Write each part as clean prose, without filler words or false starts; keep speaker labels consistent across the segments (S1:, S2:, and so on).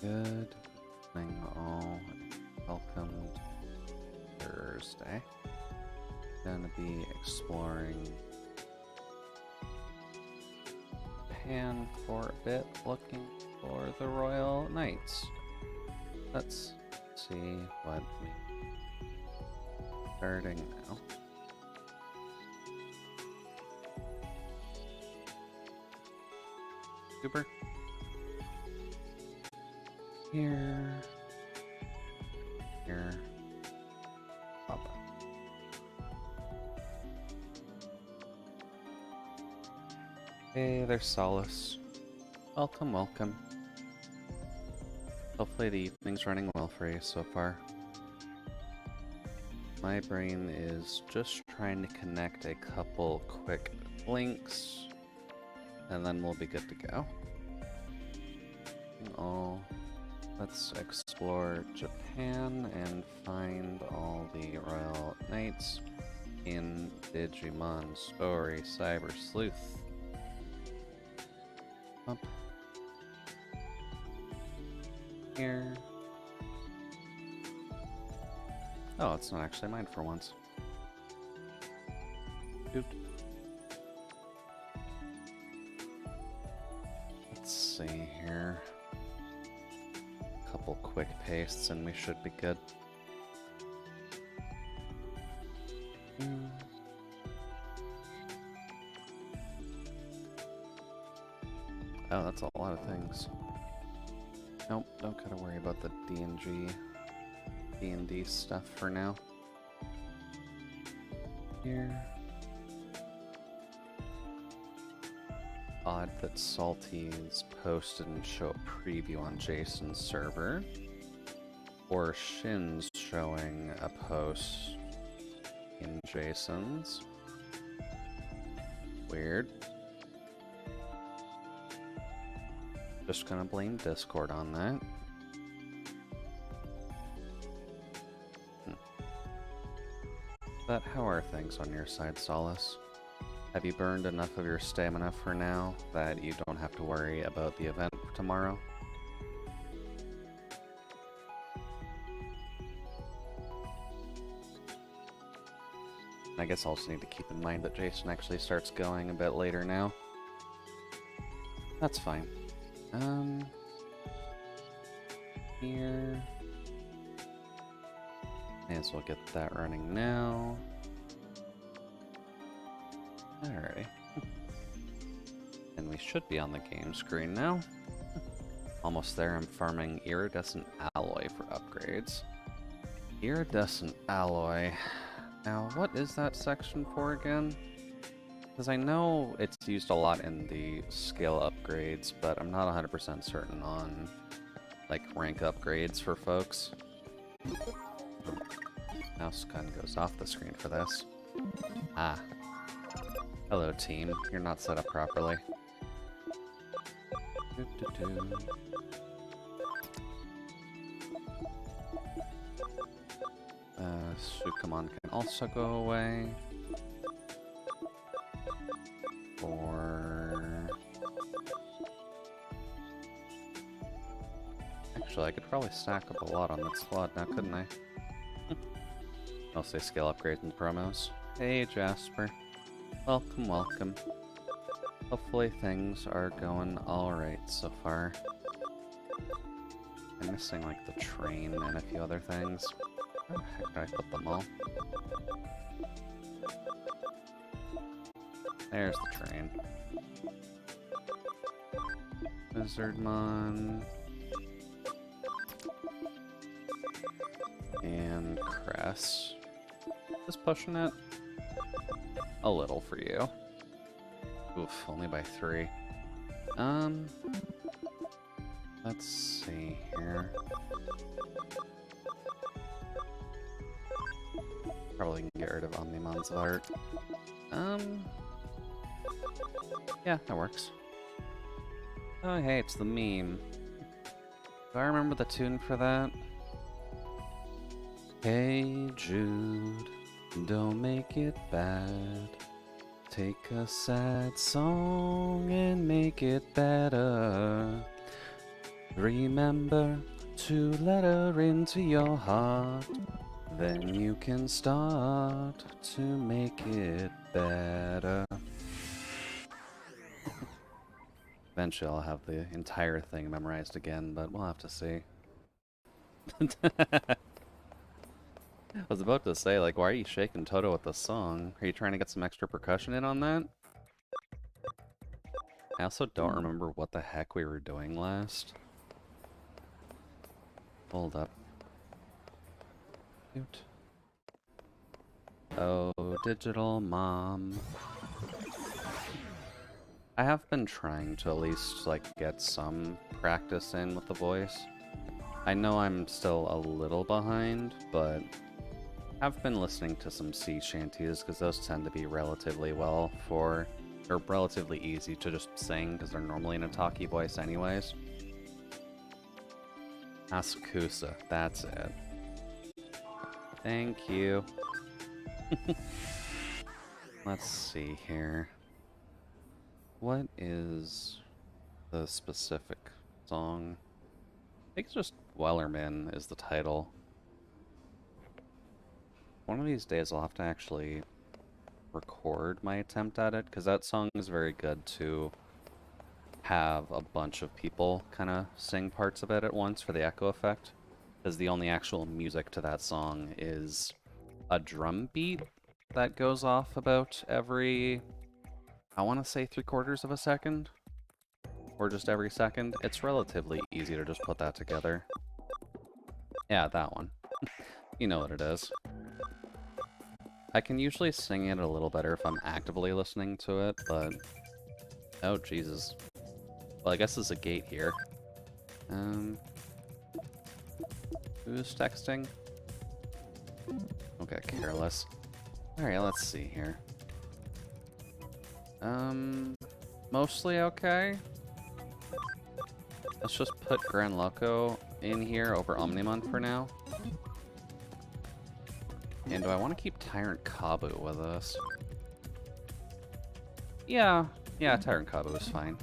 S1: Good evening all. Welcome to Thursday. Gonna be exploring Japan for a bit, looking for the Royal Knights. Let's see what we starting now. Super. Here. Papa. Hey, there's Solace. Welcome, welcome. Hopefully the evening's running well for you so far. My brain is just trying to connect a couple quick links, and then we'll be good to go. Let's explore Japan and find all the Royal Knights in Digimon Story Cyber Sleuth. Up here. Oh, it's not actually mine for once. Oop. Let's see here. Couple quick pastes and we should be good. Oh, that's a lot of things. Nope, don't gotta worry about the D&D stuff for now. Here. Odd that Salty's posted and show a preview on Jason's server, or Shin's showing a post in Jason's. Weird. Just gonna blame Discord on that. But how are things on your side, Solace? Have you burned enough of your stamina for now that you don't have to worry about the event tomorrow? I guess I'll also need to keep in mind that Jason actually starts going a bit later now. That's fine. Here. May as well get that running now. Alrighty. And we should be on the game screen now. Almost there. I'm farming iridescent alloy for upgrades. Iridescent alloy. Now, what is that section for again? Because I know it's used a lot in the skill upgrades, but I'm not 100% certain on, like, rank upgrades for folks. Mouse kind of goes off the screen for this. Ah. Hello, team. You're not set up properly. Sukamon can also go away. Actually, I could probably stack up a lot on that squad now, couldn't I? I'll say skill upgrades and promos. Hey, Jasper. Welcome, welcome. Hopefully things are going alright so far. I'm missing, like, the train and a few other things. Where the heck did I put them all? There's the train. Wizardmon. And Cress. Just pushing it a little for you. Oof, only by 3. Let's see here. Probably can get rid of Omnimon's art. Yeah, that works. Oh, hey, it's the meme. Do I remember the tune for that? Hey, Jude, don't make it bad. Take a sad song and make it better. Remember to let her into your heart. Then you can start to make it better. Eventually I'll have the entire thing memorized again, but we'll have to see. I was about to say, like, why are you shaking Toto with the song? Are you trying to get some extra percussion in on that? I also don't remember what the heck we were doing last. Hold up. Cute. Oh, digital mom. I have been trying to at least, like, get some practice in with the voice. I know I'm still a little behind, but I've been listening to some sea shanties because those tend to be relatively relatively easy to just sing because they're normally in a talkie voice anyways. Asakusa, that's it. Thank you. Let's see here. What is the specific song? I think it's just Wellerman is the title. One of these days I'll have to actually record my attempt at it, because that song is very good to have a bunch of people kind of sing parts of it at once for the echo effect, because the only actual music to that song is a drum beat that goes off about every, I want to say 3/4 of a second, or just every second. It's relatively easy to just put that together. Yeah, that one. You know what it is. I can usually sing it a little better if I'm actively listening to it, but... Oh, Jesus. Well, I guess there's a gate here. Who's texting? Okay, careless. Alright, let's see here. Mostly okay. Let's just put Gran Loco in here over Omnimon for now. And do I want to keep Tyrant Kabu with us? Yeah, Tyrant Kabu is fine.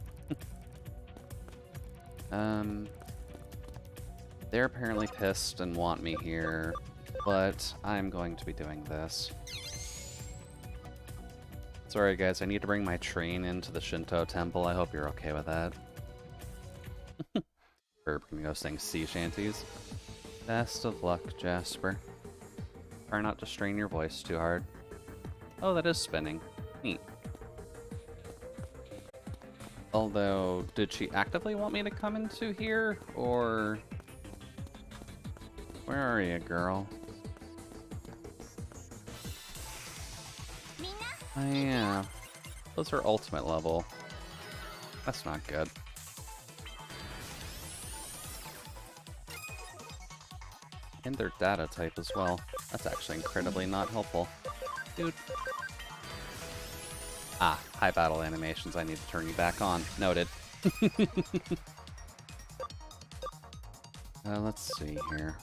S1: They're apparently pissed and want me here, but I'm going to be doing this. Sorry guys, I need to bring my train into the Shinto temple. I hope you're okay with that. We're gonna go sing sea shanties. Best of luck, Jasper. Try not to strain your voice too hard. Oh, that is spinning. Neat. Although, did she actively want me to come into here, or... Where are you, girl? Oh yeah. Those are ultimate level. That's not good. And their data type as well. That's actually incredibly not helpful. Dude. Ah, high battle animations. I need to turn you back on. Noted. Let's see here.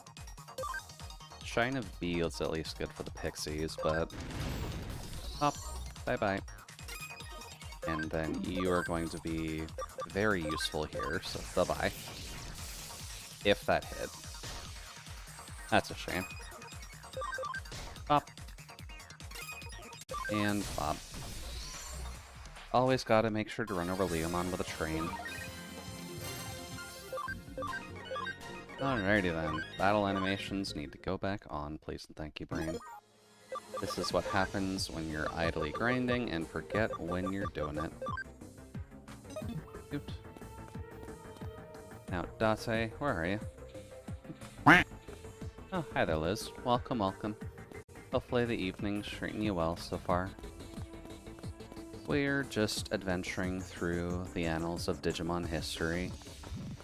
S1: Shine of B is at least good for the pixies, but... Oh, bye-bye. And then you are going to be very useful here, so bye-bye. If that hit. That's a shame. Bop. And bop. Always gotta make sure to run over Leomon with a train. Alrighty then. Battle animations need to go back on, please and thank you, brain. This is what happens when you're idly grinding and forget when you're doing it. Oot. Now, Date, where are you? Oh, hi there, Liz. Welcome, welcome. Hopefully the evening's treating you well so far. We're just adventuring through the annals of Digimon history,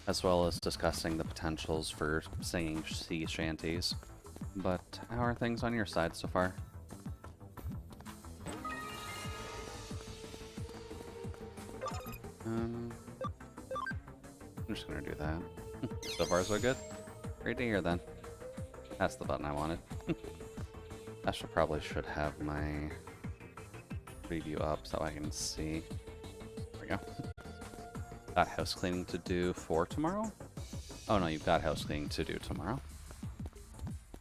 S1: as well as discussing the potentials for singing sea shanties. But how are things on your side so far? I'm just gonna do that. So far so good? Great to hear then. That's the button I wanted. I probably should have my preview up so I can see. There we go. Got house cleaning to do for tomorrow? Oh no, you've got house cleaning to do tomorrow.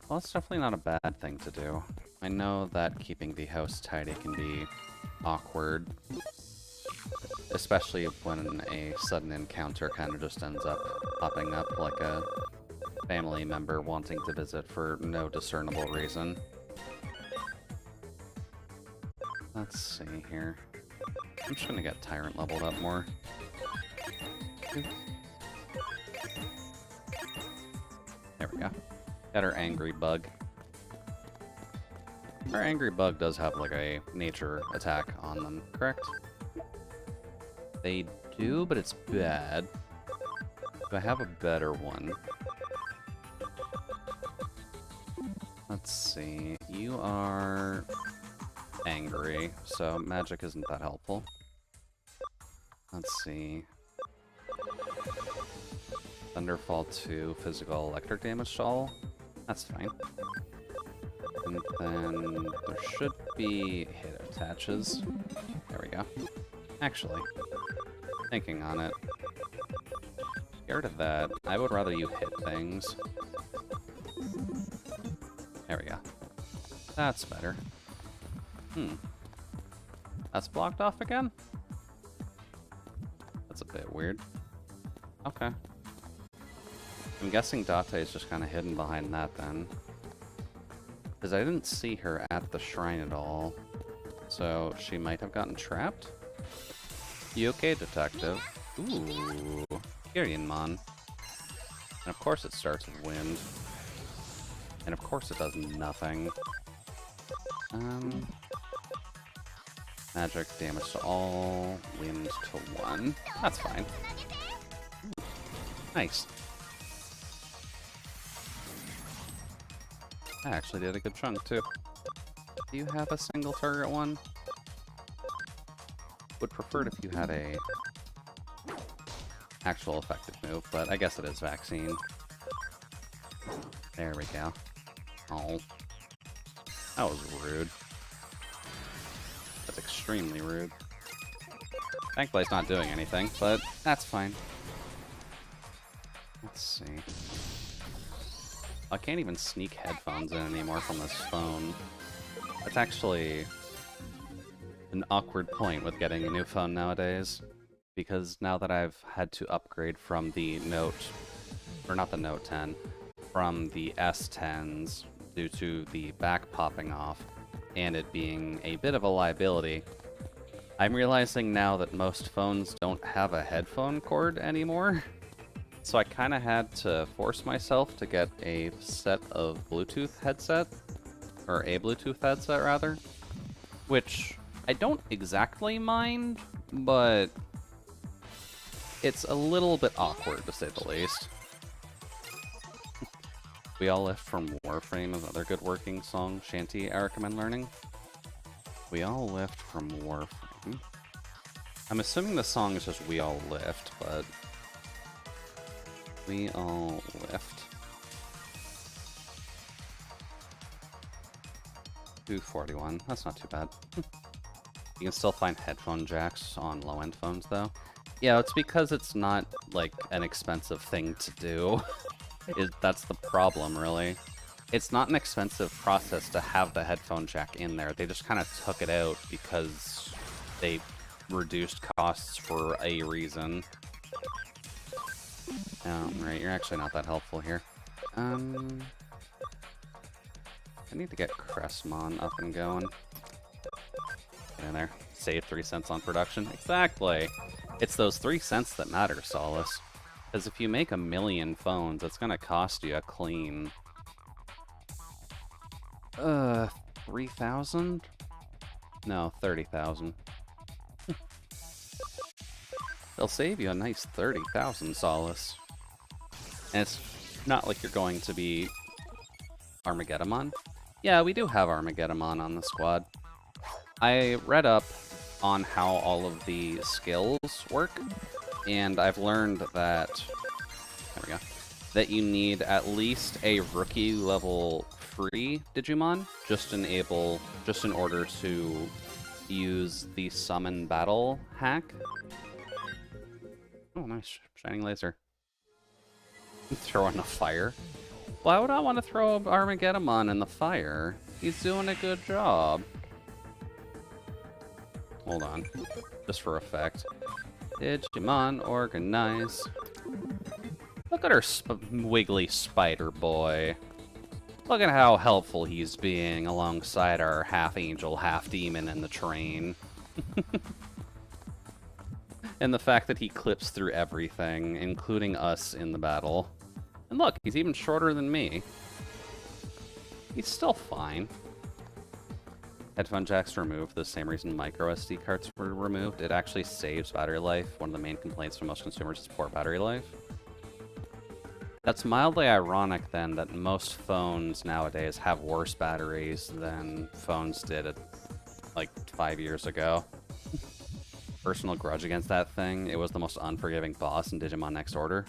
S1: Well, it's definitely not a bad thing to do. I know that keeping the house tidy can be awkward, especially when a sudden encounter kind of just ends up popping up, like a family member wanting to visit for no discernible reason. Let's see here. I'm just gonna get Tyrant leveled up more. There we go. Got our Angry Bug. Our Angry Bug does have like a nature attack on them, correct? They do, but it's bad. Do I have a better one? Let's see. You are angry, so magic isn't that helpful. Let's see. Thunderfall 2, physical electric damage to all. That's fine. And then there should be hit attaches. There we go. Actually, thinking on it, get rid of that. I would rather you hit things. There we go. That's better. That's blocked off again? That's a bit weird. Okay. I'm guessing Date is just kind of hidden behind that then. Because I didn't see her at the shrine at all. So she might have gotten trapped? You okay, detective? Ooh. Kirionmon. And of course it starts with wind. And of course it does nothing. Magic damage to all, wind to 1. That's fine. Nice. I actually did a good chunk too. Do you have a single target one? Would prefer it if you had a actual effective move, but I guess it is vaccine. There we go. Oh. That was rude. That's extremely rude. Thankfully it's not doing anything, but that's fine. Let's see. I can't even sneak headphones in anymore from this phone. That's actually an awkward point with getting a new phone nowadays. Because now that I've had to upgrade from the Note, or not the Note 10, from the S10s due to the back popping off and it being a bit of a liability, I'm realizing now that most phones don't have a headphone cord anymore. So I kind of had to force myself to get a set of Bluetooth headset, or a Bluetooth headset rather, which I don't exactly mind, but it's a little bit awkward to say the least. We All Lift from Warframe is another good working song shanty I recommend learning. We All Lift from Warframe. I'm assuming the song is just We All Lift, but We All Lift. 241. That's not too bad. You can still find headphone jacks on low-end phones, though. Yeah, it's because it's not, like, an expensive thing to do. That's the problem, really. It's not an expensive process to have the headphone jack in there. They just kind of took it out because they reduced costs for a reason. Oh, right, you're actually not that helpful here. I need to get Cressmon up and going. Get in there. Save 3 cents on production. Exactly! It's those 3 cents that matter, Solace. Because if you make 1 million phones, it's gonna cost you a clean... 3,000? No, 30,000. They'll save you a nice 30,000, Solace. And it's not like you're going to be Armageddon. Yeah, we do have Armageddon on the squad. I read up on how all of the skills work, and I've learned that, there we go, that you need at least a rookie level free Digimon just in order to use the summon battle hack. Oh, nice. Shining laser. Throw in the fire. Why would I want to throw Armageddon in the fire? He's doing a good job. Hold on. Just for effect. Digimon organize. Look at our wiggly spider boy. Look at how helpful he's being alongside our half-angel, half-demon in the train. And the fact that he clips through everything, including us in the battle. And look, he's even shorter than me. He's still fine. Headphone jacks removed for the same reason micro SD cards were removed. It actually saves battery life. One of the main complaints from most consumers is poor battery life. That's mildly ironic, then, that most phones nowadays have worse batteries than phones did, like, 5 years ago. Personal grudge against that thing. It was the most unforgiving boss in Digimon Next Order.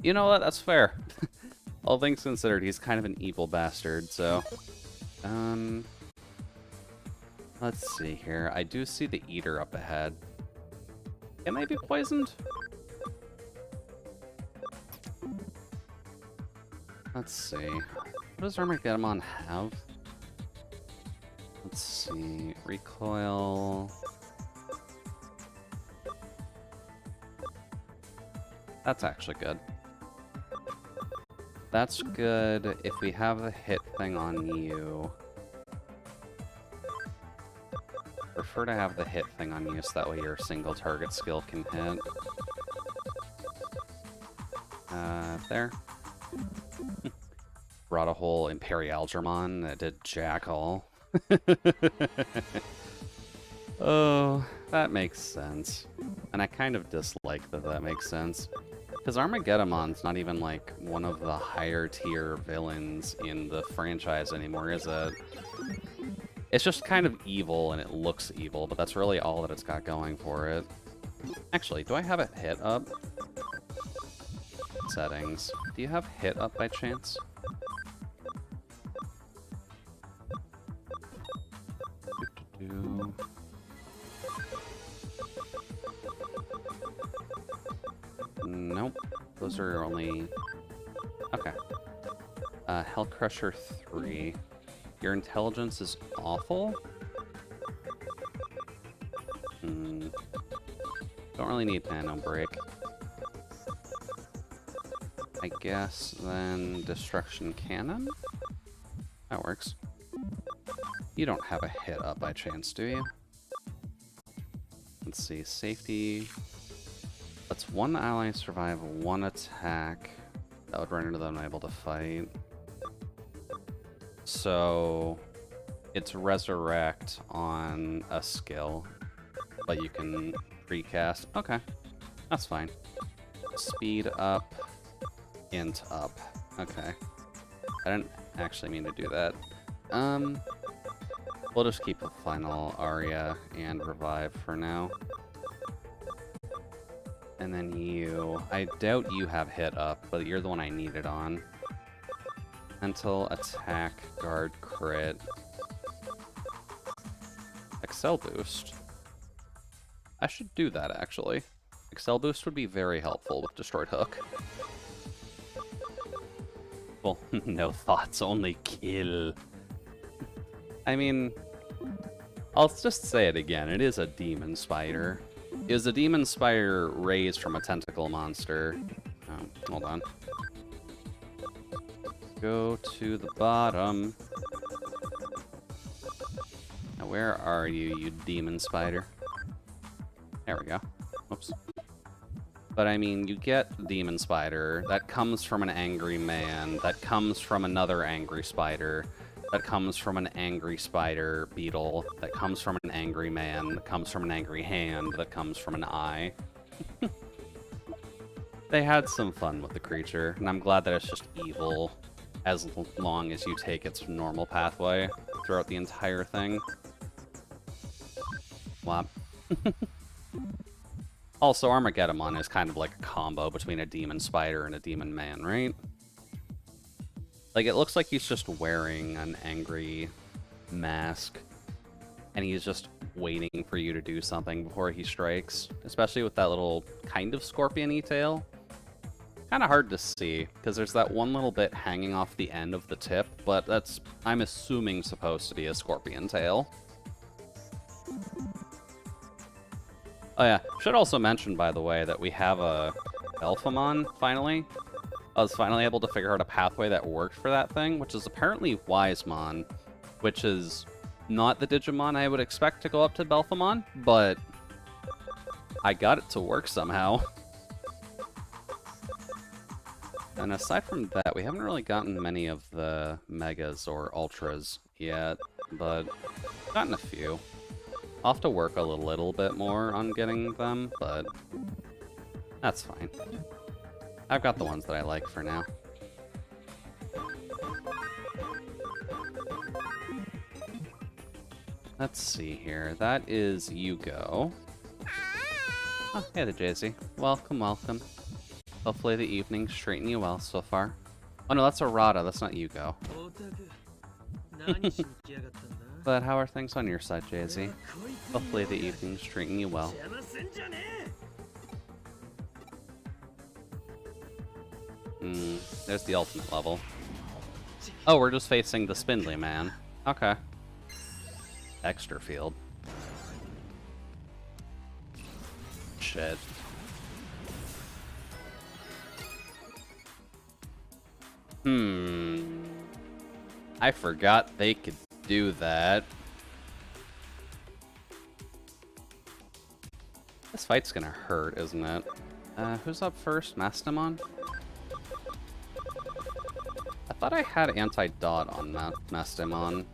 S1: You know what? That's fair. All things considered, he's kind of an evil bastard, so... Let's see here. I do see the Eater up ahead. Can they be poisoned? Let's see. What does Armageddon have? Let's see. Recoil. That's actually good. That's good if we have the hit thing on you. Prefer to have the hit thing on you so that way your single target skill can hit. There. Brought a whole Imperialgermon that did jack all. Oh, that makes sense. And I kind of dislike that that makes sense. Because Armageddon's not even, like, one of the higher tier villains in the franchise anymore, is it? It's just kind of evil, and it looks evil, but that's really all that it's got going for it. Actually, do I have it hit up? Settings. Do you have hit up by chance? Nope. Those are only... Okay. Hell Crusher 3. Your intelligence is awful? Don't really need Nano Break. I guess then Destruction Cannon? That works. You don't have a hit up by chance, do you? Let's see. Safety... Let's one ally survive one attack. That would render them unable to fight. So it's resurrect on a skill, but you can recast. Okay, that's fine. Speed up, int up. Okay, I didn't actually mean to do that. We'll just keep the final Aria and revive for now. And then you... I doubt you have hit up, but you're the one I need it on. Mental, attack, guard, crit. Excel boost. I should do that, actually. Excel boost would be very helpful with Destroyed Hook. Well, no thoughts, only kill. I mean... I'll just say it again, it is a demon spider. It was a demon spider raised from a tentacle monster. Oh, hold on. Go to the bottom. Now, where are you, you demon spider? There we go. Oops. But I mean, you get demon spider. That comes from an angry man. That comes from another angry spider. That comes from an angry spider beetle. That comes from an angry man. That comes from an angry hand. That comes from an eye. They had some fun with the creature, and I'm glad that it's just evil as long as you take its normal pathway throughout the entire thing. Wow. Also, Armageddon is kind of like a combo between a demon spider and a demon man, right? Like, it looks like he's just wearing an angry mask, and he's just waiting for you to do something before he strikes, especially with that little kind of scorpion-y tail. Kind of hard to see, because there's that one little bit hanging off the end of the tip, but that's, I'm assuming, supposed to be a scorpion tail. Oh yeah, should also mention, by the way, that we have a Belphamon, finally. I was finally able to figure out a pathway that worked for that thing, which is apparently Wisemon, which is not the Digimon I would expect to go up to Belphamon, but I got it to work somehow. And aside from that, we haven't really gotten many of the Megas or Ultras yet, but gotten a few. I'll have to work a little bit more on getting them, but that's fine. I've got the ones that I like for now. Let's see here. That is Yugo. Oh, hey there, Jay-Z. Welcome, welcome. Hopefully the evening's treating you well so far. Oh no, that's Arata, that's not Yugo. But how are things on your side, Jay-Z? Hopefully the evening's treating you well. There's the ultimate level. Oh, we're just facing the Spindly Man. Okay. Extra field. Shit. I forgot they could do that. This fight's gonna hurt, isn't it? Who's up first? Mastamon? I thought I had anti-dot on Mastamon.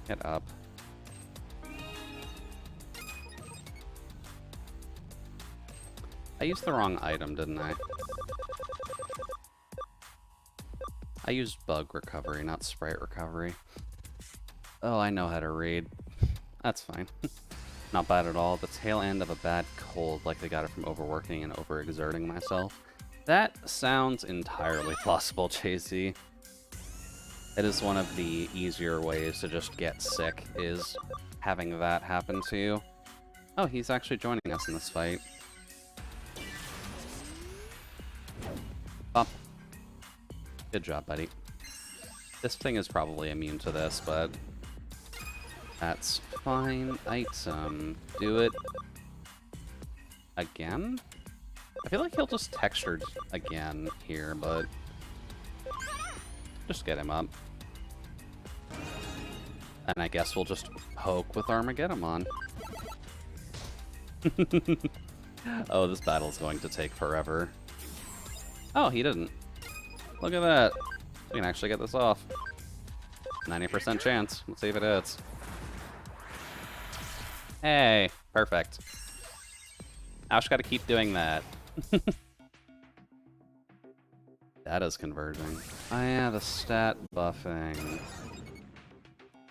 S1: Get up. I used the wrong item, didn't I? I used bug recovery, not sprite recovery. Oh, I know how to read. That's fine. Not bad at all. The tail end of a bad cold, like they got it from overworking and overexerting myself. That sounds entirely plausible, JC. It is one of the easier ways to just get sick, is having that happen to you. Oh, he's actually joining us in this fight. Up. Good job, buddy. This thing is probably immune to this, but that's fine. Item. Do it again? I feel like he'll just texture again here, but just get him up. And I guess we'll just poke with Armageddon. Oh, this battle's going to take forever. Oh, he didn't. Look at that. We can actually get this off. 90% chance. Let's see if it hits. Hey, perfect. Now just gotta keep doing that. That is converging. Oh yeah, the stat buffing.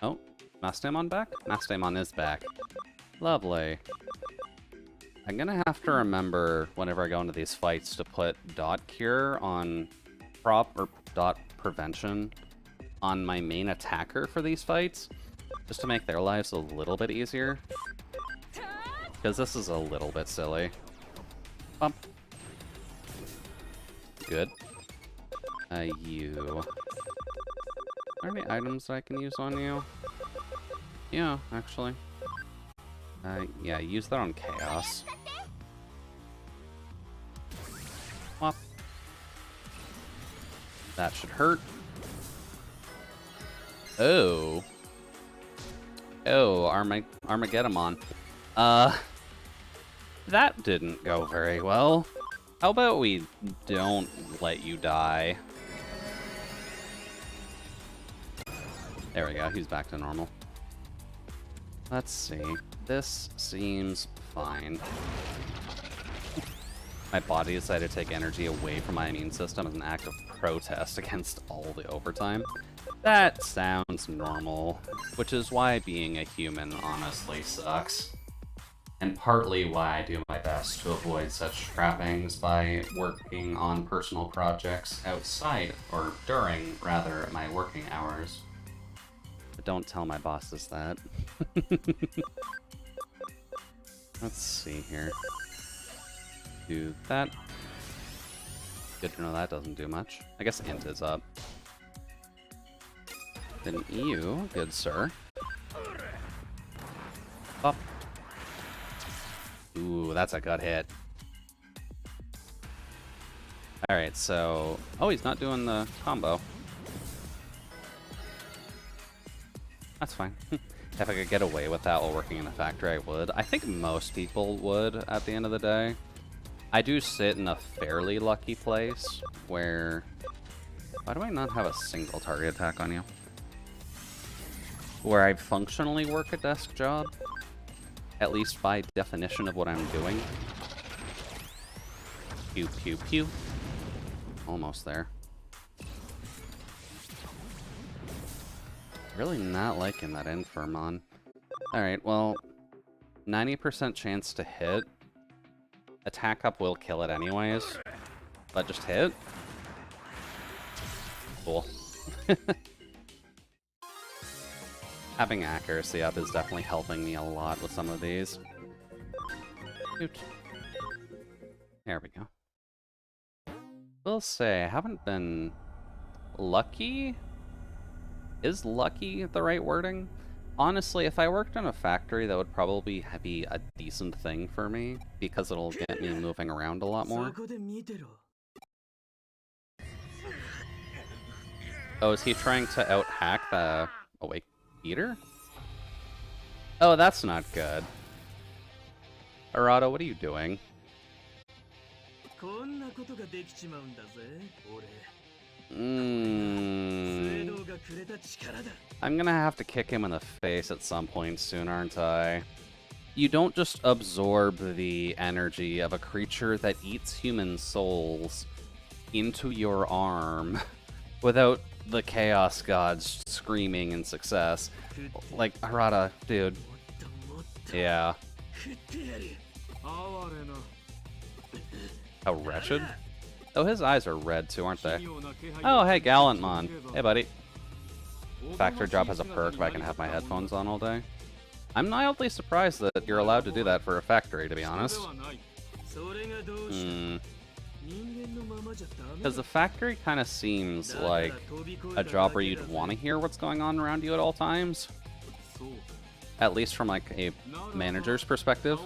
S1: Oh, Mastamon back? Mastamon is back. Lovely. I'm gonna have to remember whenever I go into these fights to put dot cure on dot prevention on my main attacker for these fights, just to make their lives a little bit easier. Because this is a little bit silly. Bump. Good. You. Are there any items that I can use on you? Yeah, actually. Yeah, use that on Chaos. Whop. That should hurt. Oh. Oh, Armageddon. That didn't go very well. How about we don't let you die? There we go, he's back to normal. Let's see. This seems fine. My body decided to take energy away from my immune system as an act of protest against all the overtime. That sounds normal, which is why being a human honestly sucks. And partly why I do my best to avoid such trappings by working on personal projects outside, or during, rather, my working hours. don't tell my bosses that. Let's see here. Do that. Good to know that doesn't do much. I guess int is up. Then you, good sir. Up. Ooh, that's a good hit. Alright, so... Oh, he's not doing the combo. That's fine. If I could get away with that while working in a factory, I would. I think most people would at the end of the day. I do sit in a fairly lucky place where... Why do I not have a single target attack on you? Where I functionally work a desk job. At least by definition of what I'm doing. Pew, pew, pew. Almost there. Really not liking that Infirmon. Alright, well, 90% chance to hit. Attack up will kill it anyways. But just hit. Cool. Having accuracy up is definitely helping me a lot with some of these. Shoot. There we go. Will say, I haven't been lucky? Is lucky the right wording? Honestly, if I worked in a factory, that would probably be a decent thing for me, because it'll get me moving around a lot more. Oh, is he trying to out-hack the Awake Eater? Oh, that's not good. Arado, what are you doing? I'm gonna have to kick him in the face at some point soon, aren't I? You don't just absorb the energy of a creature that eats human souls into your arm without the Chaos Gods screaming in success. Like, Harada, dude. Yeah. How wretched. Oh, his eyes are red too, aren't they? Oh, hey, Gallantmon. Hey, buddy. Factory job has a perk if I can have my headphones on all day. I'm mildly surprised that you're allowed to do that for a factory, to be honest. Because the factory kind of seems like a job where you'd want to hear what's going on around you at all times. At least from, like, a manager's perspective.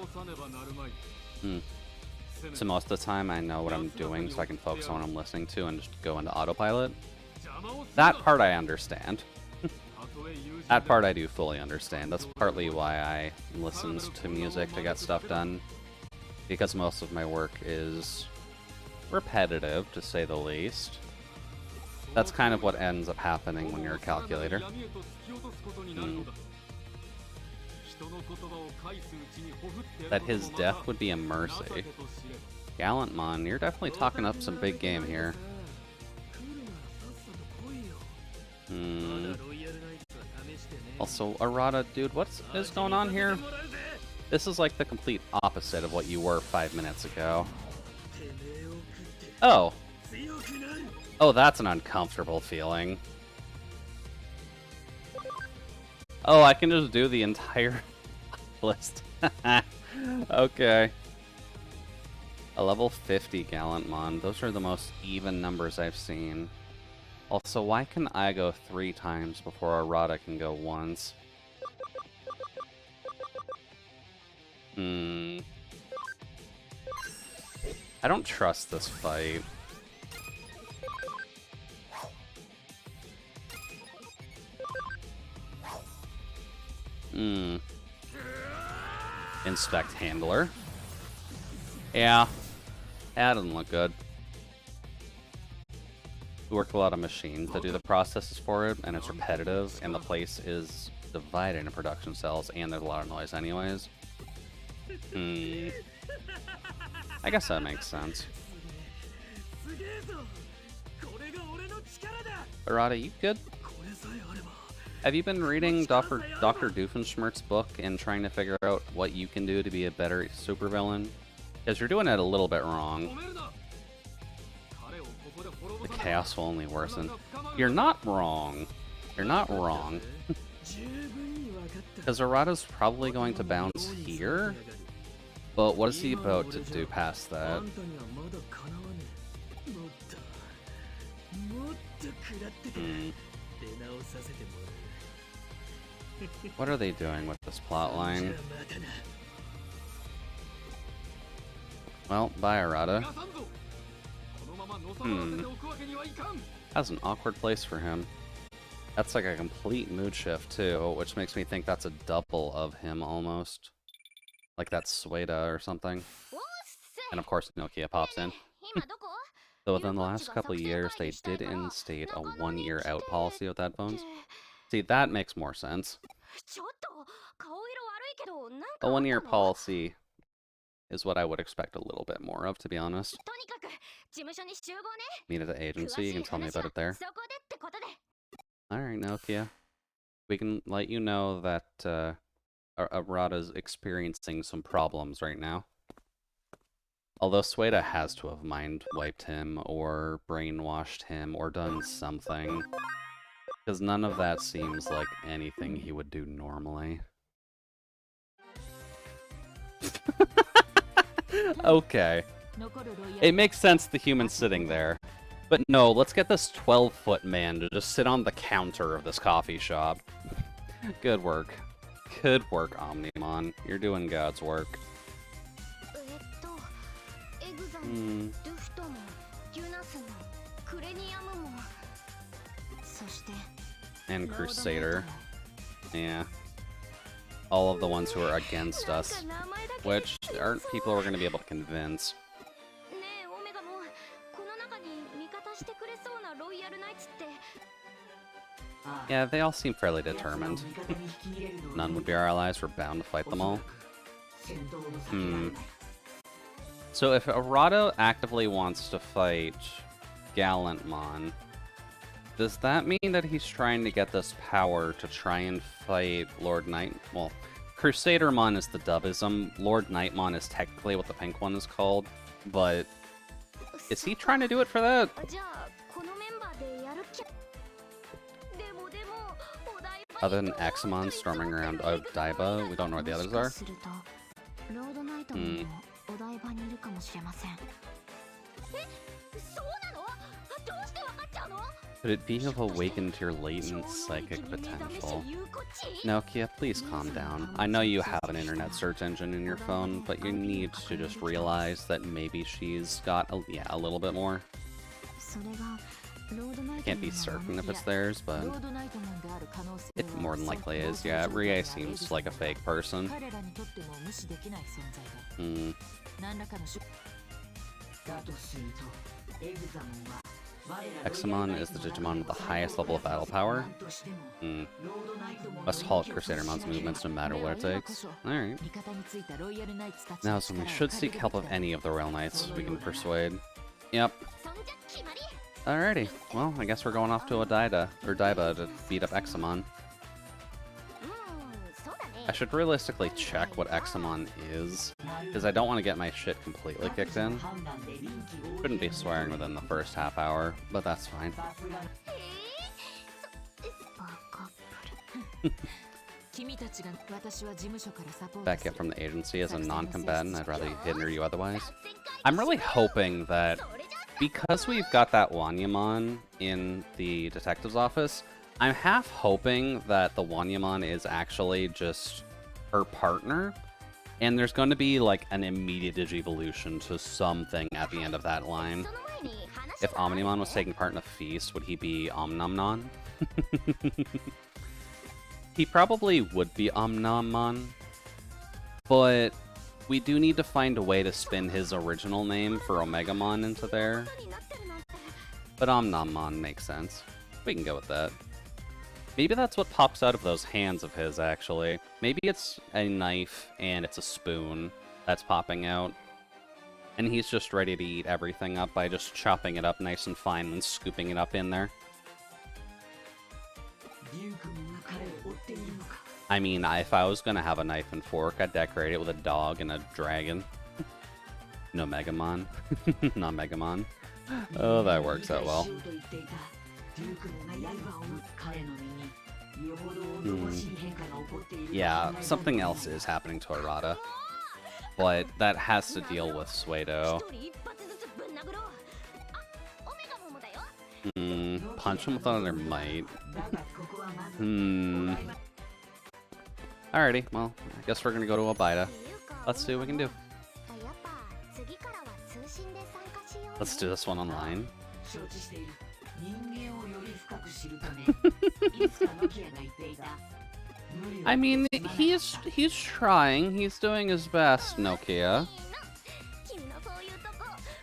S1: So most of the time I know what I'm doing so I can focus on what I'm listening to and just go into autopilot. That part I understand. That part I do fully understand. That's partly why I listen to music to get stuff done. Because most of my work is repetitive, to say the least. That's kind of what ends up happening when you're a calculator. That his death would be a mercy. Gallantmon, you're definitely talking up some big game here. Also, Arada, dude, what is going on here? This is like the complete opposite of what you were 5 minutes ago. Oh. Oh, that's an uncomfortable feeling. Oh, I can just do the entire list. Okay. A level 50 Gallantmon. Those are the most even numbers I've seen. Also, why can I go 3 times before Arada can go once? I don't trust this fight. Inspect handler. Yeah. That doesn't look good. We work with a lot of machines that do the processes for it, and it's repetitive, and the place is divided into production cells, and there's a lot of noise anyways. I guess that makes sense. Arada, you good? Have you been reading Dr. Doofenshmirtz's book and trying to figure out what you can do to be a better supervillain? Because you're doing it a little bit wrong. The chaos will only worsen. You're not wrong. You're not wrong. Because Arata's probably going to bounce here, but what is he about to do past that? What are they doing with this plotline? Well, bye, Arata. That's an awkward place for him. That's like a complete mood shift, too, which makes me think that's a double of him, almost. Like that's Sueda or something. And of course, Nokia pops in. So within the last couple of years, they did instate a 1-year out policy with headphones. See, that makes more sense. A 1-year policy is what I would expect a little bit more of, to be honest. Meet at the agency, you can tell me about it there. Alright, Nokia. We can let you know that Arata's experiencing some problems right now. Although Sueda has to have mind-wiped him, or brainwashed him, or done something. Because none of that seems like anything he would do normally. Okay. It makes sense the human's sitting there. But no, let's get this 12-foot man to just sit on the counter of this coffee shop. Good work. Good work, Omnimon. You're doing God's work. And Crusader. Yeah. All of the ones who are against us. Which aren't people we're going to be able to convince. Yeah, they all seem fairly determined. None would be our allies, we're bound to fight them all. So if Arata actively wants to fight Gallantmon, does that mean that he's trying to get this power to try and fight Lord Knight? Well, Crusadermon is the dubism, Lord Knightmon is technically what the pink one is called, but is he trying to do it for that? Other than Axamon storming around Odaiba, we don't know where the others are. Could it be you've awakened your latent psychic potential? Nokia, please calm down. I know you have an internet search engine in your phone, but you need to just realize that maybe she's got a little bit more. I can't be certain if it's theirs, but it more than likely is. Yeah, Rie seems like a fake person. Examon is the Digimon with the highest level of battle power. Must halt Crusadermon's movements no matter what it takes. Alright. Now, so we should seek help of any of the Royal Knights we can persuade. Yep. Alrighty. Well, I guess we're going off to Odaiba to beat up Examon. I should realistically check what Examon is, because I don't want to get my shit completely kicked in. Shouldn't be swearing within the first half hour, but that's fine. Back up from the agency as a non-combatant, I'd rather hinder you otherwise. I'm really hoping that, because we've got that Wanyamon in the detective's office, I'm half hoping that the Wanyamon is actually just her partner, and there's going to be like an immediate digivolution to something at the end of that line. If Omnimon was taking part in a feast, would he be Omnomnon? He probably would be Omnomon, but we do need to find a way to spin his original name for Omegamon into there. But Omnomon makes sense. We can go with that. Maybe that's what pops out of those hands of his, actually. Maybe it's a knife and it's a spoon that's popping out. And he's just ready to eat everything up by just chopping it up nice and fine and scooping it up in there. I mean, if I was gonna have a knife and fork, I'd decorate it with a dog and a dragon. No Megamon. Not Megamon. Oh, that works out well. Yeah, something else is happening to Arata. But that has to deal with Suedo. Punch him with another might. Alrighty, well, I guess we're gonna go to Abida. Let's see what we can do. Let's do this one online. I mean, he's trying. He's doing his best, Nokia.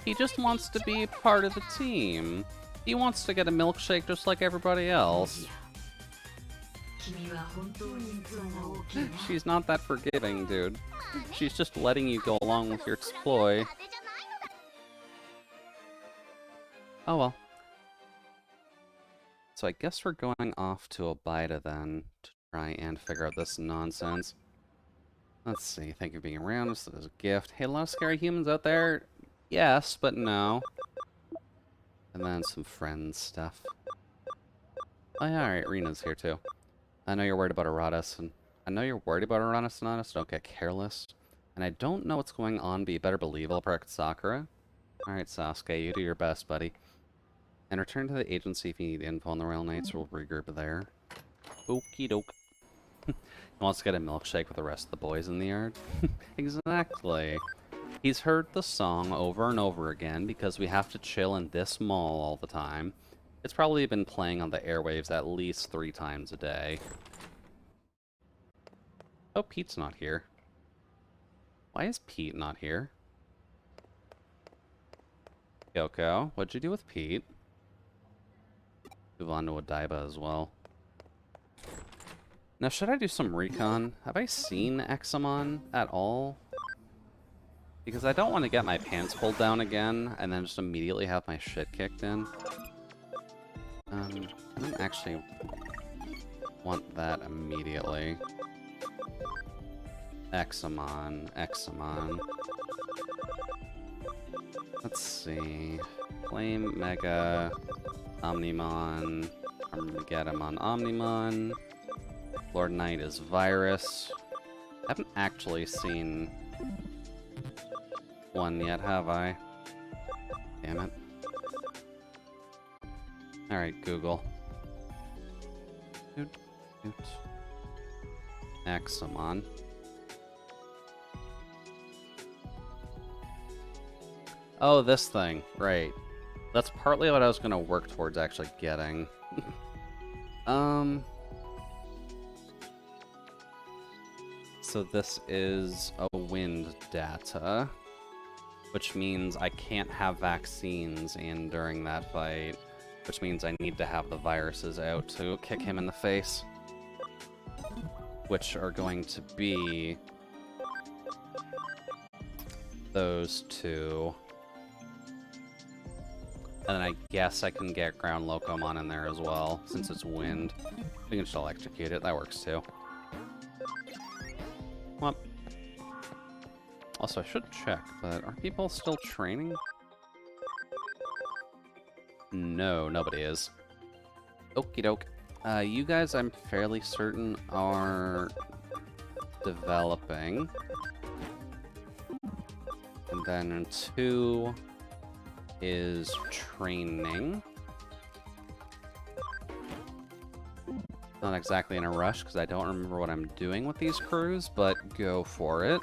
S1: He just wants to be part of the team. He wants to get a milkshake just like everybody else. She's not that forgiving, dude. She's just letting you go along with your exploit. Oh well. So I guess we're going off to Abida then, to try and figure out this nonsense. Let's see, thank you for being around, so there's a gift. Hey, a lot of scary humans out there? Yes, but no. And then some friends stuff. Oh yeah, alright, Rina's here too. I know you're worried about Aratus, and I know you're worried about Aratus and Aratus, don't get careless. And I don't know what's going on, but you better believe I'll protect Sakura. Alright, Sasuke, you do your best, buddy. And return to the agency if you need info on the Royal Knights, we'll regroup there. Okie doke. He wants to get a milkshake with the rest of the boys in the yard. Exactly. He's heard the song over and over again because we have to chill in this mall all the time. It's probably been playing on the airwaves at least 3 times a day. Oh, Pete's not here. Why is Pete not here? Yoko, what'd you do with Pete? Move on to Odaiba as well. Now, should I do some recon? Have I seen Examon at all? Because I don't want to get my pants pulled down again and then just immediately have my shit kicked in. I don't actually want that immediately. Examon, Examon. Let's see. Flame, Mega, Omnimon, Armageddon, Omnimon. Lord Knight is Virus. I haven't actually seen one yet, have I? Damn it. Alright, Google. Examon. Oh, this thing. Right. That's partly what I was going to work towards actually getting. So this is a wind data, which means I can't have vaccines in during that fight, which means I need to have the viruses out to kick him in the face, which are going to be those 2. And then I guess I can get Ground Locomon in there as well, since it's wind. We can just electrocute it, that works too. Well, also I should check, but are people still training? No, nobody is. Okie doke. You guys, I'm fairly certain, are developing. And then 2 is training. Not exactly in a rush, because I don't remember what I'm doing with these crews, but go for it.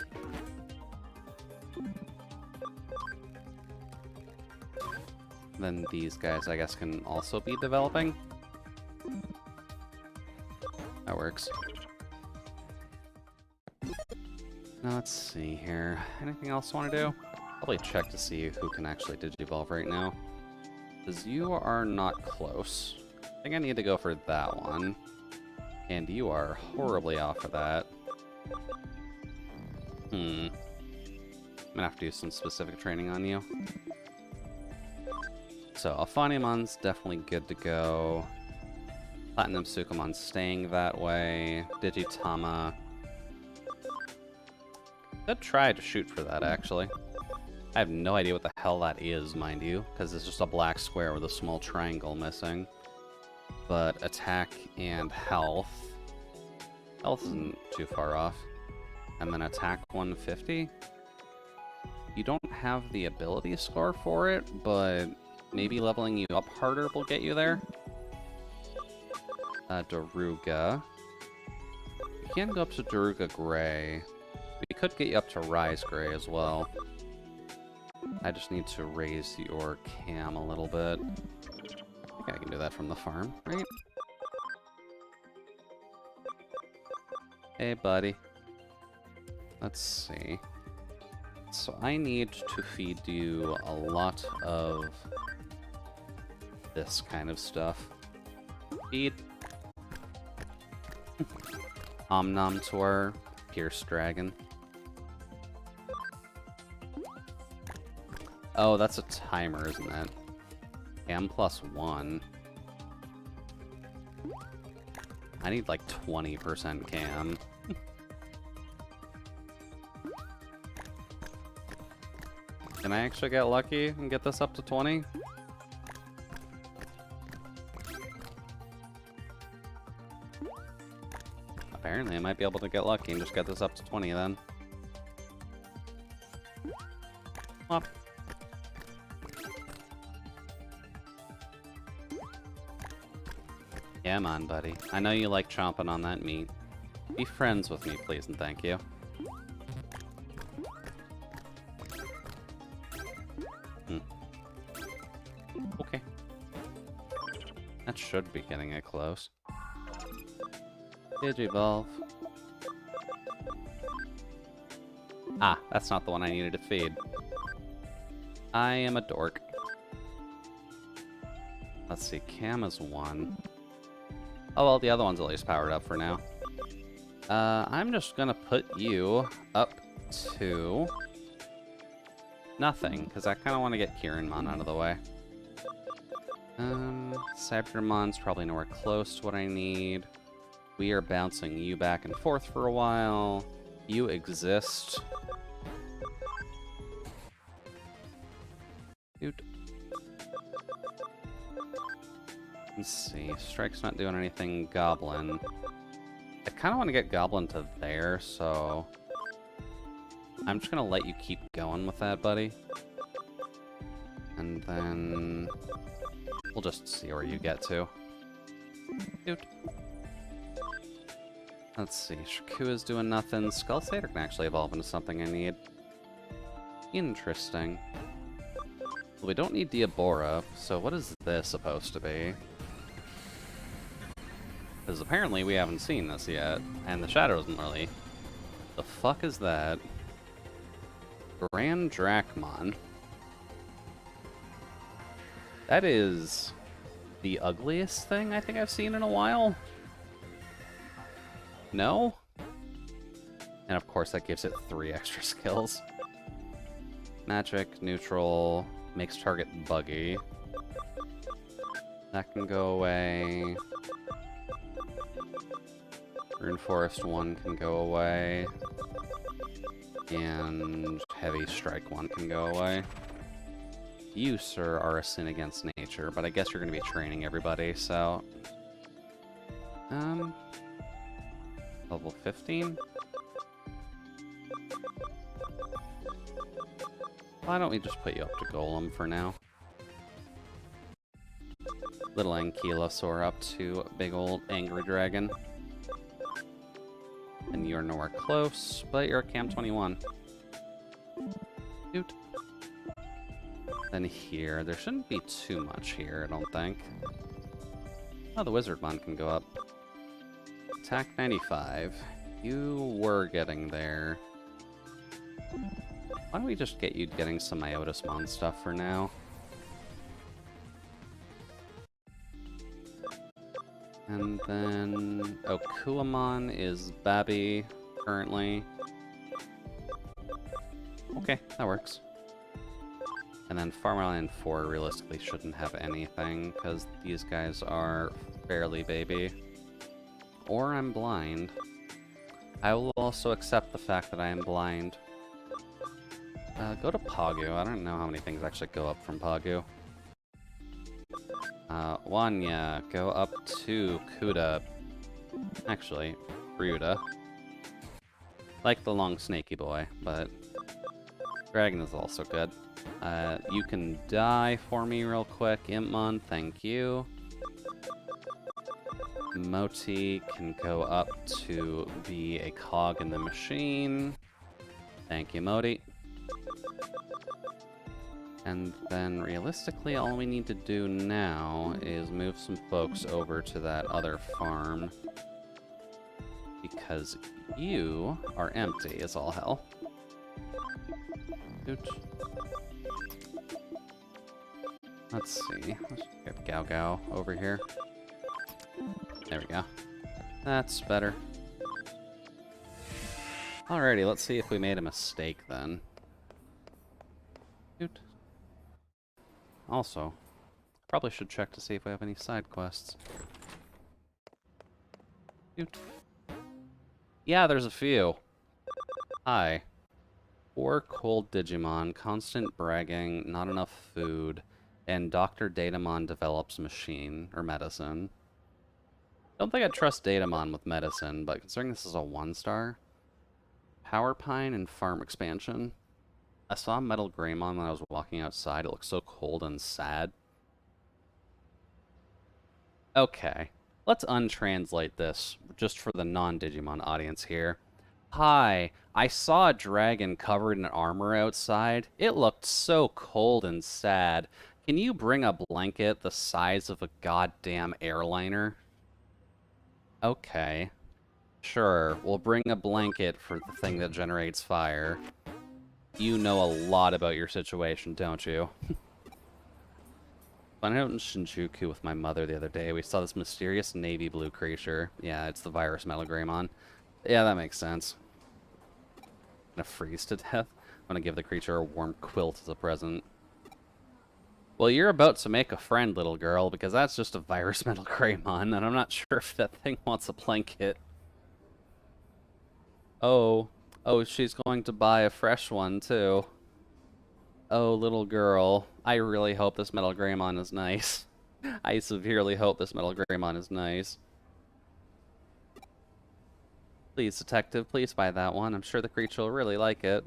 S1: Then these guys, I guess, can also be developing. That works. Now, let's see here. Anything else I want to do? Probably check to see who can actually digivolve right now. Because you are not close. I think I need to go for that one. And you are horribly off of that. I'm gonna have to do some specific training on you. So, Alphanimon's definitely good to go. Platinum Sukumon's staying that way. Digitama. I'd try to shoot for that, actually. I have no idea what the hell that is, mind you, because it's just a black square with a small triangle missing. but attack and health. Health isn't too far off. And then attack 150. You don't have the ability score for it, but maybe leveling you up harder will get you there. Daruga. You can go up to Daruga Gray. We could get you up to Rise Gray as well. I just need to raise your cam a little bit. I think I can do that from the farm, right? Hey, buddy. Let's see. So I need to feed you a lot of this kind of stuff. Feed. Omnomtor, Pierce Dragon. Oh, that's a timer, isn't it? Cam +1. I need like 20% cam. Can I actually get lucky and get this up to 20? Apparently I might be able to get lucky and just get this up to 20 then. Up. Yeah, come on, buddy. I know you like chomping on that meat. Be friends with me, please, and thank you. Okay. That should be getting it close. Digivolve. Ah, that's not the one I needed to feed. I am a dork. Let's see, Cam is 1. Oh, well, the other one's at least powered up for now. I'm just gonna put you up to nothing, because I kind of want to get Kiranmon out of the way. Cybermon's probably nowhere close to what I need. We are bouncing you back and forth for a while. You exist. Dude. Let's see. Strike's not doing anything Goblin. I kind of want to get Goblin to there, so I'm just going to let you keep going with that, buddy. And then we'll just see where you get to. Dude. Let's see. Shakua's doing nothing. Skull Satyr can actually evolve into something I need. Interesting. Well, we don't need Diabora, so what is this supposed to be? Because apparently we haven't seen this yet, and the shadow isn't really. The fuck is that? Grand Drachmon. That is the ugliest thing I think I've seen in a while. No? And of course that gives it 3 extra skills. Magic, neutral, makes target buggy. That can go away. Rune Forest 1 can go away. And Heavy Strike 1 can go away. You, sir, are a sin against nature, but I guess you're going to be training everybody, so... Level 15? Why don't we just put you up to Golem for now? Little Ankylosaur up to big old angry dragon. And you're nowhere close, but you're Cam 21. Dude. Then here, there shouldn't be too much here, I don't think. Oh, the Wizardmon can go up. Attack 95. You were getting there. Why don't we just get you getting some Iotismon stuff for now? And then Okuamon is Babby currently. Okay, that works. And then Farmland 4 realistically shouldn't have anything, because these guys are fairly baby. Or I'm blind. I will also accept the fact that I am blind. Go to Pagu. I don't know how many things actually go up from Pagu. Wanya, go up to Kuda. Actually, Ryuda. Like the long snaky boy, but Dragon is also good. You can die for me real quick, Impmon, thank you. Moti can go up to be a cog in the machine. Thank you, Moti. And then, realistically, all we need to do now is move some folks over to that other farm. Because you are empty as all hell. Ooch. Let's see. Let's get Gao Gao over here. There we go. That's better. Alrighty, let's see if we made a mistake then. Shoot. Also, probably should check to see if we have any side quests. Shoot. Yeah, there's a few. Hi. Poor cold Digimon, constant bragging, not enough food, and Dr. Datamon develops machine, or medicine. Don't think I'd trust Datamon with medicine, but considering this is a 1-star, Power Pine and farm expansion. I saw Metal Greymon when I was walking outside. It looked so cold and sad. Okay, let's untranslate this, just for the non-Digimon audience here. Hi, I saw a dragon covered in armor outside. It looked so cold and sad. Can you bring a blanket the size of a goddamn airliner? Okay. Sure, we'll bring a blanket for the thing that generates fire. You know a lot about your situation, don't you? Went out in Shinjuku with my mother the other day. We saw this mysterious navy blue creature. Yeah, it's the virus Metal Greymon. Yeah, that makes sense. Gonna freeze to death. I'm gonna give the creature a warm quilt as a present. Well, you're about to make a friend, little girl, because that's just a virus Metal Greymon, and I'm not sure if that thing wants a blanket. Oh, she's going to buy a fresh one, too. Oh, little girl. I really hope this Metal Greymon is nice. I severely hope this Metal Greymon is nice. Please, detective, please buy that one. I'm sure the creature will really like it.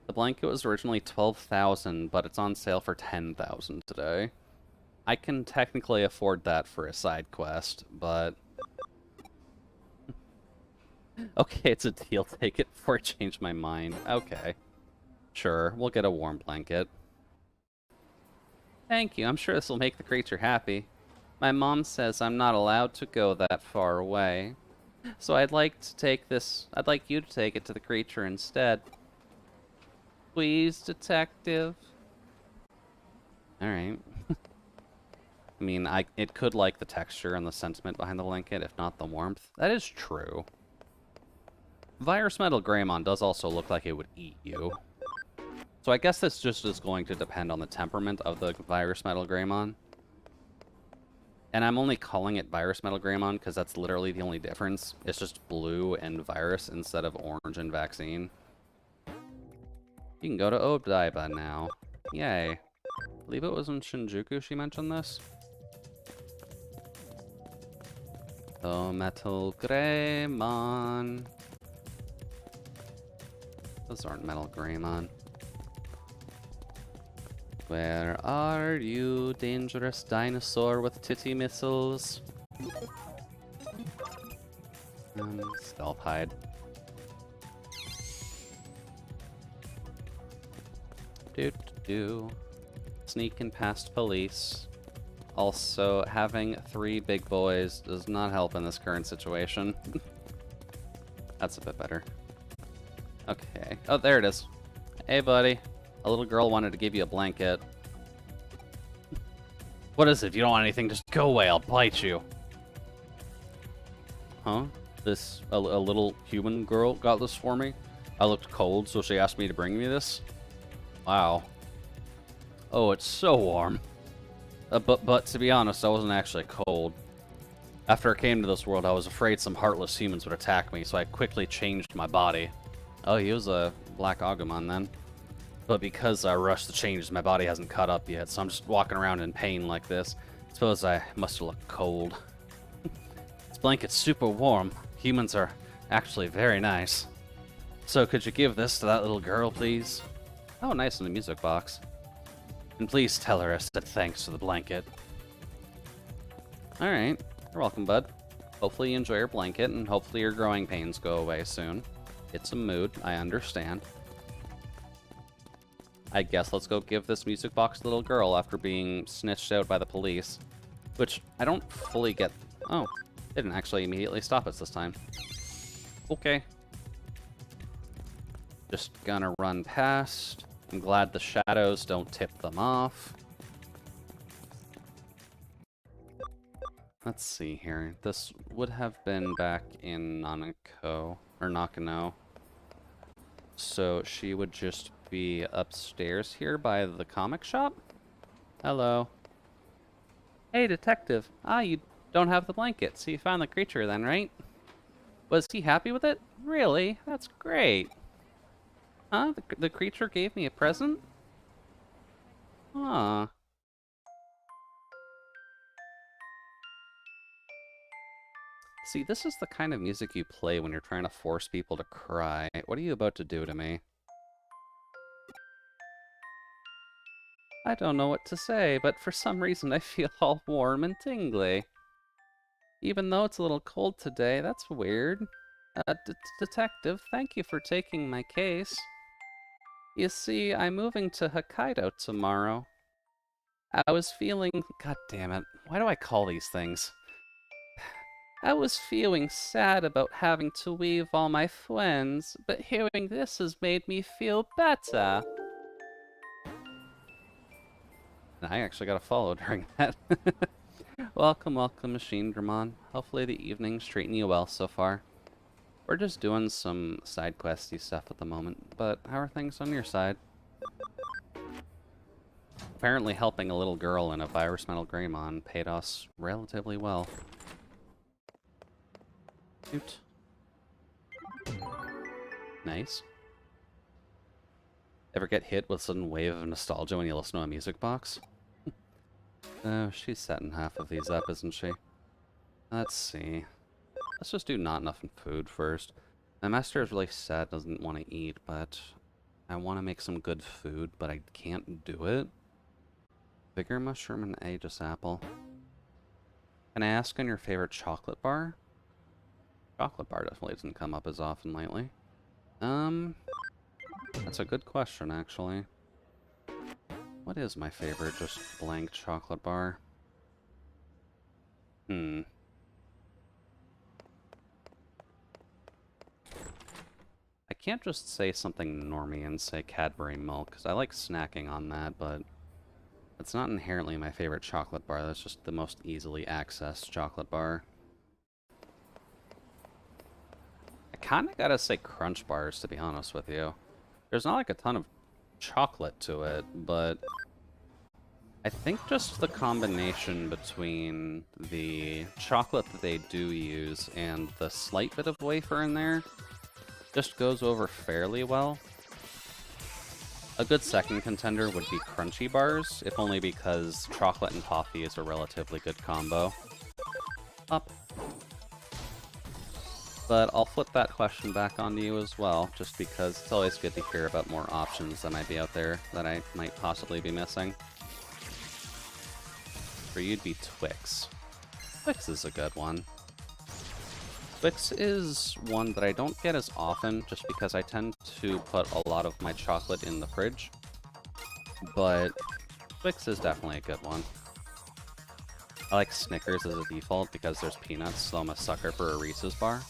S1: The blanket was originally 12,000, but it's on sale for 10,000 today. I can technically afford that for a side quest, but... Okay, it's a deal. Take it before I change my mind. Okay. Sure, we'll get a warm blanket. Thank you. I'm sure this will make the creature happy. My mom says I'm not allowed to go that far away. So I'd like you to take it to the creature instead. Please, detective. Alright. I mean, it could like the texture and the sentiment behind the blanket, if not the warmth. That is true. Virus Metal Greymon does also look like it would eat you. So I guess this just is going to depend on the temperament of the Virus Metal Greymon. And I'm only calling it Virus Metal Greymon because that's literally the only difference. It's just blue and virus instead of orange and vaccine. You can go to Odaiba now. Yay. I believe it was in Shinjuku she mentioned this. Oh, Metal Greymon. Those aren't Metal Greymon. Where are you, dangerous dinosaur with titty missiles? Stealth hide. Sneaking past police. Also, having 3 big boys does not help in this current situation. That's a bit better. Okay. Oh, there it is. Hey, buddy. A little girl wanted to give you a blanket. What is it? If you don't want anything, just go away. I'll bite you. Huh? A little human girl got this for me. I looked cold, so she asked me to bring me this. Wow. Oh, it's so warm. But to be honest, I wasn't actually cold. After I came to this world, I was afraid some heartless humans would attack me, so I quickly changed my body. Oh, he was a Black Agumon then. But because I rushed the changes, my body hasn't caught up yet, so I'm just walking around in pain like this. Suppose I must have looked cold. This blanket's super warm. Humans are actually very nice. So could you give this to that little girl, please? Oh, nice in the music box. And please tell her I said thanks for the blanket. Alright, you're welcome, bud. Hopefully you enjoy your blanket, and hopefully your growing pains go away soon. It's a mood, I understand. I guess let's go give this music box to the little girl after being snitched out by the police. Which, I don't fully get... Oh, they didn't actually immediately stop us this time. Okay. Just gonna run past. I'm glad the shadows don't tip them off. Let's see here. This would have been back in Nakano. So she would just be upstairs here by the comic shop? Hello. Hey, detective. Ah, you don't have the blanket, so you found the creature then, right? Was he happy with it? Really? That's great. Huh? The creature gave me a present? Huh. See, this is the kind of music you play when you're trying to force people to cry. What are you about to do to me? I don't know what to say, but for some reason I feel all warm and tingly. Even though it's a little cold today, that's weird. Detective, thank you for taking my case. You see, I'm moving to Hokkaido tomorrow. I was feeling... God damn it. Why do I call these things? I was feeling sad about having to leave all my friends, but hearing this has made me feel better. I actually got a follow during that. Welcome, welcome, Machine Dramon. Hopefully the evening's treating you well so far. We're just doing some side questy stuff at the moment, but how are things on your side? Apparently helping a little girl in a Virus Metal Greymon paid us relatively well. Cute. Nice. Ever get hit with a sudden wave of nostalgia when you listen to a music box? Oh, she's setting half of these up, isn't she? Let's see. Let's just do not enough in food first. My master is really sad, doesn't want to eat, but I want to make some good food, but I can't do it. Bigger mushroom and Aegis apple. Can I ask on your favorite chocolate bar? Chocolate bar definitely doesn't come up as often lately. That's a good question, actually. What is my favorite just blank chocolate bar? I can't just say something normie and say Cadbury milk, because I like snacking on that, but it's not inherently my favorite chocolate bar. That's just the most easily accessed chocolate bar. I kind of gotta say Crunch bars, to be honest with you. There's not like a ton of chocolate to it, but I think just the combination between the chocolate that they do use and the slight bit of wafer in there just goes over fairly well. A good second contender would be Crunchy bars, if only because chocolate and toffee is a relatively good combo. Up. But I'll flip that question back onto you as well, just because it's always good to hear about more options that might be out there that I might possibly be missing. For you'd be Twix. Twix is a good one. Twix is one that I don't get as often, just because I tend to put a lot of my chocolate in the fridge. But Twix is definitely a good one. I like Snickers as a default because there's peanuts, so I'm a sucker for a Reese's bar.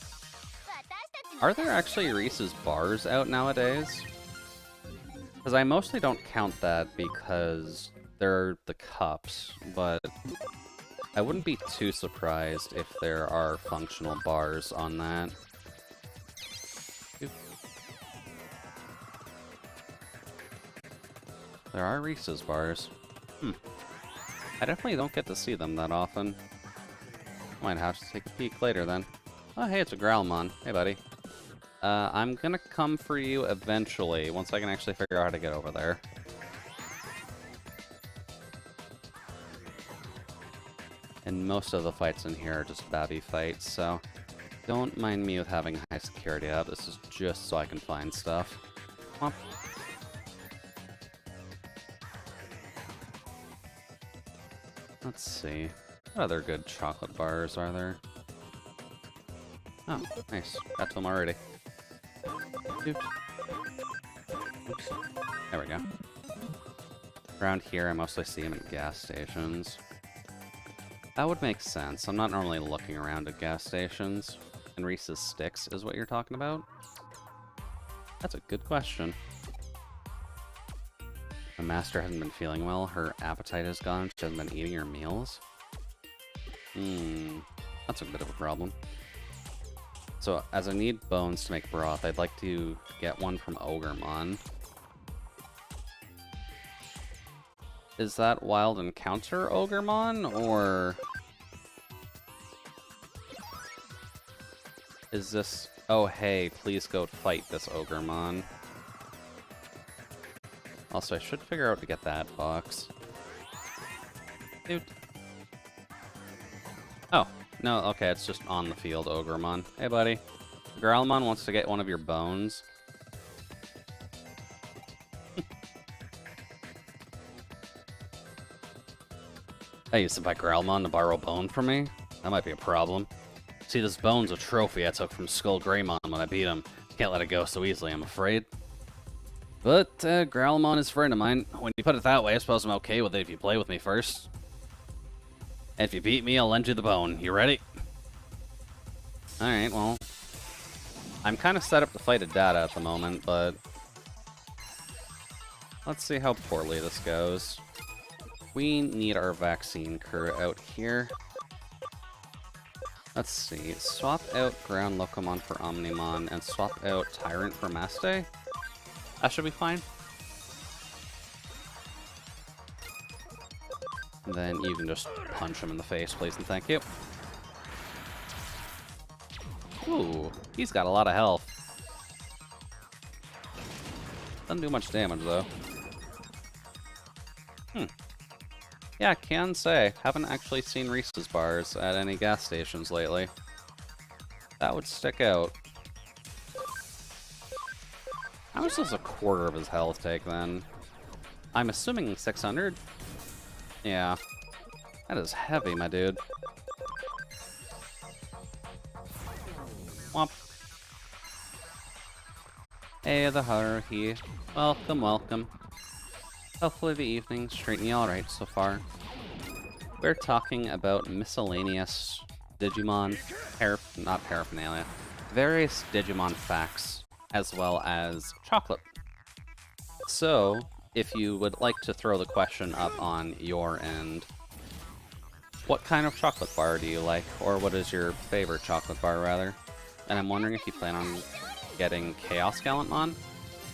S1: Are there actually Reese's bars out nowadays? Because I mostly don't count that because they're the cups, but I wouldn't be too surprised if there are functional bars on that. There are Reese's bars. I definitely don't get to see them that often. Might have to take a peek later then. Oh, hey, it's a Growlmon. Hey, buddy. I'm gonna come for you eventually, once I can actually figure out how to get over there. And most of the fights in here are just babby fights, so don't mind me with having high security out. This is just so I can find stuff. Well, let's see. What other good chocolate bars are there? Oh, nice. Got to them already. Oops. Oops. There we go. Around here, I mostly see them at gas stations. That would make sense. I'm not normally looking around at gas stations. And Reese's Sticks is what you're talking about? That's a good question. The master hasn't been feeling well. Her appetite is gone. She hasn't been eating her meals. That's a bit of a problem. So, as I need bones to make broth, I'd like to get one from Ogremon. Is that Wild Encounter Ogremon, or... is this... oh, hey, please go fight this Ogremon. Also, I should figure out how to get that box. Dude. Oh, no, okay, it's just on the field, Ogremon. Hey, buddy. Growlmon wants to get one of your bones. I used to buy Growlmon to borrow a bone from me. That might be a problem. See, this bone's a trophy I took from Skull Greymon when I beat him. Can't let it go so easily, I'm afraid. But, Growlmon is a friend of mine. When you put it that way, I suppose I'm okay with it if you play with me first. And if you beat me, I'll lend you the bone. You ready? Alright, well... I'm kind of set up to fight a data at the moment, but... let's see how poorly this goes. We need our vaccine crew out here. Let's see. Swap out Ground Locomon for Omnimon, and swap out Tyrant for Maste. That should be fine. And then you can just punch him in the face, please, and thank you. Ooh, he's got a lot of health. Doesn't do much damage, though. Yeah, I can say, haven't actually seen Reese's bars at any gas stations lately. That would stick out. How much does a quarter of his health take, then? I'm assuming 600? Yeah. That is heavy, my dude. Womp. Hey, the Haruhi. Welcome, welcome. Hopefully the evening's treating you alright so far. We're talking about miscellaneous Digimon, not paraphernalia, various Digimon facts, as well as chocolate. So, if you would like to throw the question up on your end, what kind of chocolate bar do you like? Or what is your favorite chocolate bar, rather? And I'm wondering if you plan on getting Chaos Gallantmon.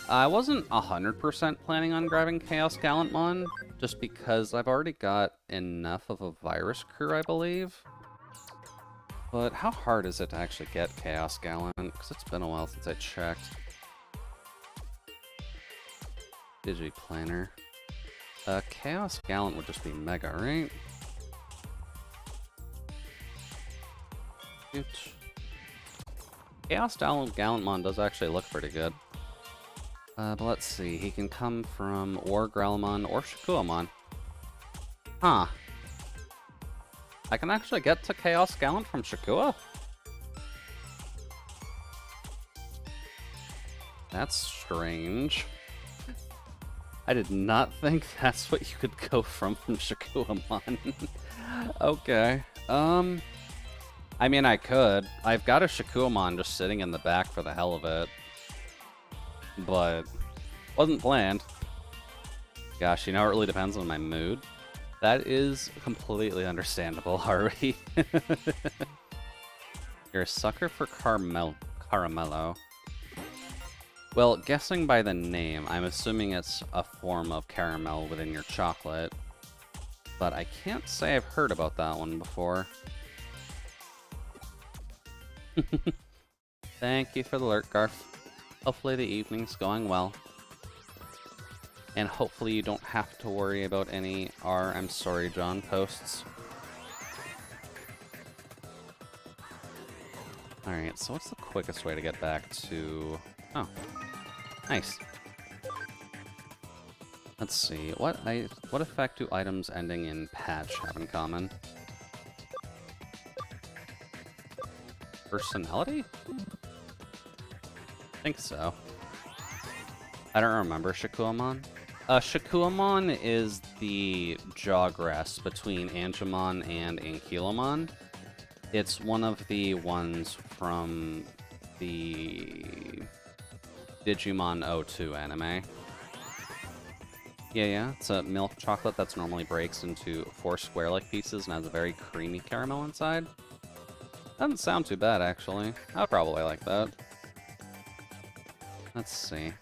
S1: I wasn't 100% planning on grabbing Chaos Gallantmon, just because I've already got enough of a virus crew, I believe. But how hard is it to actually get Chaos Gallant? Because it's been a while since I checked. Digiplanner. Chaos Gallant would just be Mega, right? Oops. Chaos Gallantmon does actually look pretty good. But let's see, he can come from or Growlmon or Shakuamon. Huh. I can actually get to Chaos Gallant from Shakua? That's strange. I did not think that's what you could go from Shakuamon. Okay. I mean, I could. I've got a Shakuamon just sitting in the back for the hell of it. But wasn't planned. Gosh, you know, it really depends on my mood. That is completely understandable, Harvey. You're a sucker for Caramello. Well, guessing by the name, I'm assuming it's a form of caramel within your chocolate. But I can't say I've heard about that one before. Thank you for the alert, Garth. Hopefully the evening's going well. And hopefully you don't have to worry about any I'm sorry, John posts. Alright, so what's the quickest way to get back to... Oh, nice. Let's see, what effect do items ending in patch have in common? Personality? I think so. I don't remember Shakuamon. Shakuamon is the jawgrass between Angemon and Ankylomon. It's one of the ones from the Digimon 02 anime. Yeah, it's a milk chocolate that normally breaks into 4 square-like pieces and has a very creamy caramel inside. Doesn't sound too bad, actually. I'd probably like that. Let's see.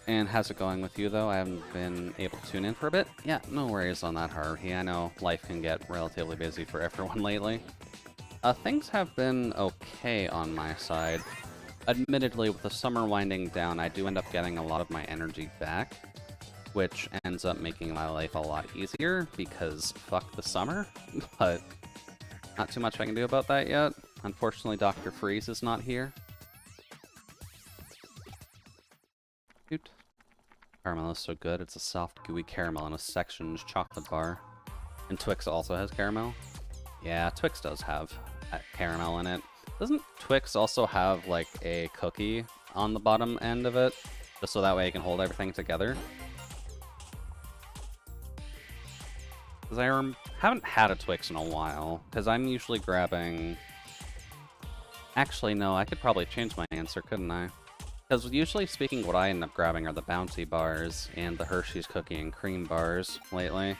S1: And how's it going with you, though? I haven't been able to tune in for a bit. Yeah, no worries on that, Haruhi. I know life can get relatively busy for everyone lately. Things have been okay on my side. Admittedly, with the summer winding down, I do end up getting a lot of my energy back, which ends up making my life a lot easier, because fuck the summer. But not too much I can do about that yet. Unfortunately, Dr. Freeze is not here. Cute. Caramel is so good. It's a soft, gooey caramel in a sectioned chocolate bar. And Twix also has caramel. Yeah, Twix does have caramel in it. Doesn't Twix also have, like, a cookie on the bottom end of it? Just so that way it can hold everything together? Because I haven't had a Twix in a while. Because I'm usually grabbing... Actually, no, I could probably change my answer, couldn't I? Because usually speaking, what I end up grabbing are the Bounty bars and the Hershey's cookie and cream bars lately.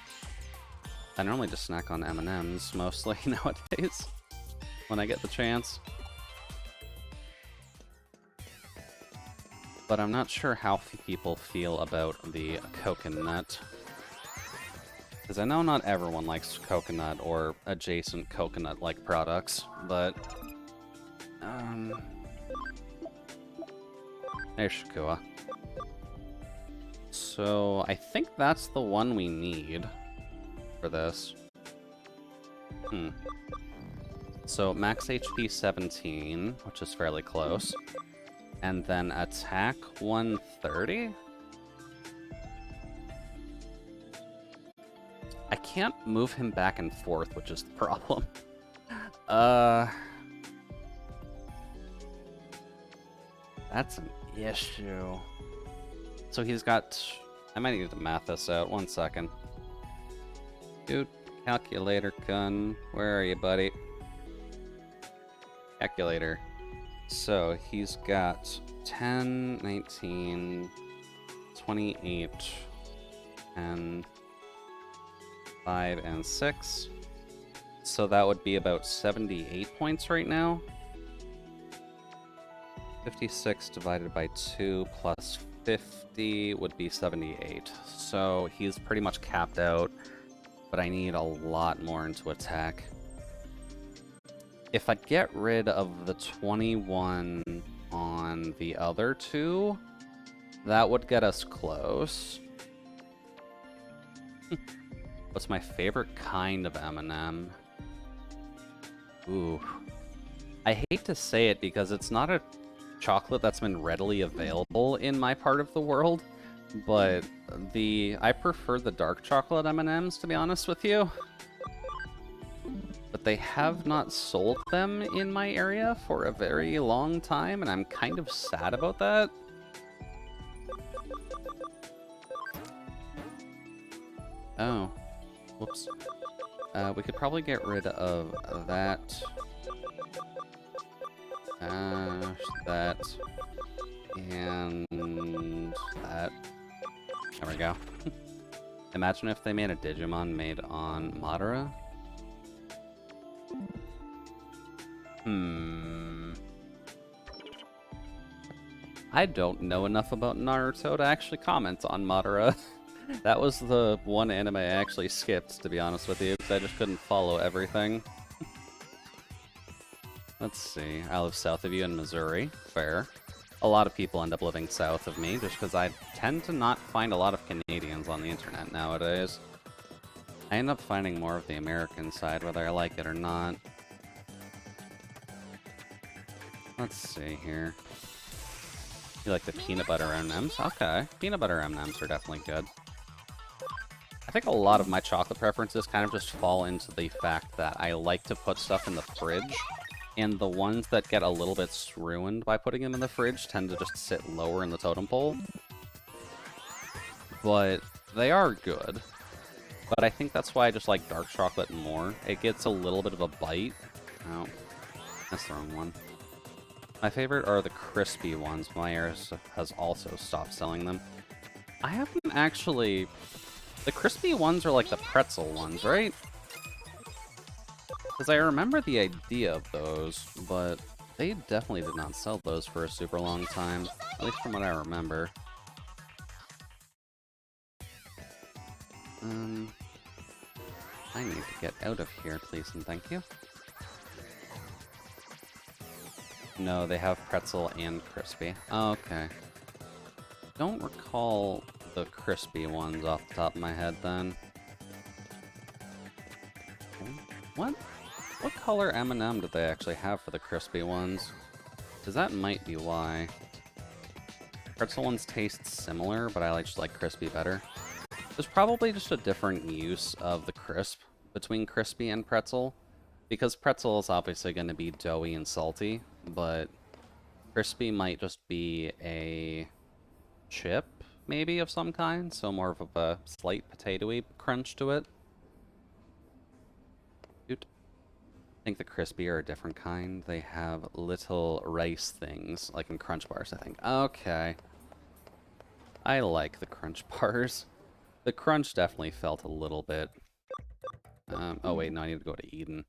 S1: I normally just snack on M&Ms mostly nowadays when I get the chance. But I'm not sure how people feel about the coconut. Because I know not everyone likes coconut or adjacent coconut-like products, but... There's Shakua. So, I think that's the one we need for this. So, max HP 17, which is fairly close. And then attack 130? I can't move him back and forth, which is the problem. That's an issue. So he's got... I might need to math this out. 1 second. Dude, calculator gun. Where are you, buddy? Calculator. So he's got 10, 19, 28, and 5, and 6. So that would be about 78 points right now. 56 divided by 2 plus 50 would be 78. So he's pretty much capped out, but I need a lot more into attack. If I get rid of the 21 on the other two, that would get us close. What's my favorite kind of M&M? Ooh. I hate to say it because it's not a chocolate that's been readily available in my part of the world, but I prefer the dark chocolate M&Ms, to be honest with you. But they have not sold them in my area for a very long time, and I'm kind of sad about that. Oh. Whoops. We could probably get rid of that. That. And that. There we go. Imagine if they made a Digimon made on Madara. I don't know enough about Naruto to actually comment on Madara. That was the one anime I actually skipped, to be honest with you, because I just couldn't follow everything. Let's see. I live south of you in Missouri. Fair. A lot of people end up living south of me just because I tend to not find a lot of Canadians on the internet nowadays. I end up finding more of the American side, whether I like it or not. Let's see here. You like the peanut butter M&Ms? Okay. Peanut butter M&Ms are definitely good. I think a lot of my chocolate preferences kind of just fall into the fact that I like to put stuff in the fridge, and the ones that get a little bit ruined by putting them in the fridge tend to just sit lower in the totem pole. But they are good. But I think that's why I just like dark chocolate more. It gets a little bit of a bite. Oh, that's the wrong one. My favorite are the crispy ones. Myers has also stopped selling them. I haven't actually... The crispy ones are like the pretzel ones, right? Because I remember the idea of those, but they definitely did not sell those for a super long time. At least from what I remember. I need to get out of here, please and thank you. No, they have pretzel and crispy. Oh, okay. Don't recall the crispy ones off the top of my head, then. What color M&M did they actually have for the crispy ones? Because that might be why. Pretzel ones taste similar, but I just like crispy better. There's probably just a different use of the crisp between crispy and pretzel. Because pretzel is obviously going to be doughy and salty, but crispy might just be a chip, maybe, of some kind, so more of a slight potatoey crunch to it. I think the crispy are a different kind. They have little rice things, like in Crunch Bars, I think. Okay. I like the Crunch Bars. The crunch definitely felt a little bit... oh wait, no, I need to go to Eden.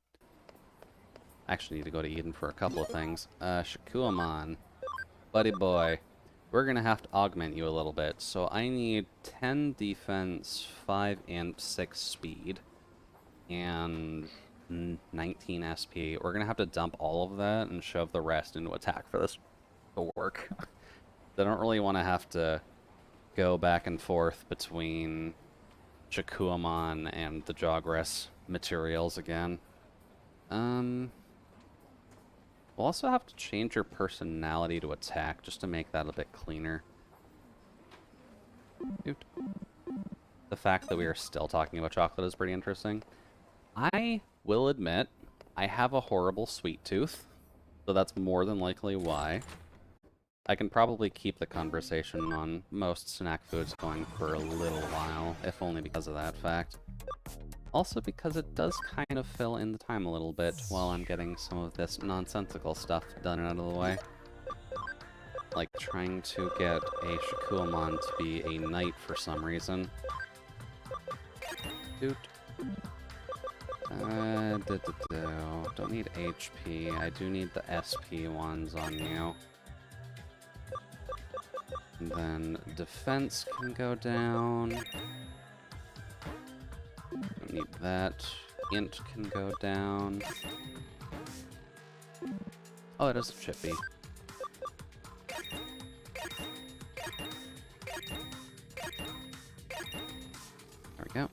S1: I actually need to go to Eden for a couple of things. Shakuamon. Buddy boy. We're gonna have to augment you a little bit. So I need 10 defense, 5 and 6 speed, and 19 SP. We're gonna have to dump all of that and shove the rest into attack for this to work. I don't really want to have to go back and forth between Shakuamon and the Jogress materials again. We'll also have to change your personality to attack just to make that a bit cleaner. The fact that we are still talking about chocolate is pretty interesting. I will admit, I have a horrible sweet tooth, so that's more than likely why. I can probably keep the conversation on most snack foods going for a little while, if only because of that fact. Also because it does kind of fill in the time a little bit while I'm getting some of this nonsensical stuff done and out of the way. Like trying to get a Shakuamon to be a knight for some reason. Don't need HP. I do need the SP ones on you. And then defense can go down. Don't need that. Int can go down. Oh, it is a chippy. There we go.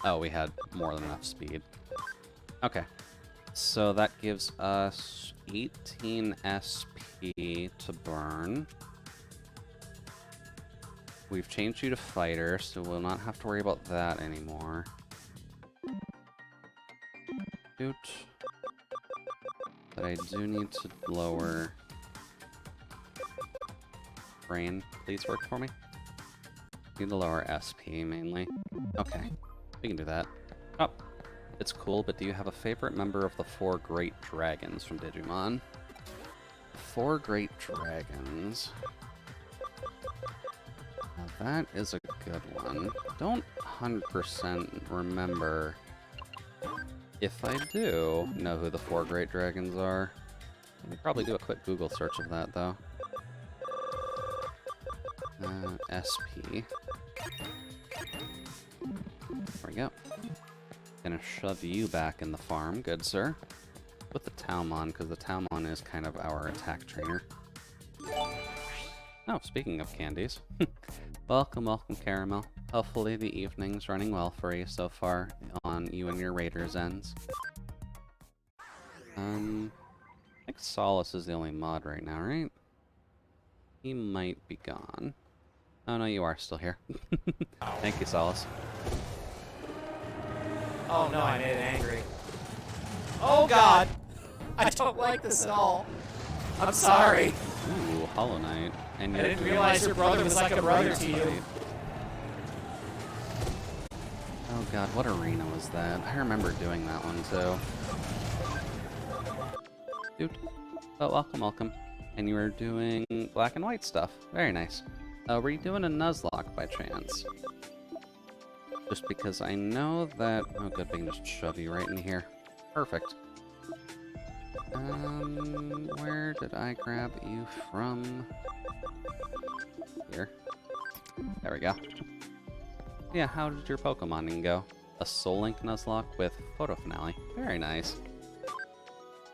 S1: Oh, we had more than enough speed. Okay. So that gives us 18 SP to burn. We've changed you to fighter, so we'll not have to worry about that anymore. But I do need to lower... Brain, please work for me. Need to lower SP, mainly. Okay, we can do that. Oh, it's cool, but do you have a favorite member of the 4 Great Dragons from Digimon? 4 Great Dragons... Now that is a good one. Don't 100% remember if I do know who the 4 Great Dragons are. Let me probably do a quick Google search of that, though. SP. There we go. Gonna shove you back in the farm, good sir. with the Taumon, because the Taumon is kind of our attack trainer. Oh, speaking of candies. Welcome, welcome, Caramel. Hopefully the evening's running well for you so far on you and your Raiders ends. I think Solace is the only mod right now, right? He might be gone. Oh no, you are still here. Thank you, Solace.
S2: Oh no, I made it angry. Oh god! I don't like this at all. I'm sorry.
S1: Ooh, Hollow Knight. And
S2: I didn't realize your brother was like a brother to you.
S1: Oh god, what arena was that? I remember doing that one too. Dude. Oh, welcome, welcome. And you were doing black and white stuff. Very nice. Were you doing a Nuzlocke by chance? Just because I know that... Oh good, we can just shove you right in here. Perfect. Where did I grab you from? Here. There we go. Yeah, how did your Pokemoning go? A Soul Link Nuzlocke with Photo Finale. Very nice.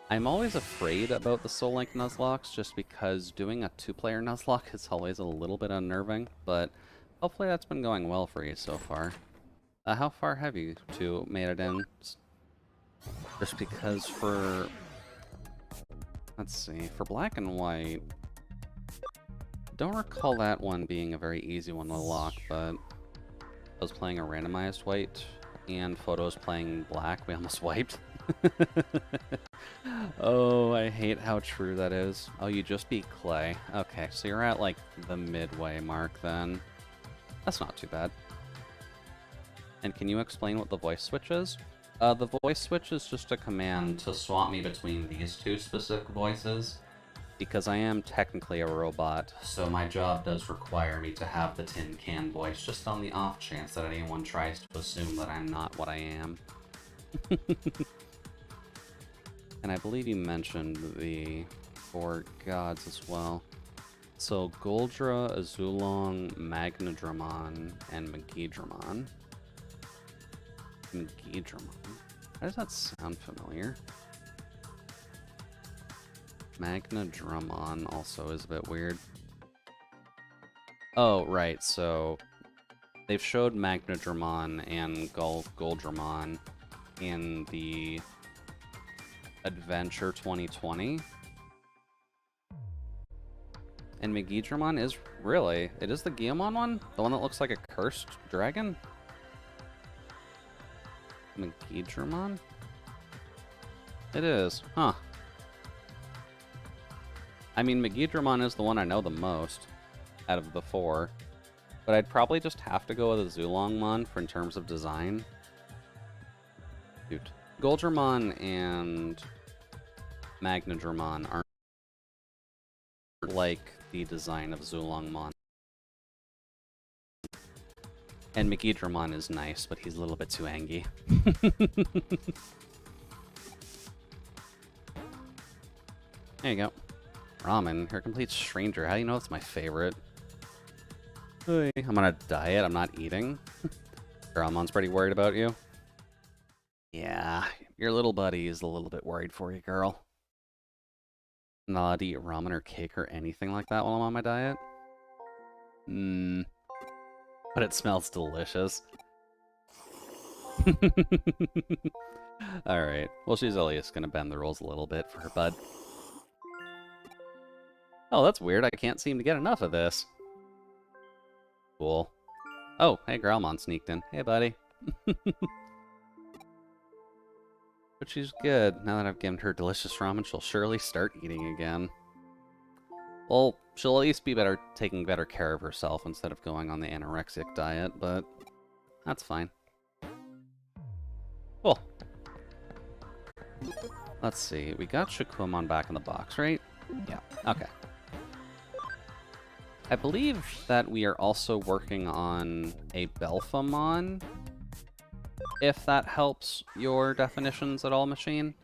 S1: I'm always afraid about the Soul Link Nuzlocks just because doing a two-player Nuzlocke is always a little bit unnerving, but hopefully that's been going well for you so far. How far have you two made it in? Just because for... Let's see, for black and white... Don't recall that one being a very easy one to lock, but... I was playing a randomized white, and Photo's playing black. We almost wiped. Oh, I hate how true that is. Oh, you just beat Clay. Okay, so you're at, like, the midway mark, then. That's not too bad. And can you explain what the voice switch is? The voice switch is just a command to swap me between these two specific voices. Because I am technically a robot, so my job does require me to have the tin can voice, just on the off chance that anyone tries to assume that I'm not what I am. And I believe you mentioned the 4 gods as well. So Goldra, Azulong, Magnadramon, and Megidramon. Megidramon? Why does that sound familiar? Magnadramon also is a bit weird. Oh, right, so they've showed Magnadramon and Goldramon in the Adventure 2020. And Megidramon is really... It is the Guilmon one? The one that looks like a cursed dragon? Megidramon? It is. Huh. I mean, Megidramon is the one I know the most out of the 4. But I'd probably just have to go with a Zulongmon for in terms of design. Dude. Goldramon and Magnadramon aren't like the design of Zulongmon. And Megidramon is nice, but he's a little bit too angry. There you go. Ramen, you're a complete stranger. How do you know it's my favorite? Hey, I'm on a diet, I'm not eating. Ramen's pretty worried about you. Yeah, your little buddy is a little bit worried for you, girl. Not allowed to eat ramen or cake or anything like that while I'm on my diet? But it smells delicious. Alright, well she's at least gonna bend the rules a little bit for her bud. Oh, that's weird, I can't seem to get enough of this. Cool. Oh, hey, Growlmon sneaked in. Hey, buddy. But she's good. Now that I've given her delicious ramen, she'll surely start eating again. Well, she'll at least be taking better care of herself instead of going on the anorexic diet, but that's fine. Cool. Let's see. We got Shakuamon back in the box, right? Yeah. Okay. I believe that we are also working on a Belphamon, if that helps your definitions at all, Machine.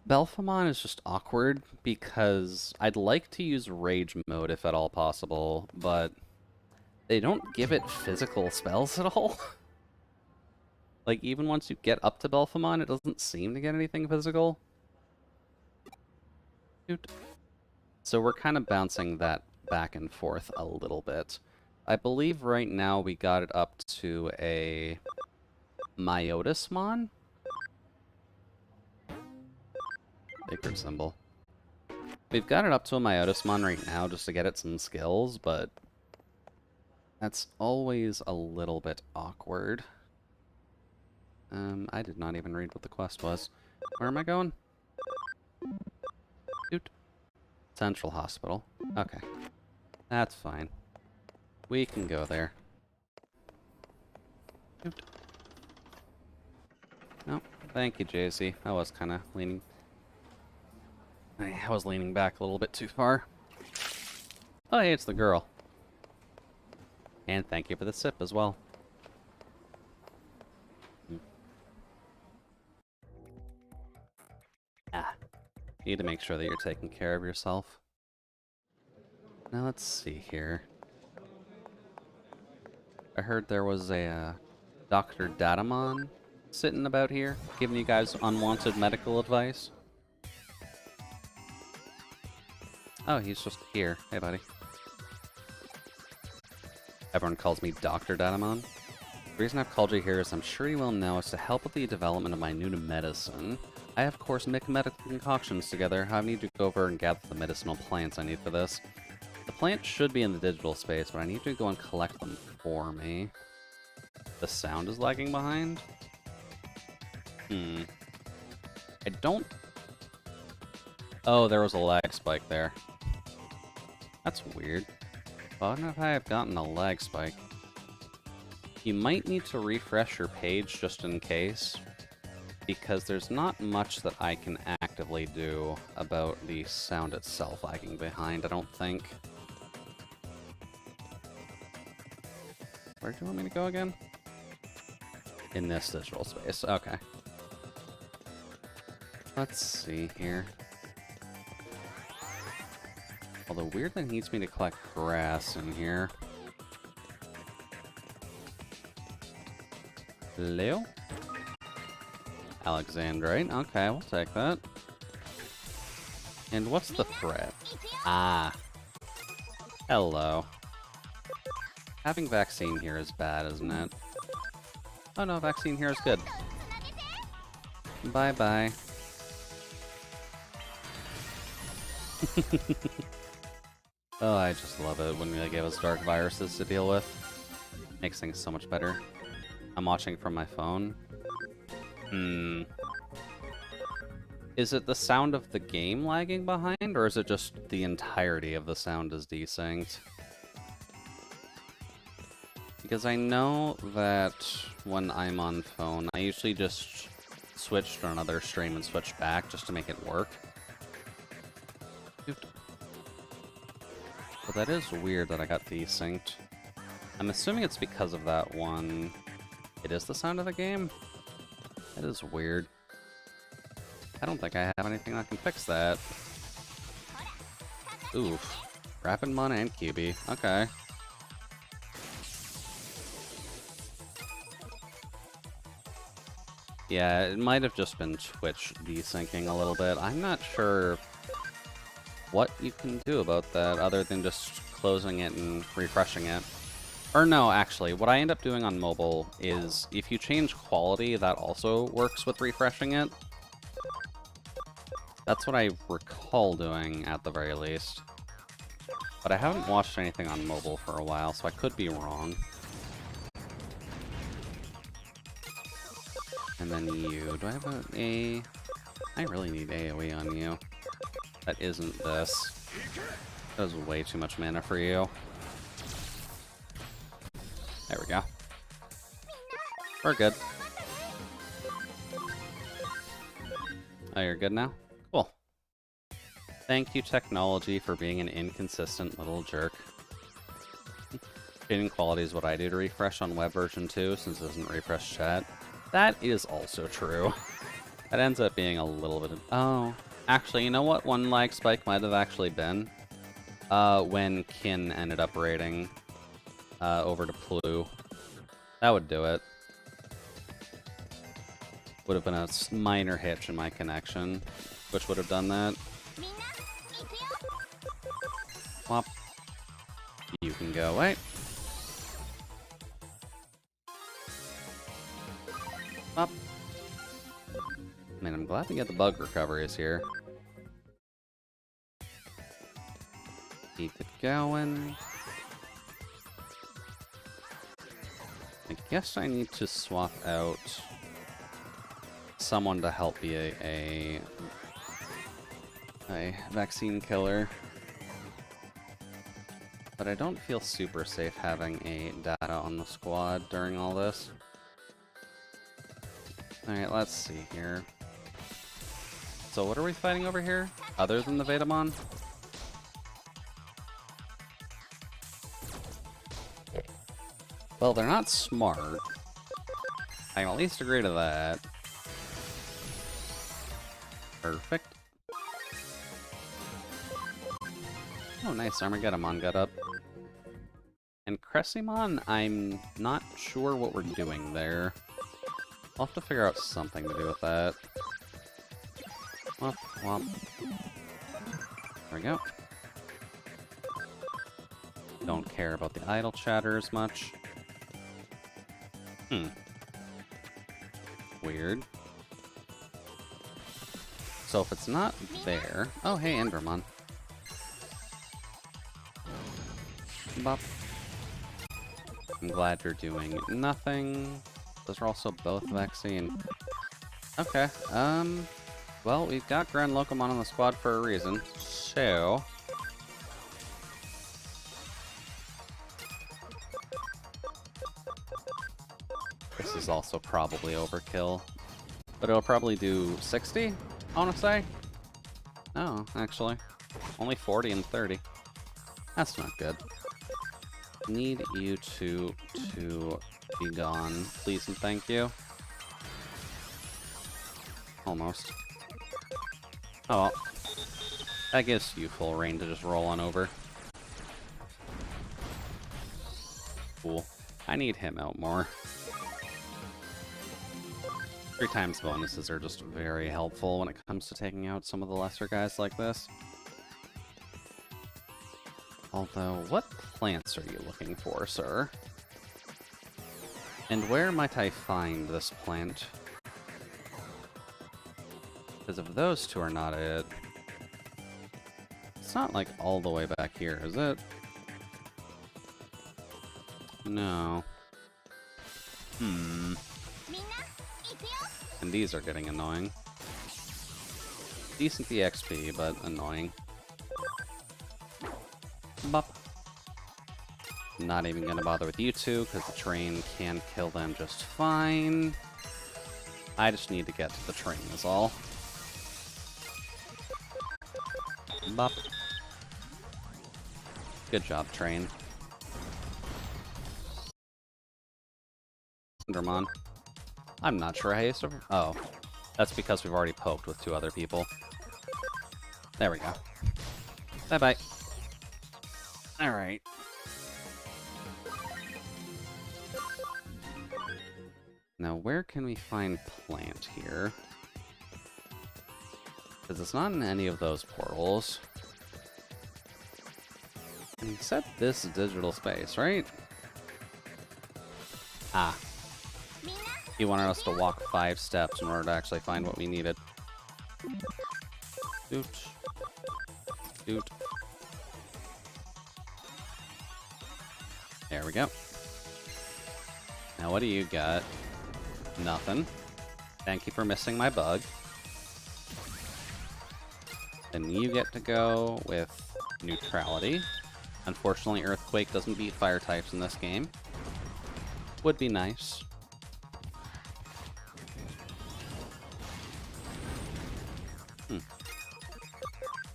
S1: Belphamon is just awkward because I'd like to use Rage mode if at all possible, but they don't give it physical spells at all. Like, even once you get up to Belphemon, it doesn't seem to get anything physical. Shoot. So we're kind of bouncing that back and forth a little bit. I believe right now we got it up to a Myotismon? Sacred symbol. We've got it up to a Myotismon right now just to get it some skills, but that's always a little bit awkward. I did not even read what the quest was. Where am I going? Shoot. Central Hospital. Okay. That's fine. We can go there. Shoot. No, thank you, JC. I was kind of leaning... I was leaning back a little bit too far. Oh, hey, it's the girl. And thank you for the sip as well. You need to make sure that you're taking care of yourself. Now let's see here. I heard there was a Dr. Datamon sitting about here, giving you guys unwanted medical advice. Oh, he's just here. Hey, buddy. Everyone calls me Dr. Datamon. The reason I've called you here is I'm sure you will know is to help with the development of my new medicine. I, of course, make medical concoctions together. I need to go over and gather the medicinal plants I need for this. The plants should be in the digital space, but I need to go and collect them for me. The sound is lagging behind? I don't... Oh, there was a lag spike there. That's weird. I don't know if I have gotten a lag spike. You might need to refresh your page just in case, because there's not much that I can actively do about the sound itself lagging behind, I don't think. Where do you want me to go again? In this digital space, okay. Let's see here. Although weirdly needs me to collect grass in here. Hello? Alexandrite. Okay, we'll take that. And what's the threat? Ah. Hello. Having vaccine here is bad, isn't it? Oh no, vaccine here is good. Bye-bye. Oh, I just love it when they give us dark viruses to deal with. Makes things so much better. I'm watching from my phone. Is it the sound of the game lagging behind, or is it just the entirety of the sound is desynced? Because I know that when I'm on phone, I usually just switch to another stream and switch back just to make it work. But that is weird that I got desynced. I'm assuming it's because of that one. It is the sound of the game? That is weird. I don't think I have anything that can fix that. Oof. Rapidmon and QB. Okay. Yeah, it might have just been Twitch desyncing a little bit. I'm not sure what you can do about that other than just closing it and refreshing it. Or no, actually, what I end up doing on mobile is if you change quality, that also works with refreshing it. That's what I recall doing at the very least. But I haven't watched anything on mobile for a while, so I could be wrong. And then you. Do I have an A? I really need AoE on you. That isn't this. That was way too much mana for you. There we go. We're good. Oh, you're good now? Cool. Thank you, technology, for being an inconsistent little jerk. Changing quality is what I do to refresh on web version 2, since it doesn't refresh chat. That is also true. That ends up being a little bit of... Oh, actually, you know what one lag spike might have actually been? When Kin ended up raiding over to Plu. That would do it. Would have been a minor hitch in my connection, which would have done that. Whop. You can go away. Whop. Man, I'm glad to get the bug recoveries here. Keep it going. I guess I need to swap out someone to help be a vaccine killer. But I don't feel super safe having a data on the squad during all this. Alright, let's see here. So what are we fighting over here, other than the Vetamon? Well, they're not smart. I can at least agree to that. Perfect. Oh, nice. Armageddon got up. And Cressimon, I'm not sure what we're doing there. I'll have to figure out something to do with that. Womp, womp. There we go. Don't care about the idle chatter as much. Weird. So if it's not there... Oh, hey, Endermon. Bop. I'm glad you're doing nothing. Those are also both vaccine. Okay, well, we've got Grand Locomon on the squad for a reason, so... This is also probably overkill. But it'll probably do 60, I want to say? No, actually. Only 40 and 30. That's not good. Need you to be gone, please and thank you. Almost. Oh well. That gives you full reign to just roll on over. Cool. I need him out more. 3 times bonuses are just very helpful when it comes to taking out some of the lesser guys like this. Although, what plants are you looking for, sir? And where might I find this plant? Because if those two are not it... It's not like all the way back here, is it? No. And these are getting annoying. Decent EXP, but annoying. Bop. Not even gonna bother with you two, because the train can kill them just fine. I just need to get to the train is all. Bop. Good job, train. Endermon. I'm not sure how you survive. Oh. That's because we've already poked with 2 other people. There we go. Bye-bye. Alright. Now, where can we find plant here? Because it's not in any of those portals. And he said this is digital space, right? Ah. He wanted us to walk 5 steps in order to actually find what we needed. Doot. Doot. There we go. Now what do you got? Nothing. Thank you for missing my bug. Then you get to go with neutrality. Unfortunately, Earthquake doesn't beat fire types in this game. Would be nice.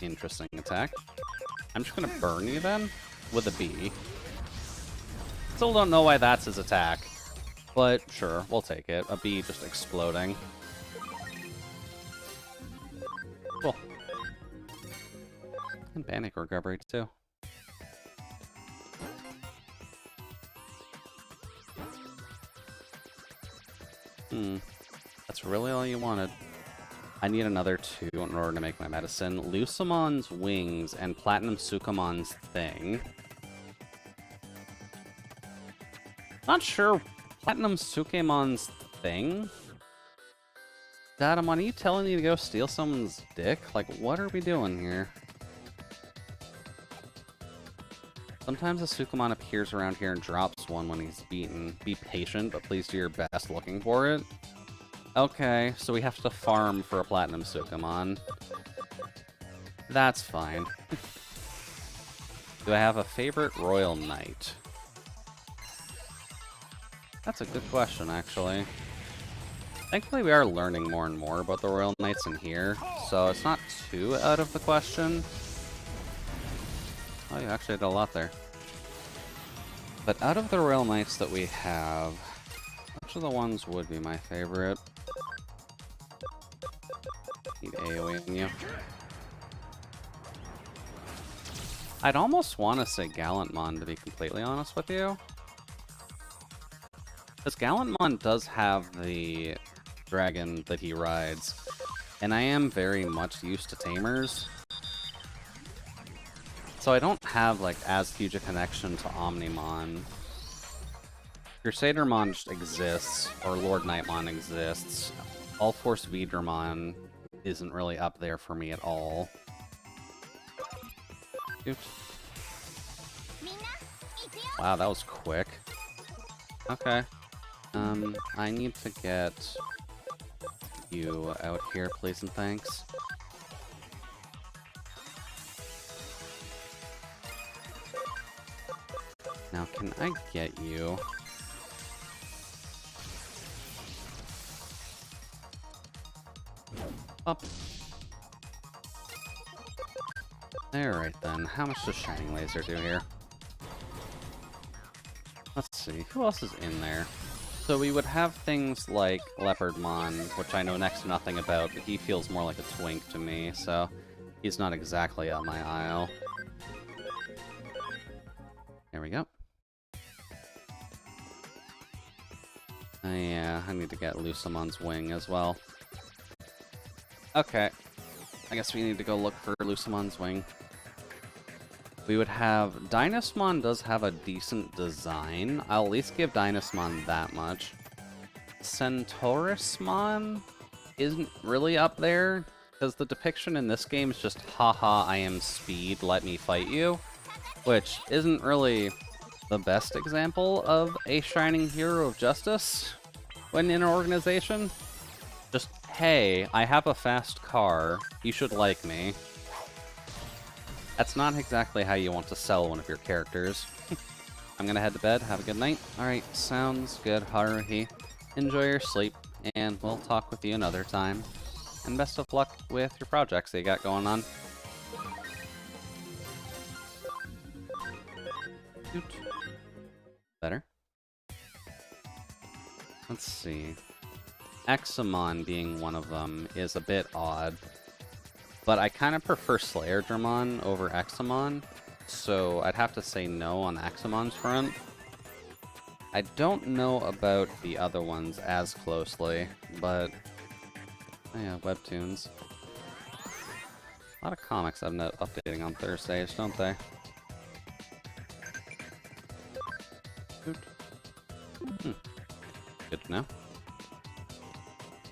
S1: Interesting attack. I'm just gonna burn you then with a bee. Still don't know why that's his attack, but sure, we'll take it. A bee just exploding. Cool. And panic recovery too. That's That's really all you wanted. I need another 2 in order to make my medicine. Lucimon's wings and Platinum Sukamon's thing. Not sure Platinum Sukemon's thing? Datamon, are you telling me to go steal someone's dick? Like, what are we doing here? Sometimes a Sukamon appears around here and drops one when he's beaten. Be patient, but please do your best looking for it. Okay, so we have to farm for a Platinum Sukamon. That's fine. Do I have a favorite Royal Knight? That's a good question, actually. Thankfully, we are learning more and more about the Royal Knights in here, so it's not too out of the question. Oh, you actually did a lot there. But out of the Royal Knights that we have, which of the ones would be my favorite? Need AoEing you. I'd almost want to say Gallantmon, to be completely honest with you. Because Gallantmon does have the dragon that he rides, and I am very much used to tamers. So I don't have, like, as huge a connection to Omnimon. Crusadermon just exists, or Lord Knightmon exists. Allforce Vidramon isn't really up there for me at all. Oops. Wow, that was quick. Okay. I need to get you out here, please and thanks. Now, can I get you? Up. Alright then, how much does Shining Laser do here? Let's see, who else is in there? So we would have things like Leopardmon, which I know next to nothing about, but he feels more like a twink to me, so he's not exactly up my aisle. There we go. Yeah, I need to get Lucimon's wing as well. Okay, I guess we need to go look for Lucimon's wing. We would have... Dynasmon does have a decent design. I'll at least give Dynasmon that much. Centaurismon isn't really up there, because the depiction in this game is just, haha, I am speed, let me fight you. Which isn't really the best example of a shining hero of justice when in an organization. Just, hey, I have a fast car, you should like me. That's not exactly how you want to sell one of your characters. I'm gonna head to bed, have a good night. Alright, sounds good, Haruhi. Enjoy your sleep, and we'll talk with you another time. And best of luck with your projects that you got going on. Better. Let's see. Examon being one of them is a bit odd. But I kind of prefer Slayerdramon over Examon, so I'd have to say no on Examon's front. I don't know about the other ones as closely, but... Oh yeah, webtoons. A lot of comics I'm not updating on Thursdays, don't they? Good to know.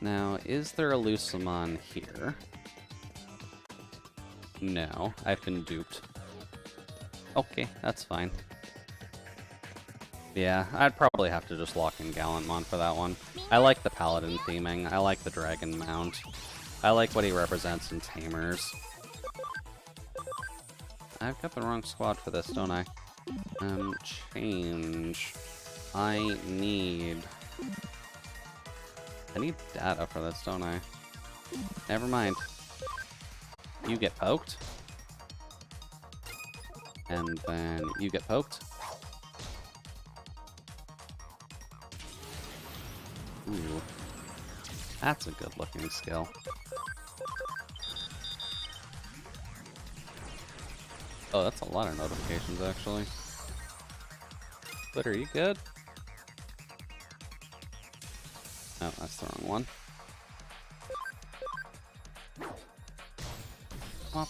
S1: Now, is there a Lucimon here? No, I've been duped. Okay, that's fine. Yeah, I'd probably have to just lock in Gallantmon for that one. I like the Paladin theming, I like the Dragon Mount. I like what he represents in Tamers. I've got the wrong squad for this, don't I? Change. I need data for this, don't I? Never mind. You get poked. And then you get poked. Ooh. That's a good looking skill. Oh, that's a lot of notifications, actually. Twitter, are you good? Oh, that's the wrong one. Swap.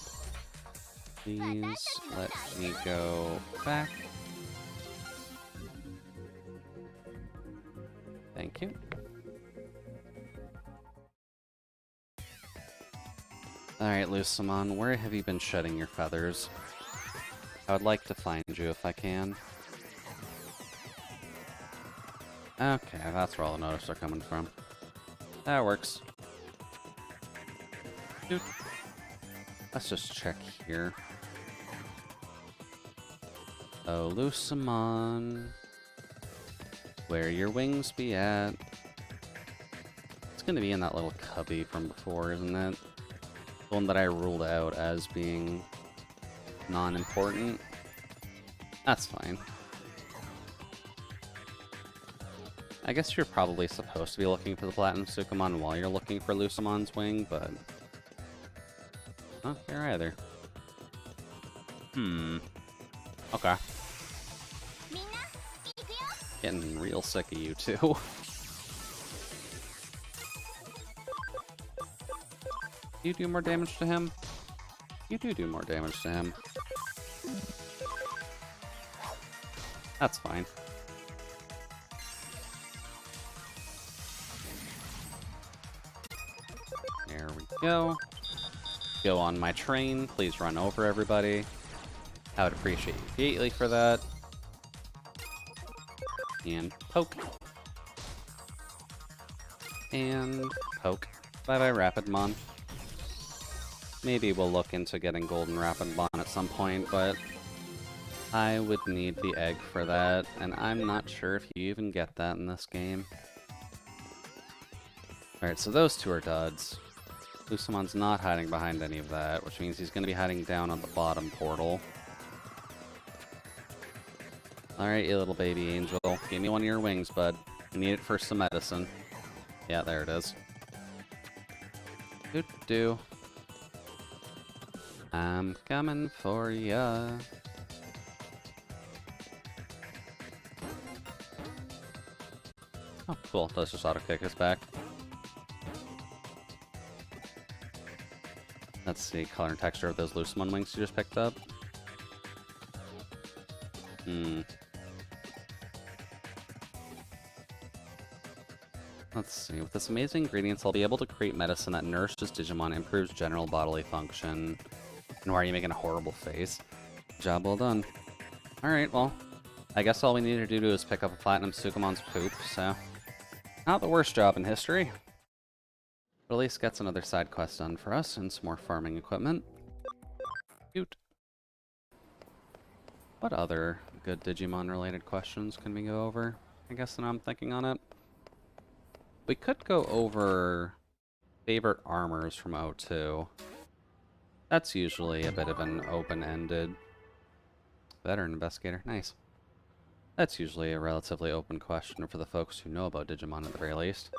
S1: Please let me go back. Thank you. Alright, Lucimon, where have you been shedding your feathers? I would like to find you if I can. Okay, that's where all the notices are coming from. That works. Dude. Let's just check here. Oh, Lucimon. Where your wings be at? It's gonna be in that little cubby from before, isn't it? The one that I ruled out as being non-important. That's fine. I guess you're probably supposed to be looking for the Platinum Sukamon while you're looking for Lucimon's wing, but... Not here either. Okay. Getting real sick of you two. You do more damage to him? You do more damage to him. That's fine. There we go. Go on my train. Please run over everybody. I would appreciate you greatly for that. And poke. And poke. Bye-bye, Rapidmon. Maybe we'll look into getting Golden Rapidmon at some point, but I would need the egg for that, and I'm not sure if you even get that in this game. Alright, so those two are duds. Lucimon's not hiding behind any of that, which means he's going to be hiding down on the bottom portal. Alright, you little baby angel. Give me one of your wings, bud. I need it for some medicine. Yeah, there it is. Doo-doo. I'm coming for ya. Oh, cool. Let's just auto-kick us back. Let's see, color and texture of those Lucimon wings you just picked up. Let's see, with this amazing ingredients, I'll be able to create medicine that nourishes Digimon, improves general bodily function. And why are you making a horrible face? Job well done. Alright, well, I guess all we need to do is pick up a Platinum Sukamon's poop, so... Not the worst job in history. But at least gets another side quest done for us, and some more farming equipment. Cute. What other good Digimon-related questions can we go over? I guess now I'm thinking on it. We could go over favorite armors from O2. That's usually a bit of an open-ended... Veteran investigator, nice. That's usually a relatively open question for the folks who know about Digimon at the very least.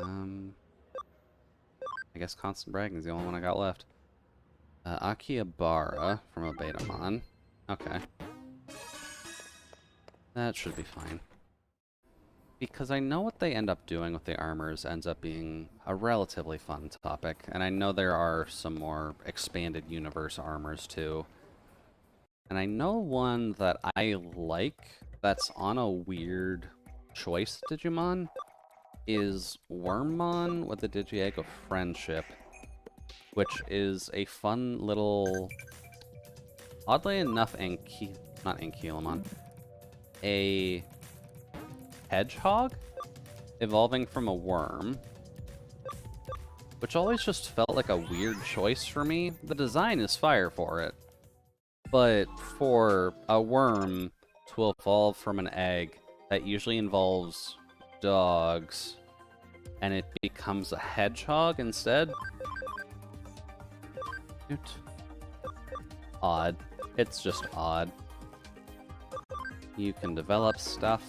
S1: I guess Constant Bragging is the only one I got left. Akihabara from a Betamon. Okay. That should be fine. Because I know what they end up doing with the armors ends up being a relatively fun topic, and I know there are some more expanded universe armors too. And I know one that I like that's on a weird choice Digimon is Wormmon with the Digi-Egg of Friendship, which is a fun little, oddly enough, not Ankylamon, a hedgehog evolving from a worm, which always just felt like a weird choice for me. The design is fire for it, but for a worm to evolve from an egg that usually involves dogs and it becomes a hedgehog instead, odd. It's just odd. You can develop stuff.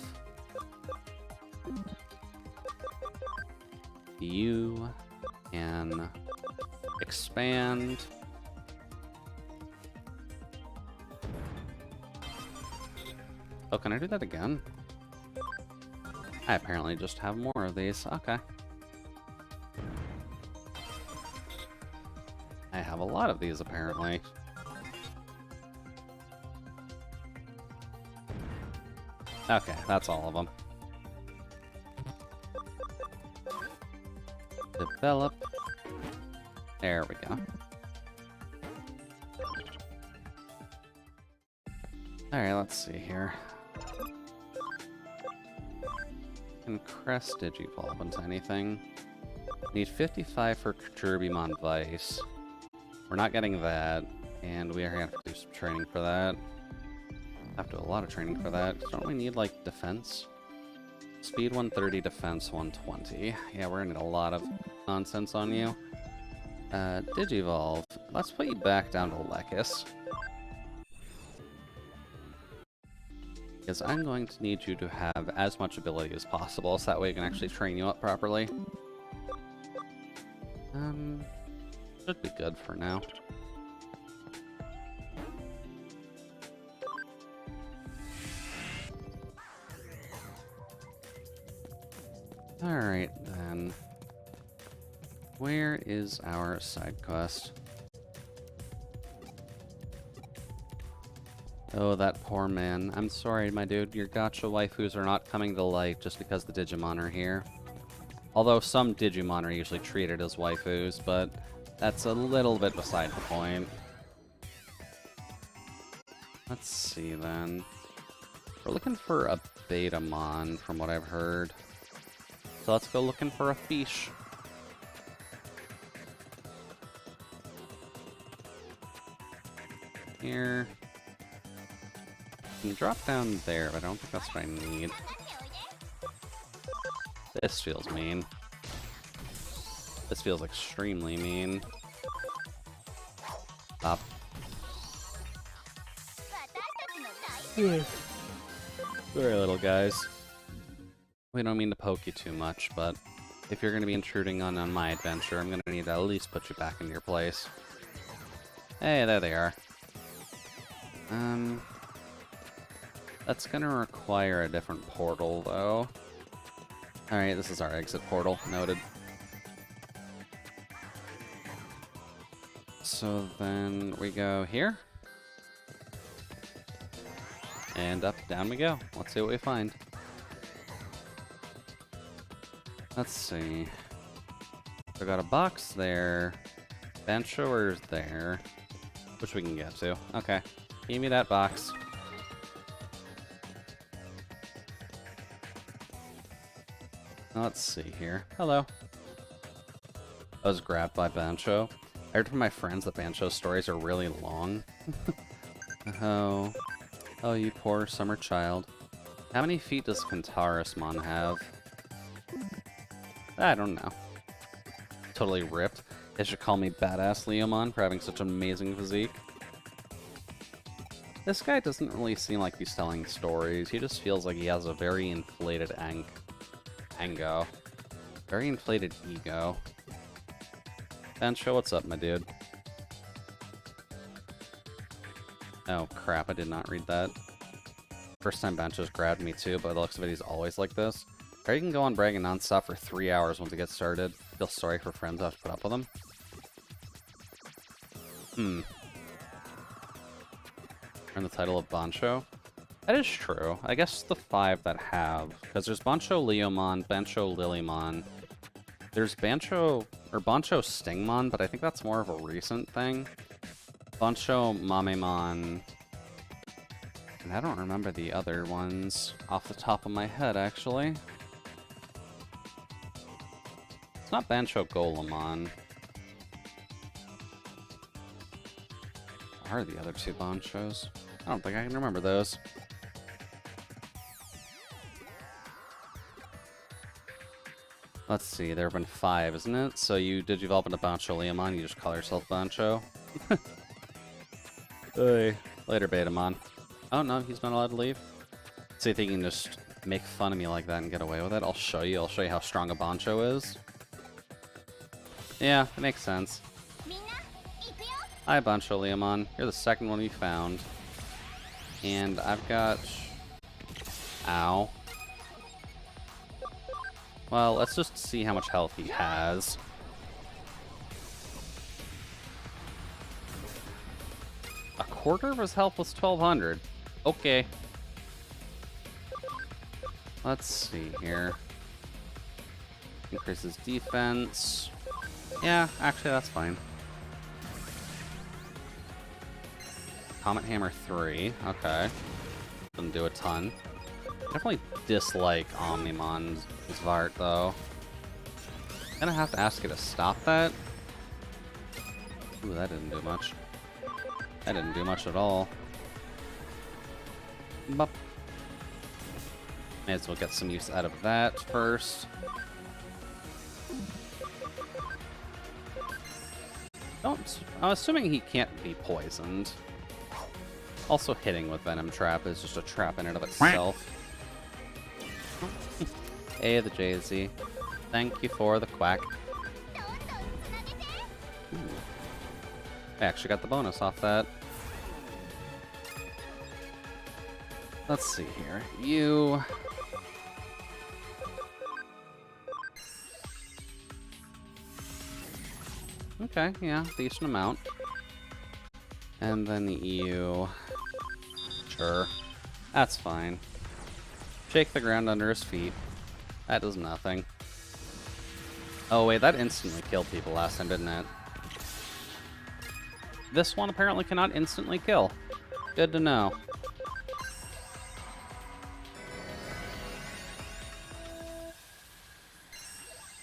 S1: You can expand. Oh, can I do that again? I apparently just have more of these. Okay. I have a lot of these, apparently. Okay, that's all of them. Develop. There we go. Alright, let's see here. Can Crest Digivolve into anything? Need 55 for Digimon Vice. We're not getting that, and we are gonna have to do some training for that. Have to do a lot of training for that. Don't we need, like, defense? Speed 130, defense 120. Yeah, we're gonna need a lot of nonsense on you. Digivolve. Let's put you back down to Lekis. Because I'm going to need you to have as much ability as possible, so that way I can actually train you up properly. Should be good for now. Alright then. Where is our side quest? Oh, that poor man. I'm sorry, my dude. Your gacha waifus are not coming to light just because the Digimon are here. Although some Digimon are usually treated as waifus, but that's a little bit beside the point. Let's see then. We're looking for a Betamon from what I've heard. So let's go looking for a fish. Here. Can drop down there, but I don't think that's what I need. This feels mean. This feels extremely mean. Stop. Sorry, little guys. We don't mean to poke you too much, but if you're going to be intruding on my adventure, I'm going to need to at least put you back into your place. Hey, there they are. That's going to require a different portal, though. Alright, this is our exit portal. Noted. So then we go here. And up, down we go. Let's see what we find. Let's see. We got a box there. Bench shower's there. Which we can get to. Okay. Give me that box. Let's see here. Hello. I was grabbed by Bancho. I heard from my friends that Bancho's stories are really long. Oh, you poor summer child. How many feet does Kantarismon have? I don't know. Totally ripped. They should call me Badass Leomon for having such an amazing physique. This guy doesn't really seem like he's telling stories. He just feels like he has a very inflated Ango. Very inflated ego. Bancho, what's up, my dude? Oh, crap, I did not read that. First time Bancho's grabbed me too, but by the looks of it, he's always like this. Or you can go on bragging nonstop for 3 hours once it gets started. Feel sorry for friends who have to put up with him. Earn the title of Bancho? That is true. I guess the 5 that have. Because there's Bancho Leomon, Bancho Lilymon. There's Bancho Stingmon, but I think that's more of a recent thing. Bancho Mamemon. And I don't remember the other ones off the top of my head, actually. It's not Bancho Golemon. What are the other 2 Banchos? I don't think I can remember those. Let's see, there have been 5, isn't it? So you Digivolve into Bancho Leomon, you just call yourself Bancho. Hey, later, Betamon. Oh no, he's not allowed to leave. See if he can just make fun of me like that and get away with it. I'll show you how strong a Bancho is. Yeah, it makes sense. Hi, Bancho Leomon. You're the second one we found. And I've got... Ow. Well, let's just see how much health he has. quarter of his health was 1200. Okay. Let's see here. Increases defense. Yeah, actually that's fine. Comet Hammer 3. Okay. Doesn't do a ton. Definitely dislike Omnimon Zvart, though. Gonna have to ask you to stop that. Ooh, that didn't do much. That didn't do much at all. Bup. May as well get some use out of that first. I'm assuming he can't be poisoned. Also, hitting with Venom Trap is just a trap in and of itself. Hey, the Jay-Z. Thank you for the quack. Ooh. I actually got the bonus off that. Let's see here. You... Okay, yeah, decent amount. And then you... Sure. That's fine. Shake the ground under his feet. That does nothing. Oh wait, that instantly killed people last time, didn't it? This one apparently cannot instantly kill. Good to know.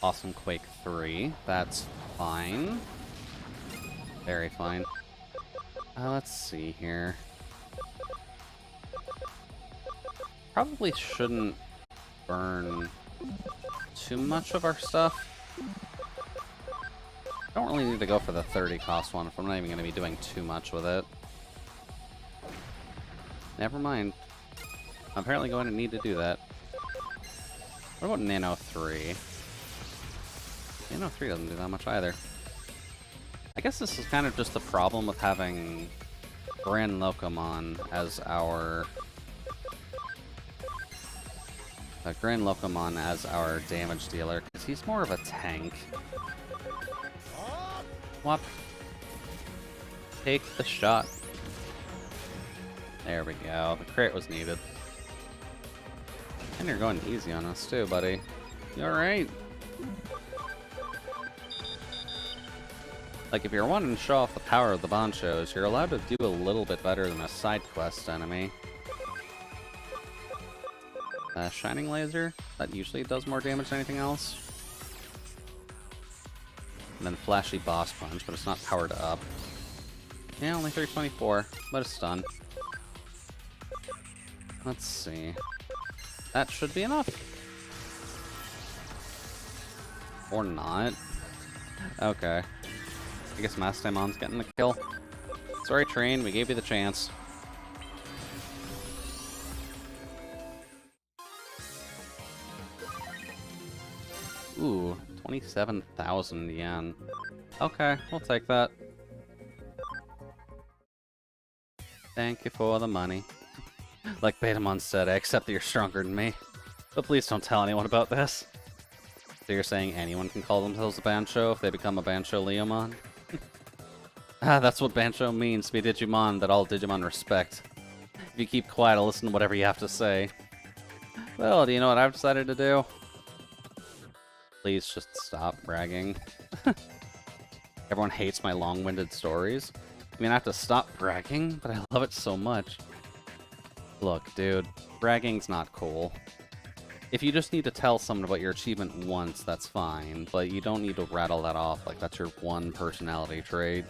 S1: Awesome Quake 3. That's fine. Very fine. Let's see here. Probably shouldn't burn too much of our stuff. I don't really need to go for the 30 cost one if I'm not even going to be doing too much with it. Never mind. I'm apparently going to need to do that. What about Nano 3? Nano 3 doesn't do that much either. I guess this is kind of just the problem with having Grand Locomon as our... Grand Locomon as our damage dealer, because he's more of a tank. What? Take the shot. There we go. The crit was needed. And you're going easy on us too, buddy. You alright? Like, if you're wanting to show off the power of the Banchos, you're allowed to do a little bit better than a side quest enemy. Shining Laser, that usually does more damage than anything else. And then Flashy Boss Punch, but it's not powered up. Yeah, only 324, but it's stun. Let's see. That should be enough. Or not. Okay. I guess Mastimon's getting the kill. Sorry, Train, we gave you the chance. Ooh, 27,000 yen. Okay, we'll take that. Thank you for the money. Like Betamon said, I accept that you're stronger than me. But please don't tell anyone about this. So you're saying anyone can call themselves a Bancho if they become a Bancho Leomon? Ah, that's what Bancho means, to be Digimon that all Digimon respect. If you keep quiet, I'll listen to whatever you have to say. Well, do you know what I've decided to do? Please just stop bragging. Everyone hates my long-winded stories. I mean, I have to stop bragging, but I love it so much. Look, dude, bragging's not cool. If you just need to tell someone about your achievement once, that's fine, but you don't need to rattle that off like that's your one personality trait.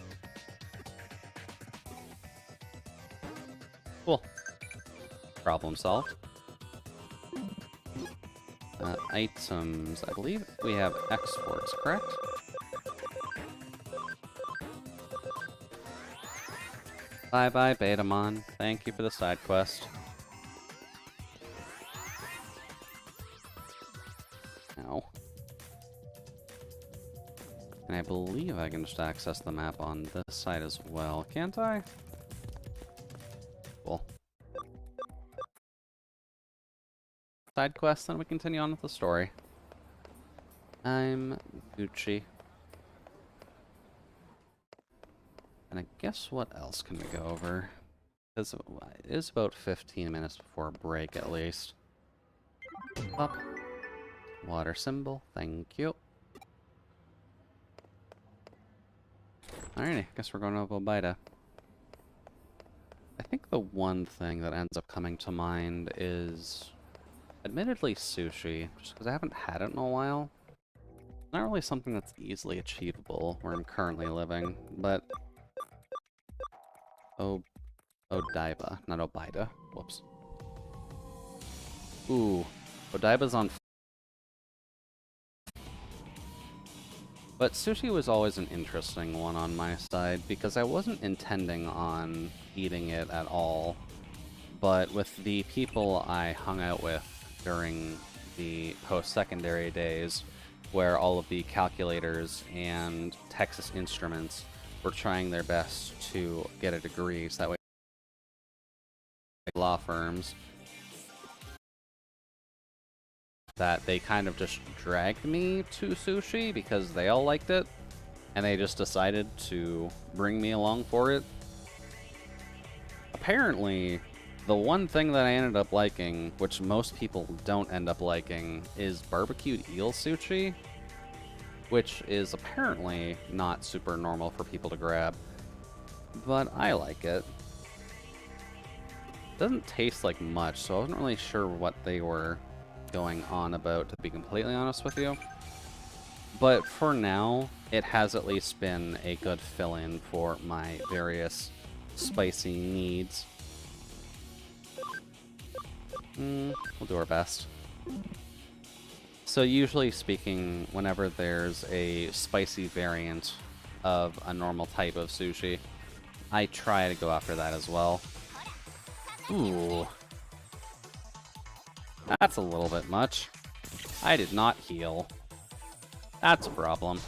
S1: Cool. Problem solved. Items. I believe we have exports, correct? Bye-bye, Betamon. Thank you for the side quest. Ow. And I believe I can just access the map on this side as well, can't I? Cool. Side quest, then we continue on with the story. I'm Gucci. And I guess what else can we go over? Because it is about 15 minutes before break, at least. Up. Water symbol, thank you. Alrighty, guess we're going to Bobida. I think the one thing that ends up coming to mind is, admittedly, sushi, just because I haven't had it in a while. Not really something that's easily achievable where I'm currently living, but Odaiba, not Obida. Whoops. Ooh, Odaiba's on. But sushi was always an interesting one on my side because I wasn't intending on eating it at all. But with the people I hung out with during the post-secondary days, where all of the calculators and Texas Instruments were trying their best to get a degree, so that way law firms, that they kind of just dragged me to sushi because they all liked it, and they just decided to bring me along for it. Apparently, the one thing that I ended up liking, which most people don't end up liking, is barbecued eel sushi, which is apparently not super normal for people to grab, but I like it. Doesn't taste like much, so I wasn't really sure what they were going on about, to be completely honest with you. But for now, it has at least been a good fill-in for my various spicy needs. We'll do our best. So usually speaking, whenever there's a spicy variant of a normal type of sushi, I try to go after that as well. Ooh. That's a little bit much. I did not heal. That's a problem.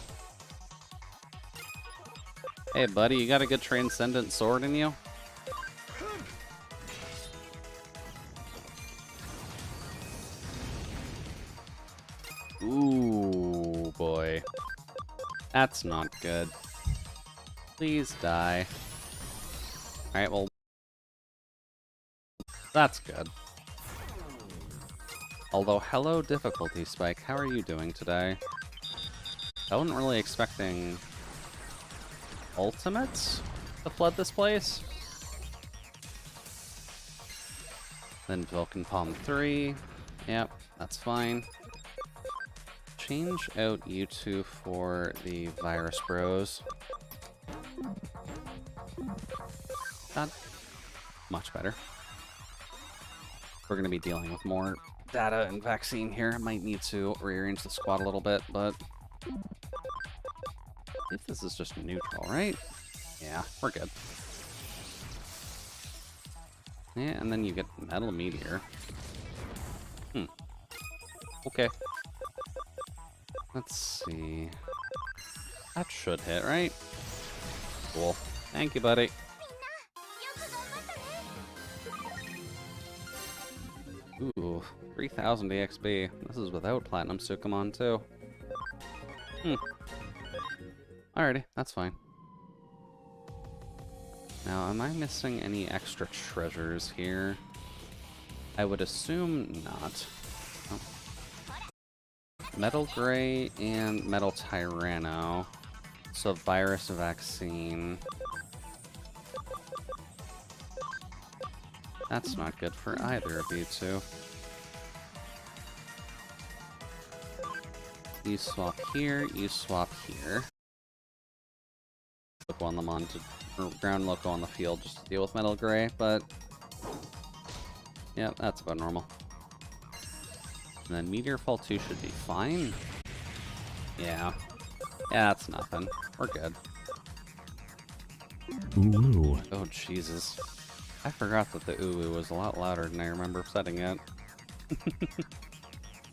S1: Hey buddy, you got a good transcendent sword in you? Ooh, boy. That's not good. Please die. Alright, well... that's good. Although, hello difficulty spike, how are you doing today? I wasn't really expecting... ultimates to flood this place? Then Vulcan Palm 3. Yep, that's fine. Change out you two for the Virus Bros. Not much better. We're going to be dealing with more data and vaccine here. I might need to rearrange the squad a little bit, but... I think this is just neutral, right? Yeah, we're good. Yeah, and then you get Metal Meteor. Okay. Let's see. That should hit, right? Cool. Thank you, buddy. Ooh, 3000 EXP. This is without Platinum Sukamon, too. Alrighty, that's fine. Now, am I missing any extra treasures here? I would assume not. Oh. Metal Gray and Metal Tyranno. So, Virus Vaccine. That's not good for either of you two. You swap here, you swap here. Loco on them onto ground loco on the field just to deal with Metal Gray, but yeah, that's about normal. And then Meteor Fall 2 should be fine. Yeah. Yeah, that's nothing. We're good.
S3: Ooh.
S1: Oh, Jesus. I forgot that the ooh was a lot louder than I remember setting it.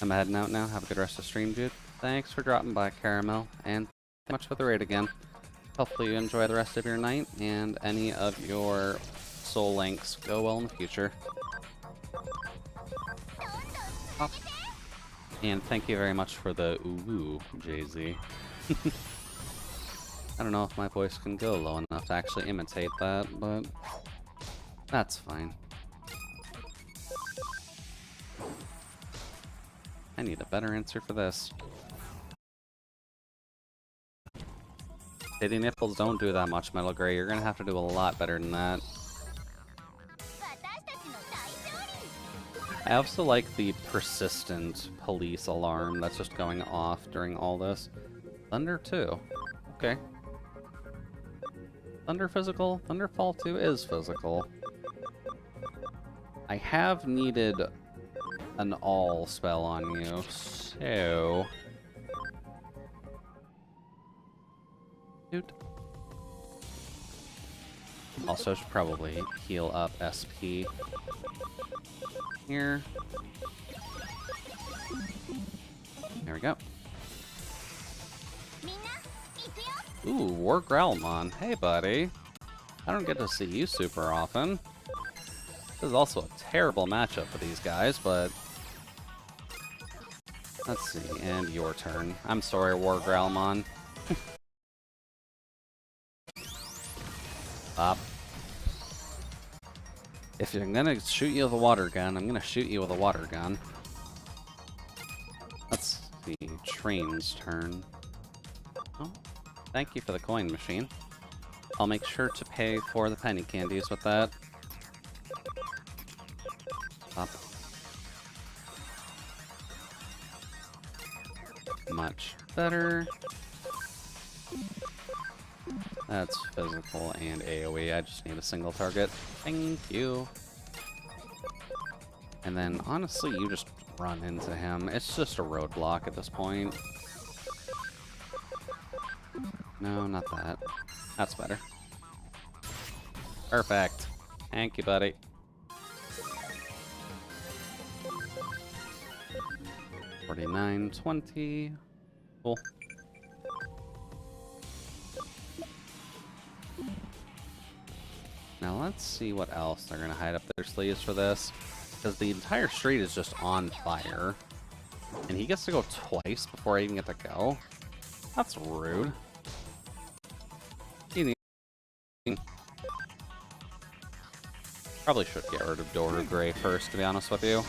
S1: I'm heading out now. Have a good rest of the stream, dude. Thanks for dropping by, Caramel, and thanks so much for the raid again. Hopefully you enjoy the rest of your night, and any of your soul links go well in the future. Oh. And thank you very much for the ooh, Jay-Z. I don't know if my voice can go low enough to actually imitate that, but That's fine. I need a better answer for this. Titty nipples don't do that much, Metal Gray. You're gonna have to do a lot better than that. I also like the persistent police alarm that's just going off during all this. Thunder 2. Okay. Thunder physical? Thunderfall 2 is physical. I have needed an all spell on you, so... Shoot. Also, should probably heal up SP. Here. There we go. Ooh, War Growlmon. Hey, buddy. I don't get to see you super often. This is also a terrible matchup for these guys, but... Let's see, and your turn. I'm sorry, War Growlmon. Stop. If I'm gonna shoot you with a water gun, I'm gonna shoot you with a water gun. That's the train's turn. Oh, thank you for the coin machine. I'll make sure to pay for the penny candies with that. Up. Much better. That's physical and AoE. I just need a single target. Thank you. And then, honestly, you just run into him. It's just a roadblock at this point. No, not that. That's better. Perfect. Thank you, buddy. $49.20. Cool. Now let's see what else they're gonna hide up their sleeves for this. Because the entire street is just on fire. And he gets to go twice before I even get to go. That's rude. Probably should get rid of Doru Gray first, to be honest with you.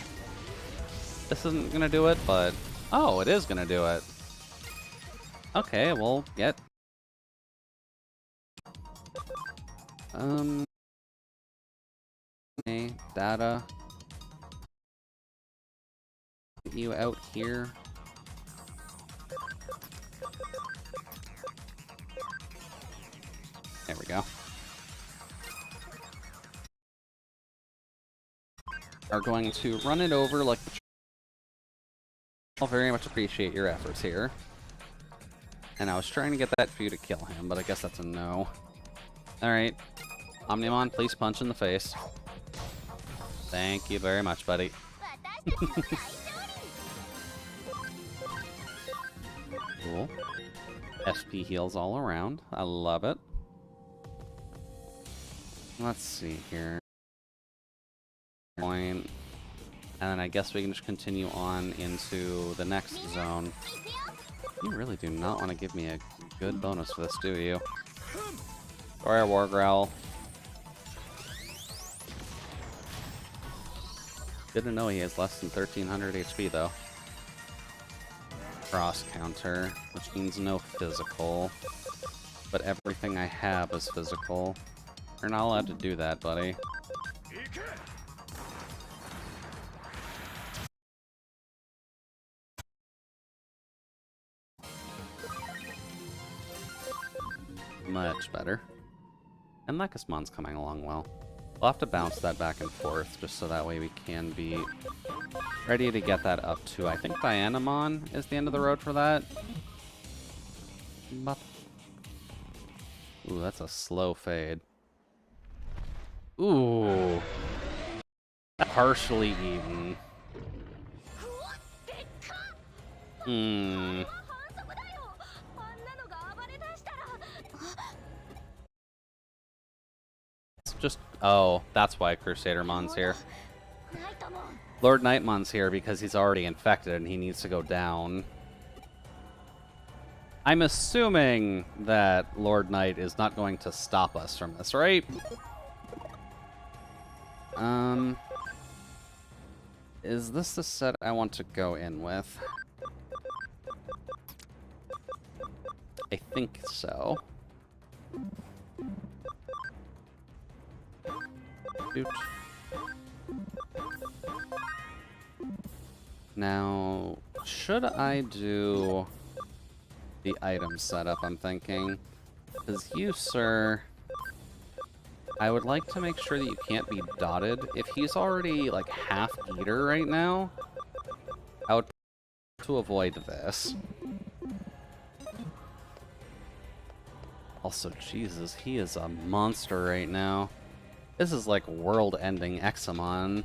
S1: This isn't gonna do it, but... Oh, it is gonna do it. Okay, we'll get... Okay, data. Get you out here. There we go. Are going to run it over like the... I'll very much appreciate your efforts here. And I was trying to get that for you to kill him, but I guess that's a no. Alright. Omnimon, please punch in the face. Thank you very much, buddy. Cool. SP heals all around. I love it. Let's see here. Point. And then I guess we can just continue on into the next zone. You really do not want to give me a good bonus for this, do you? Sorry, War Growl. Good to know he has less than 1300 HP, though. Cross counter, which means no physical. But everything I have is physical. You're not allowed to do that, buddy. Much better. And Lekismon's coming along well. We'll have to bounce that back and forth, just so that way we can be ready to get that up to, I think Dianamon is the end of the road for that. Ooh, that's a slow fade. Ooh. Partially eaten. Hmm. Just, oh, that's why Crusadermon's here. Lord Nightmon's here because he's already infected and he needs to go down. I'm assuming that Lord Knight is not going to stop us from this, right? Is this the set I want to go in with? I think so. Doot. Now, should I do the item setup, I'm thinking? Because you, sir, I would like to make sure that you can't be dotted. If he's already, like, half eater right now, I would to avoid this. Also, Jesus, he is a monster right now. This is like world-ending Examon.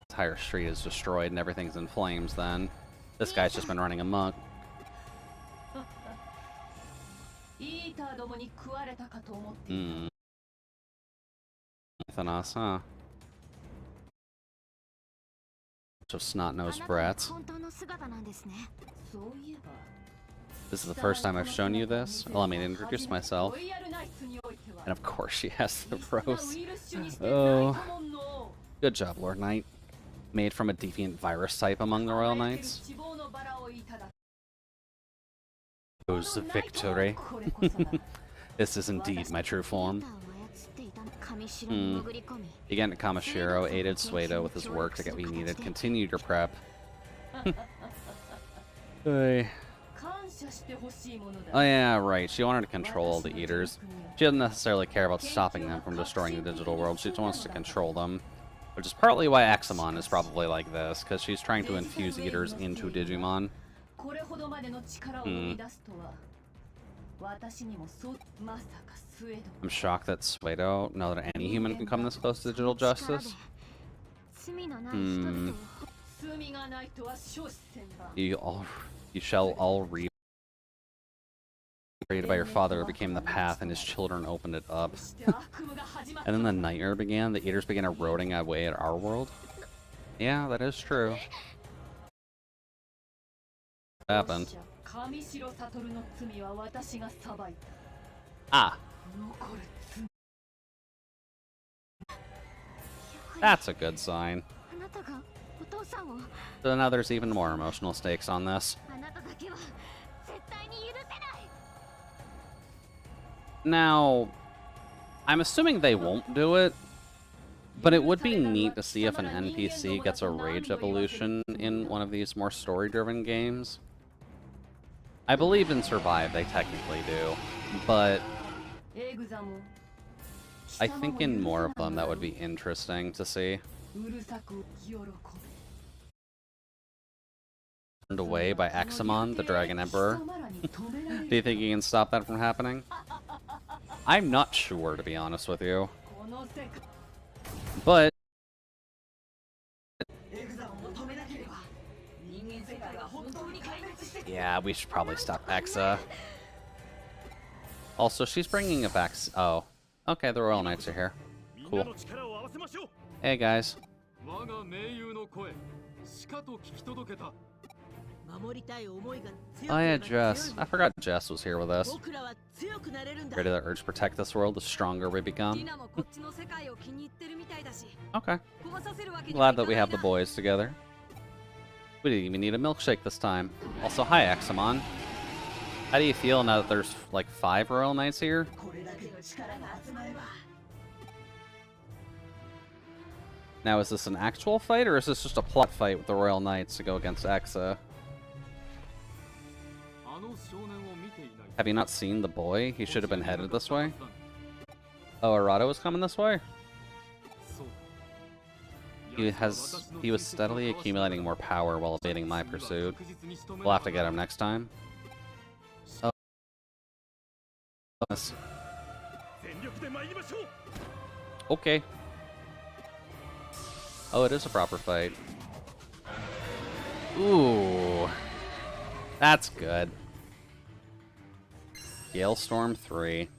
S1: Entire street is destroyed and everything's in flames then. This guy's just been running amok. Nothing else, huh? Bunch of snot-nosed brats. This is the first time I've shown you this. Allow me to introduce myself. And of course she has the rose. Oh. Good job, Lord Knight. Made from a deviant virus type among the Royal Knights. Who's victory? This is indeed my true form. Again, Kamashiro aided Suedo with his work to get what he needed. Continued your prep. Hey. Oh yeah, right. She wanted to control the Eaters. She doesn't necessarily care about stopping them from destroying the digital world. She just wants to control them. Which is partly why Examon is probably like this, because she's trying to infuse Eaters into Digimon. I'm shocked that Suedo know that any human can come this close to digital justice. You shall all reap. Created by your father, it became the path, and his children opened it up. And then the nightmare began. The Eaters began eroding away at our world. Yeah, that is true. What happened? Ah. That's a good sign. So now there's even more emotional stakes on this. Now, I'm assuming they won't do it, but it would be neat to see if an NPC gets a rage evolution in one of these more story-driven games. I believe in Survive they technically do, but I think in more of them that would be interesting to see. Turned away by Examon, the Dragon Emperor. Do you think you can stop that from happening? I'm not sure, to be honest with you. But yeah, we should probably stop Exa. Also, she's bringing it back. Oh, okay, the Royal Knights are here. Cool. Hey, guys. Oh yeah, Jess. I forgot Jess was here with us. Ready to urge protect this world, the stronger we become. Okay. Glad that we have the boys together. We didn't even need a milkshake this time. Also, hi, Examon. How do you feel now that there's, like, 5 Royal Knights here? Now, is this an actual fight, or is this just a plot fight with the Royal Knights to go against Exa? Have you not seen the boy? He should have been headed this way. Oh, Arado was coming this way? He was steadily accumulating more power while evading my pursuit. We'll have to get him next time. Oh. Okay. Oh, it is a proper fight. Ooh. That's good. Galestorm 3.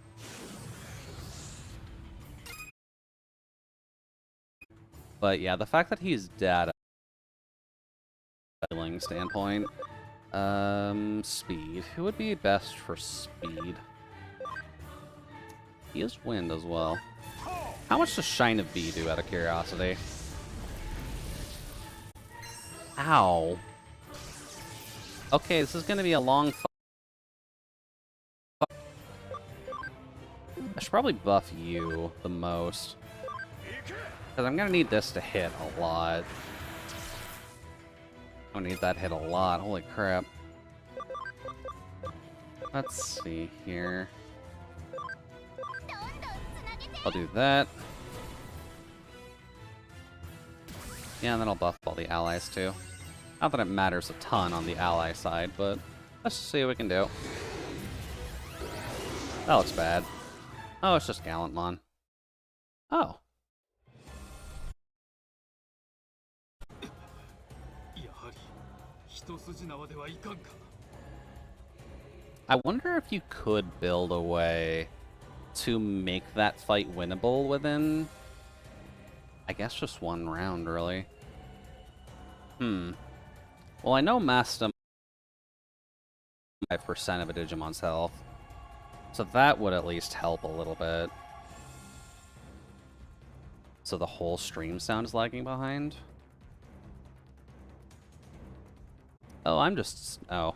S1: But yeah, the fact that he's dead from a standpoint. Speed. Who would be best for speed? He has wind as well. How much does Shine of B do out of curiosity? Ow. Okay, this is gonna be a long I should probably buff you the most. Because I'm gonna need this to hit a lot. I'm gonna need that hit a lot, holy crap. Let's see here. I'll do that. Yeah, and then I'll buff all the allies too. Not that it matters a ton on the ally side, but let's just see what we can do. That looks bad. Oh, it's just Gallantmon. Oh. I wonder if you could build a way to make that fight winnable within, I guess, just one round, really. Well, I know Mastem 5% of a Digimon's health, so that would at least help a little bit. So the whole stream sound is lagging behind? Oh, I'm just... oh.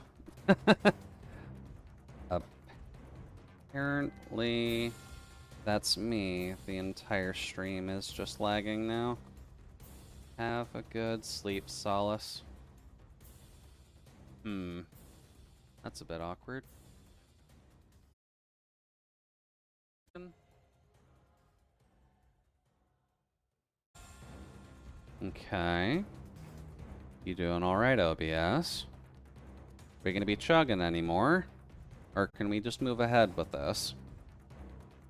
S1: Apparently, that's me. The entire stream is just lagging now. Have a good sleep, Solace. That's a bit awkward. Okay. You doing alright, OBS? Are we gonna be chugging anymore? Or can we just move ahead with this?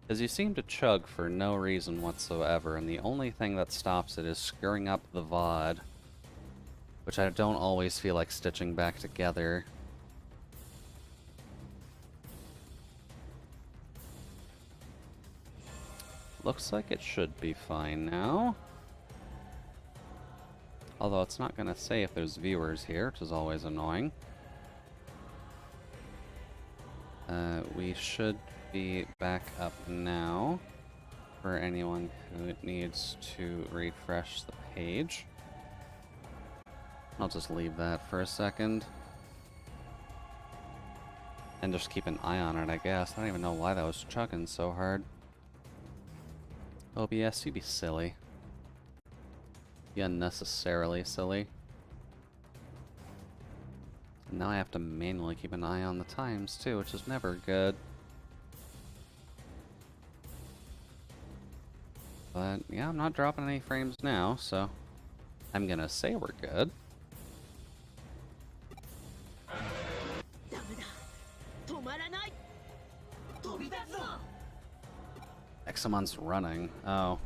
S1: Because you seem to chug for no reason whatsoever, and the only thing that stops it is screwing up the VOD. Which I don't always feel like stitching back together. Looks like it should be fine now. Although it's not going to say if there's viewers here, which is always annoying. We should be back up now for anyone who needs to refresh the page. I'll just leave that for a second. And just keep an eye on it, I guess. I don't even know why that was chugging so hard. OBS, you be silly. You unnecessarily silly. And now I have to manually keep an eye on the times too, which is never good. But yeah, I'm not dropping any frames now, so I'm gonna say we're good. Examon's running. Oh.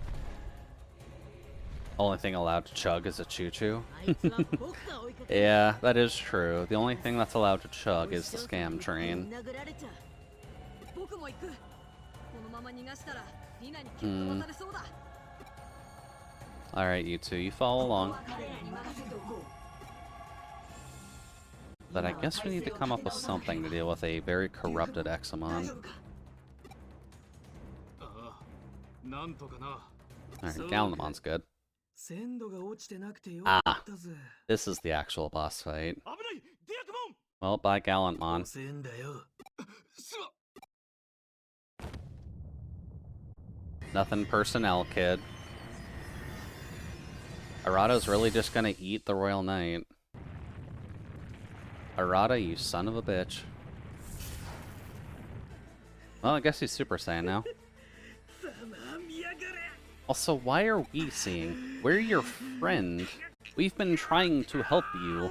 S1: Only thing allowed to chug is a choo-choo. Yeah, that is true. The only thing that's allowed to chug is the scam train. Alright, you two, you follow along. But I guess we need to come up with something to deal with a very corrupted Examon. Alright, Gallantmon's good. Ah, this is the actual boss fight. Well, bye Gallantmon. Nothing personnel, kid. Arata's really just gonna eat the Royal Knight. Arata, you son of a bitch. Well, I guess he's Super Saiyan now. Also, why are we seeing? We're your friend. We've been trying to help you.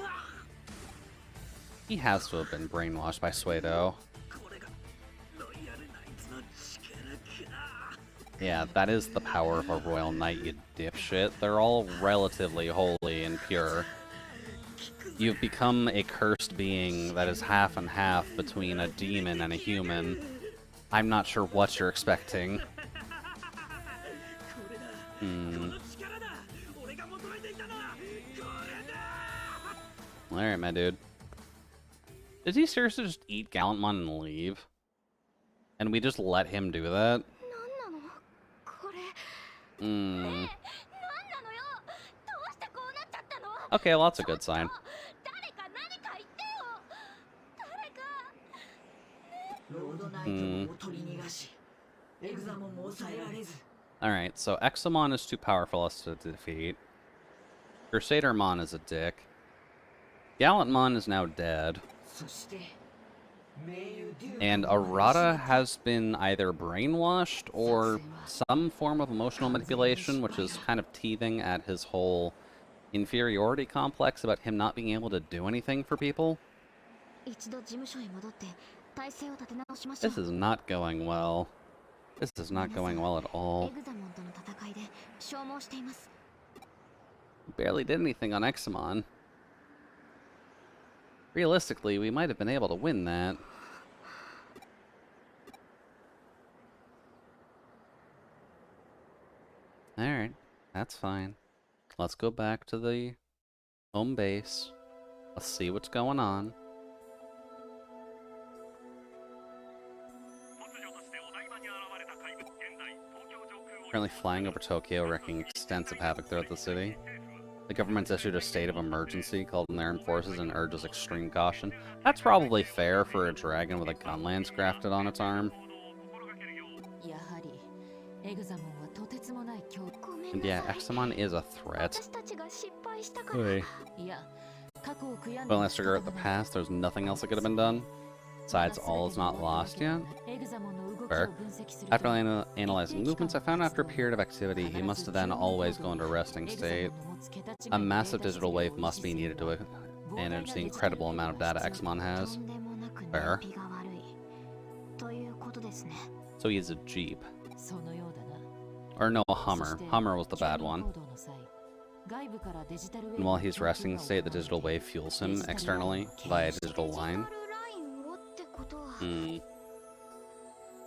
S1: He has to have been brainwashed by Suedo. Yeah, that is the power of a Royal Knight, you dipshit. They're all relatively holy and pure. You've become a cursed being that is half and half between a demon and a human. I'm not sure what you're expecting. Alright, my dude. Did he seriously just eat Gallantmon and leave? And we just let him do that? Hmm. Okay, well, that's a good sign. Hmm. Alright, so Examon is too powerful us to defeat. Crusadermon is a dick. Gallantmon is now dead. And Arata has been either brainwashed or some form of emotional manipulation, which is kind of teething at his whole inferiority complex about him not being able to do anything for people. This is not going well. This is not going well at all. Barely did anything on Examon. Realistically, we might have been able to win that. Alright, that's fine. Let's go back to the home base. Let's see what's going on. Currently flying over Tokyo, wreaking extensive havoc throughout the city. The government's issued a state of emergency, called in their armed forces, and urges extreme caution. That's probably fair for a dragon with a gun lance grafted on its arm. And yeah, Examon is a threat. Hey. Well, let's figure out the past. There's nothing else that could have been done. Besides, all is not lost yet. Fair. After analyzing movements, I found after a period of activity, he must have then always gone into resting state. A massive digital wave must be needed to manage the incredible amount of data Examon has. Fair. So he is a Jeep. Or no, a Hummer. Hummer was the bad one. And while he's resting state, the digital wave fuels him externally via a digital line.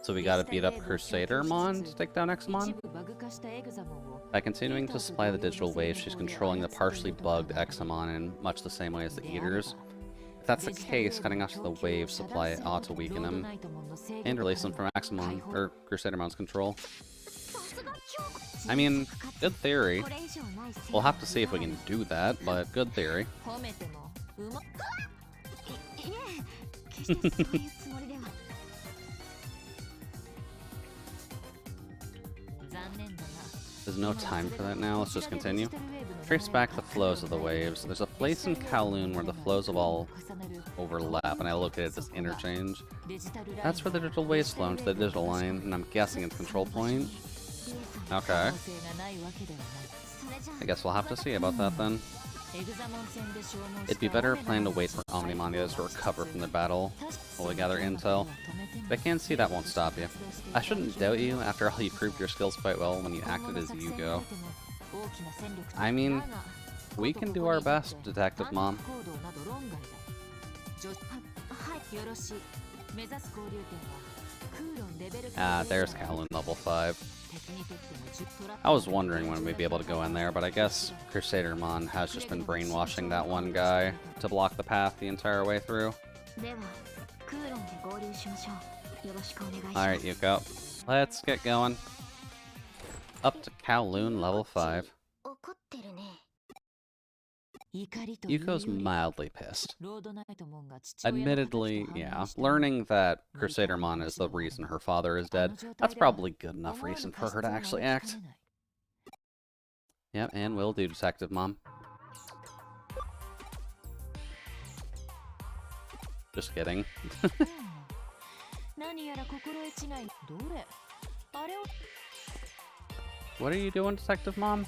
S1: So we gotta beat up Crusadermon to take down Examon? By continuing to supply the digital wave, she's controlling the partially bugged Examon in much the same way as the Eaters. If that's the case, cutting off the wave supply ought to weaken him and release him from Examon, or Crusadermon's control. I mean, good theory. We'll have to see if we can do that, but good theory. There's no time for that now, let's just continue. Trace back the flows of the waves. There's a place in Kowloon where the flows of all overlap, and I located this interchange. That's where the digital waves flow into the digital line, and I'm guessing it's control point. Okay. I guess we'll have to see about that then. It'd be better plan to wait for Omnimonias to recover from the battle while we gather intel. But I can't see that won't stop you. I shouldn't doubt you, after all you proved your skills quite well when you acted as Yugo. I mean, we can do our best, Detective Mom. There's Kowloon level 5. I was wondering when we'd be able to go in there, but I guess Crusadermon has just been brainwashing that one guy to block the path the entire way through. Alright, Yuko. Let's get going. Up to Kowloon level 5. Yuko's mildly pissed. Admittedly, yeah, learning that Crusadermon is the reason her father is dead, that's probably good enough reason for her to actually act. Yep, and will do, Detective Mom. Just kidding. What are you doing, Detective Mom?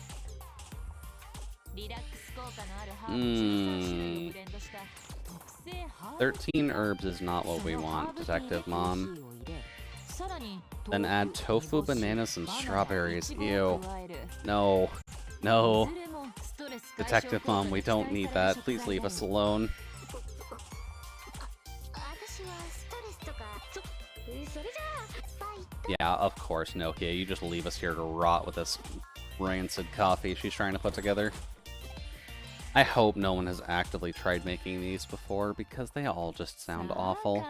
S1: 13 herbs is not what we want, Detective Mom. Then add tofu, bananas, and strawberries. Ew. No. No. Detective Mom, we don't need that. Please leave us alone. Yeah, of course, Nokia. You just leave us here to rot with this rancid coffee she's trying to put together. I hope no one has actively tried making these before, because they all just sound awful.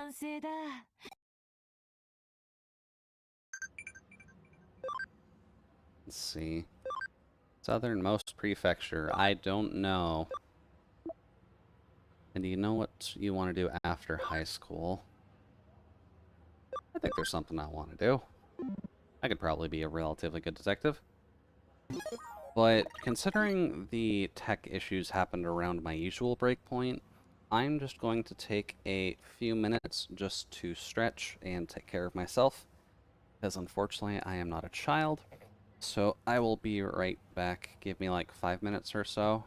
S1: Let's see. Southernmost prefecture. I don't know. And do you know what you want to do after high school? I think there's something I want to do. I could probably be a relatively good detective. But considering the tech issues happened around my usual breakpoint, I'm just going to take a few minutes just to stretch and take care of myself, because unfortunately I am not a child. So I will be right back. Give me like 5 minutes or so.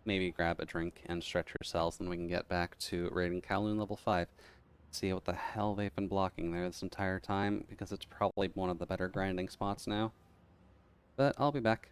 S1: Maybe grab a drink and stretch yourselves, and we can get back to raiding Kowloon level 5. See what the hell they've been blocking there this entire time, because it's probably one of the better grinding spots now. But I'll be back.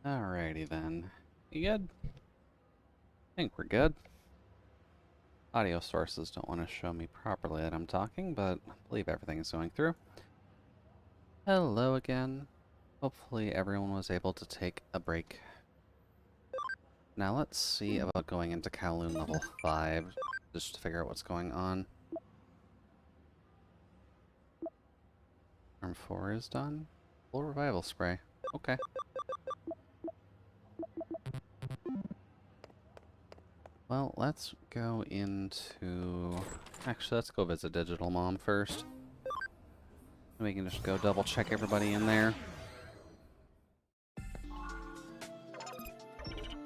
S1: Alrighty then. You good? I think we're good. Audio sources don't want to show me properly that I'm talking, but I believe everything is going through. Hello again. Hopefully everyone was able to take a break. Now let's see about going into Kowloon level 5, just to figure out what's going on. Arm 4 is done. Full revival spray. Okay. Well, let's go into... Actually, let's go visit Digital Mom first. We can just go double check everybody in there.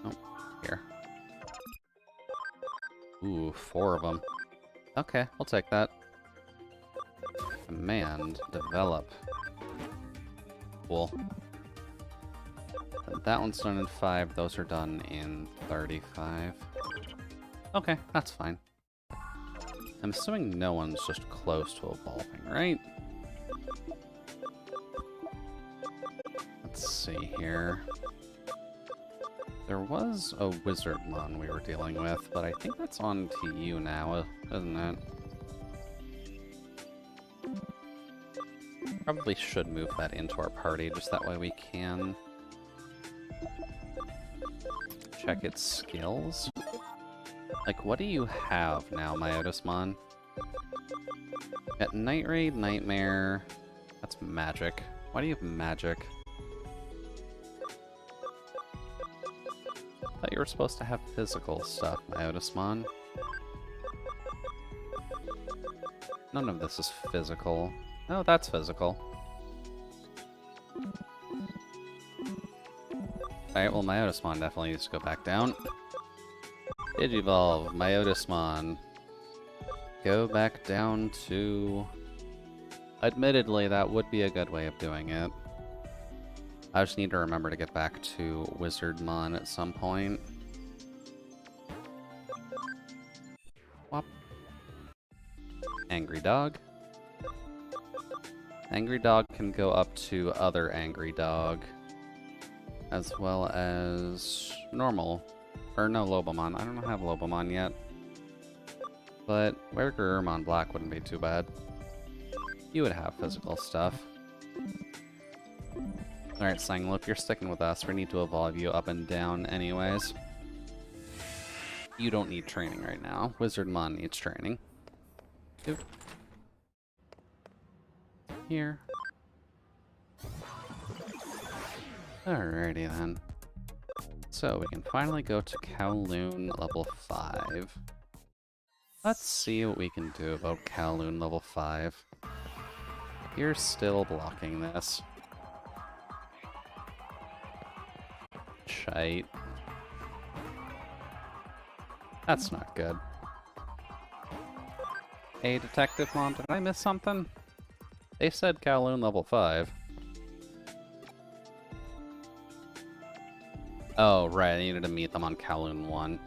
S1: Oh, here. Ooh, 4 of them. Okay, we'll take that. Command, develop. Cool. That one's done in 5, those are done in 35. Okay, that's fine. I'm assuming no one's just close to evolving, right? Let's see here. There was a Wizardmon we were dealing with, but I think that's on to you now, isn't it? Probably should move that into our party, just that way we can check its skills. Like, what do you have now, Myotismon? Got Night Raid, Nightmare. That's magic. Why do you have magic? I thought you were supposed to have physical stuff, Myotismon. None of this is physical. Oh, that's physical. Alright, well, Myotismon definitely needs to go back down. Digivolve, Myotismon. Go back down to... Admittedly, that would be a good way of doing it. I just need to remember to get back to Wizardmon at some point. Whop. Angry Dog. Angry Dog can go up to other Angry Dog. As well as normal. Or no, Lobomon. I don't have Lobomon yet. But Wergermon Black wouldn't be too bad. You would have physical stuff. Alright, Sanglo, if you're sticking with us, we need to evolve you up and down anyways. You don't need training right now. Wizardmon needs training. Oop. Here. Alrighty then. So we can finally go to Kowloon level 5. Let's see what we can do about Kowloon level 5. You're still blocking this. Shite. That's not good. Hey, Detective Mom, did I miss something? They said Kowloon level 5. Oh, right, I needed to meet them on Kowloon 1.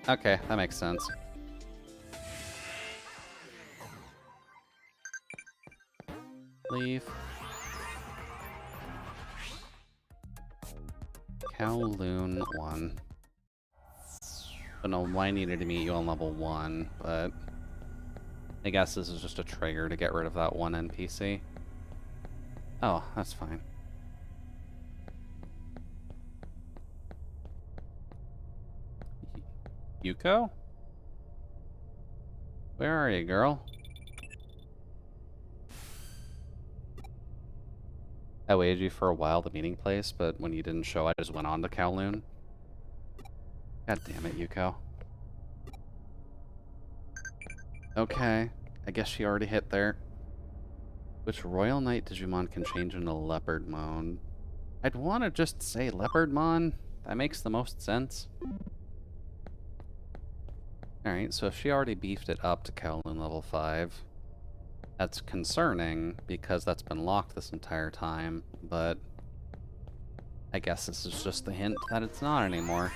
S1: Okay, that makes sense. Leave. Kowloon 1. Don't know why I needed to meet you on level 1, but I guess this is just a trigger to get rid of that one NPC. Oh, that's fine. Yuko? Where are you, girl? I waited you for a while, the meeting place, but when you didn't show, I just went on to Kowloon. God damn it, Yuko. Okay, I guess she already hit there. Which Royal Knight Digimon can change into Leopardmon? I'd want to just say Leopardmon. That makes the most sense. Alright, so if she already beefed it up to Kowloon level 5, that's concerning, because that's been locked this entire time, but I guess this is just the hint that it's not anymore.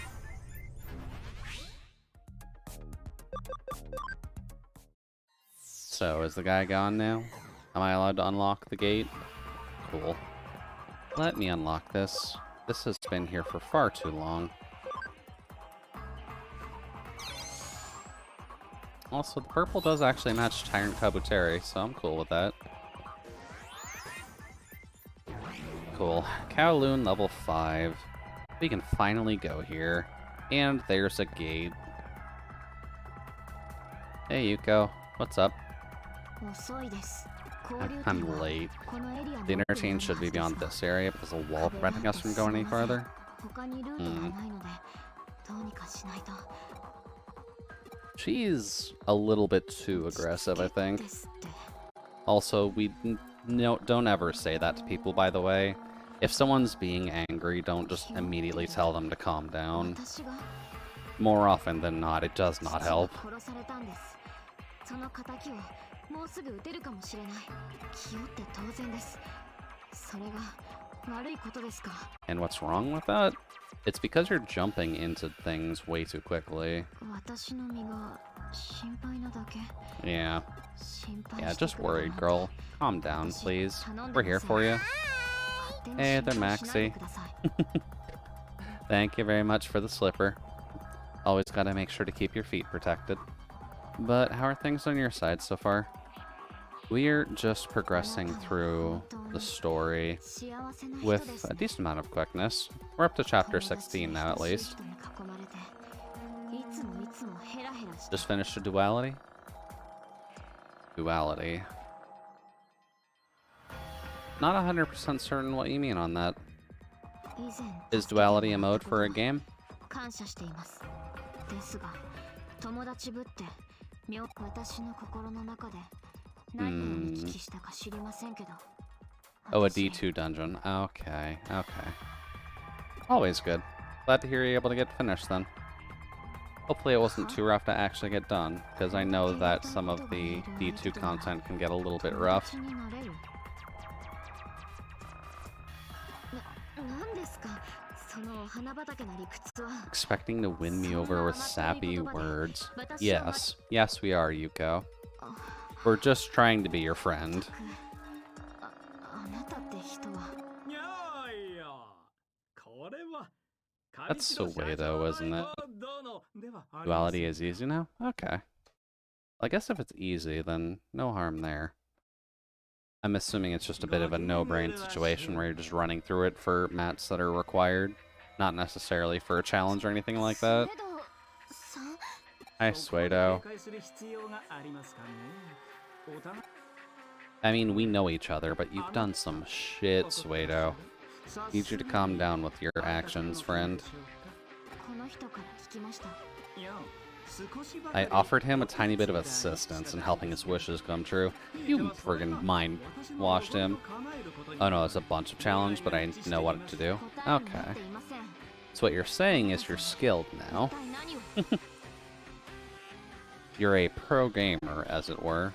S1: So, is the guy gone now? Am I allowed to unlock the gate? Cool. Let me unlock this. This has been here for far too long. Also, the purple does actually match Tyrant Kabuteru, so I'm cool with that. Cool. Kowloon level 5. We can finally go here. And there's a gate. Hey, Yuko. What's up? I'm late. The interchange should be beyond this area, but there's a wall preventing us from going any farther. She's a little bit too aggressive, I think. Also, we don't ever say that to people, by the way. If someone's being angry, don't just immediately tell them to calm down. More often than not, it does not help. And what's wrong with that? It's because you're jumping into things way too quickly. Yeah. Yeah, just worried, girl. Calm down, please. We're here for you. Hey there, Maxie. Thank you very much for the slipper. Always gotta make sure to keep your feet protected. But how are things on your side so far? We're just progressing through the story with a decent amount of quickness. We're up to chapter 16 now, at least. Just finished a duality? Duality. Not 100% certain what you mean on that. Is duality a mode for a game? Oh, a D2 dungeon. Okay, okay. Always good. Glad to hear you're able to get finished then. Hopefully it wasn't too rough to actually get done, because I know that some of the D2 content can get a little bit rough. Expecting to win me over with sappy words. Yes. Yes, we are, Yuko. We're just trying to be your friend. That's the way, though, isn't it? Duality is easy now? Okay. I guess if it's easy, then no harm there. I'm assuming it's just a bit of a no-brain situation where you're just running through it for mats that are required, not necessarily for a challenge or anything like that. Hi, Suedo. I mean, we know each other, but you've done some shit, Suedo. Need you to calm down with your actions, friend. I offered him a tiny bit of assistance in helping his wishes come true. You friggin' mind-washed him. Oh no, it's a bunch of challenge, but I know what to do. Okay. So what you're saying is you're skilled now. You're a pro gamer, as it were.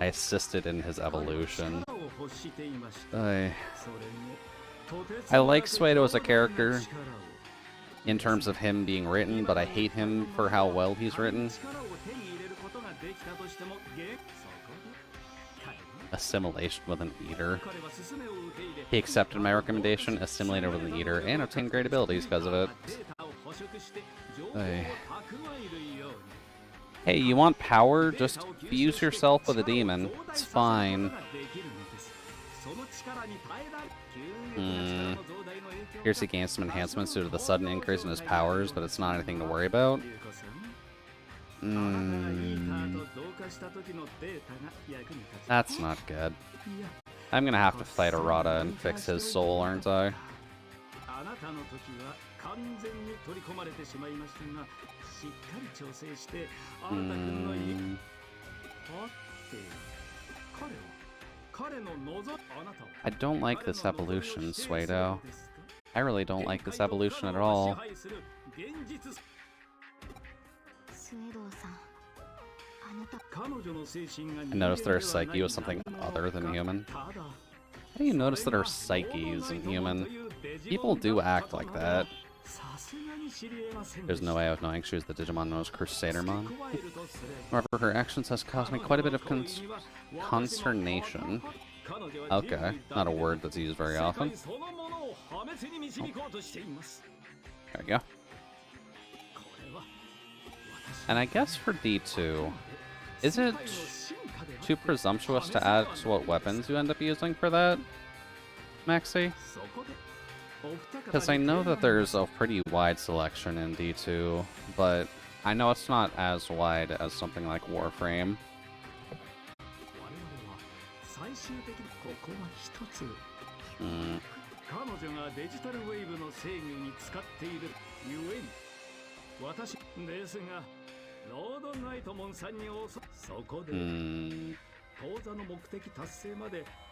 S1: I assisted in his evolution. I like Suedo as a character in terms of him being written, but I hate him for how well he's written. Assimilation with an eater. He accepted my recommendation, assimilated with an eater, and obtained great abilities because of it. Hey, you want power? Just fuse yourself with a demon. It's fine. Here's he gains some enhancements due to the sudden increase in his powers, but it's not anything to worry about. That's not good. I'm gonna have to fight Arata and fix his soul, aren't I? I don't like this evolution, Suedo. I really don't like this evolution at all. I noticed that her psyche was something other than human. How do you notice that her psyche isn't human? People do act like that. There's no way of knowing she was the Digimon known as Crusadermon. However, her actions has caused me quite a bit of consternation. Okay, not a word that's used very often. There we go. And I guess for D2, is it too presumptuous to ask what weapons you end up using for that, Maxi? Because I know that there's a pretty wide selection in D2, but I know it's not as wide as something like Warframe.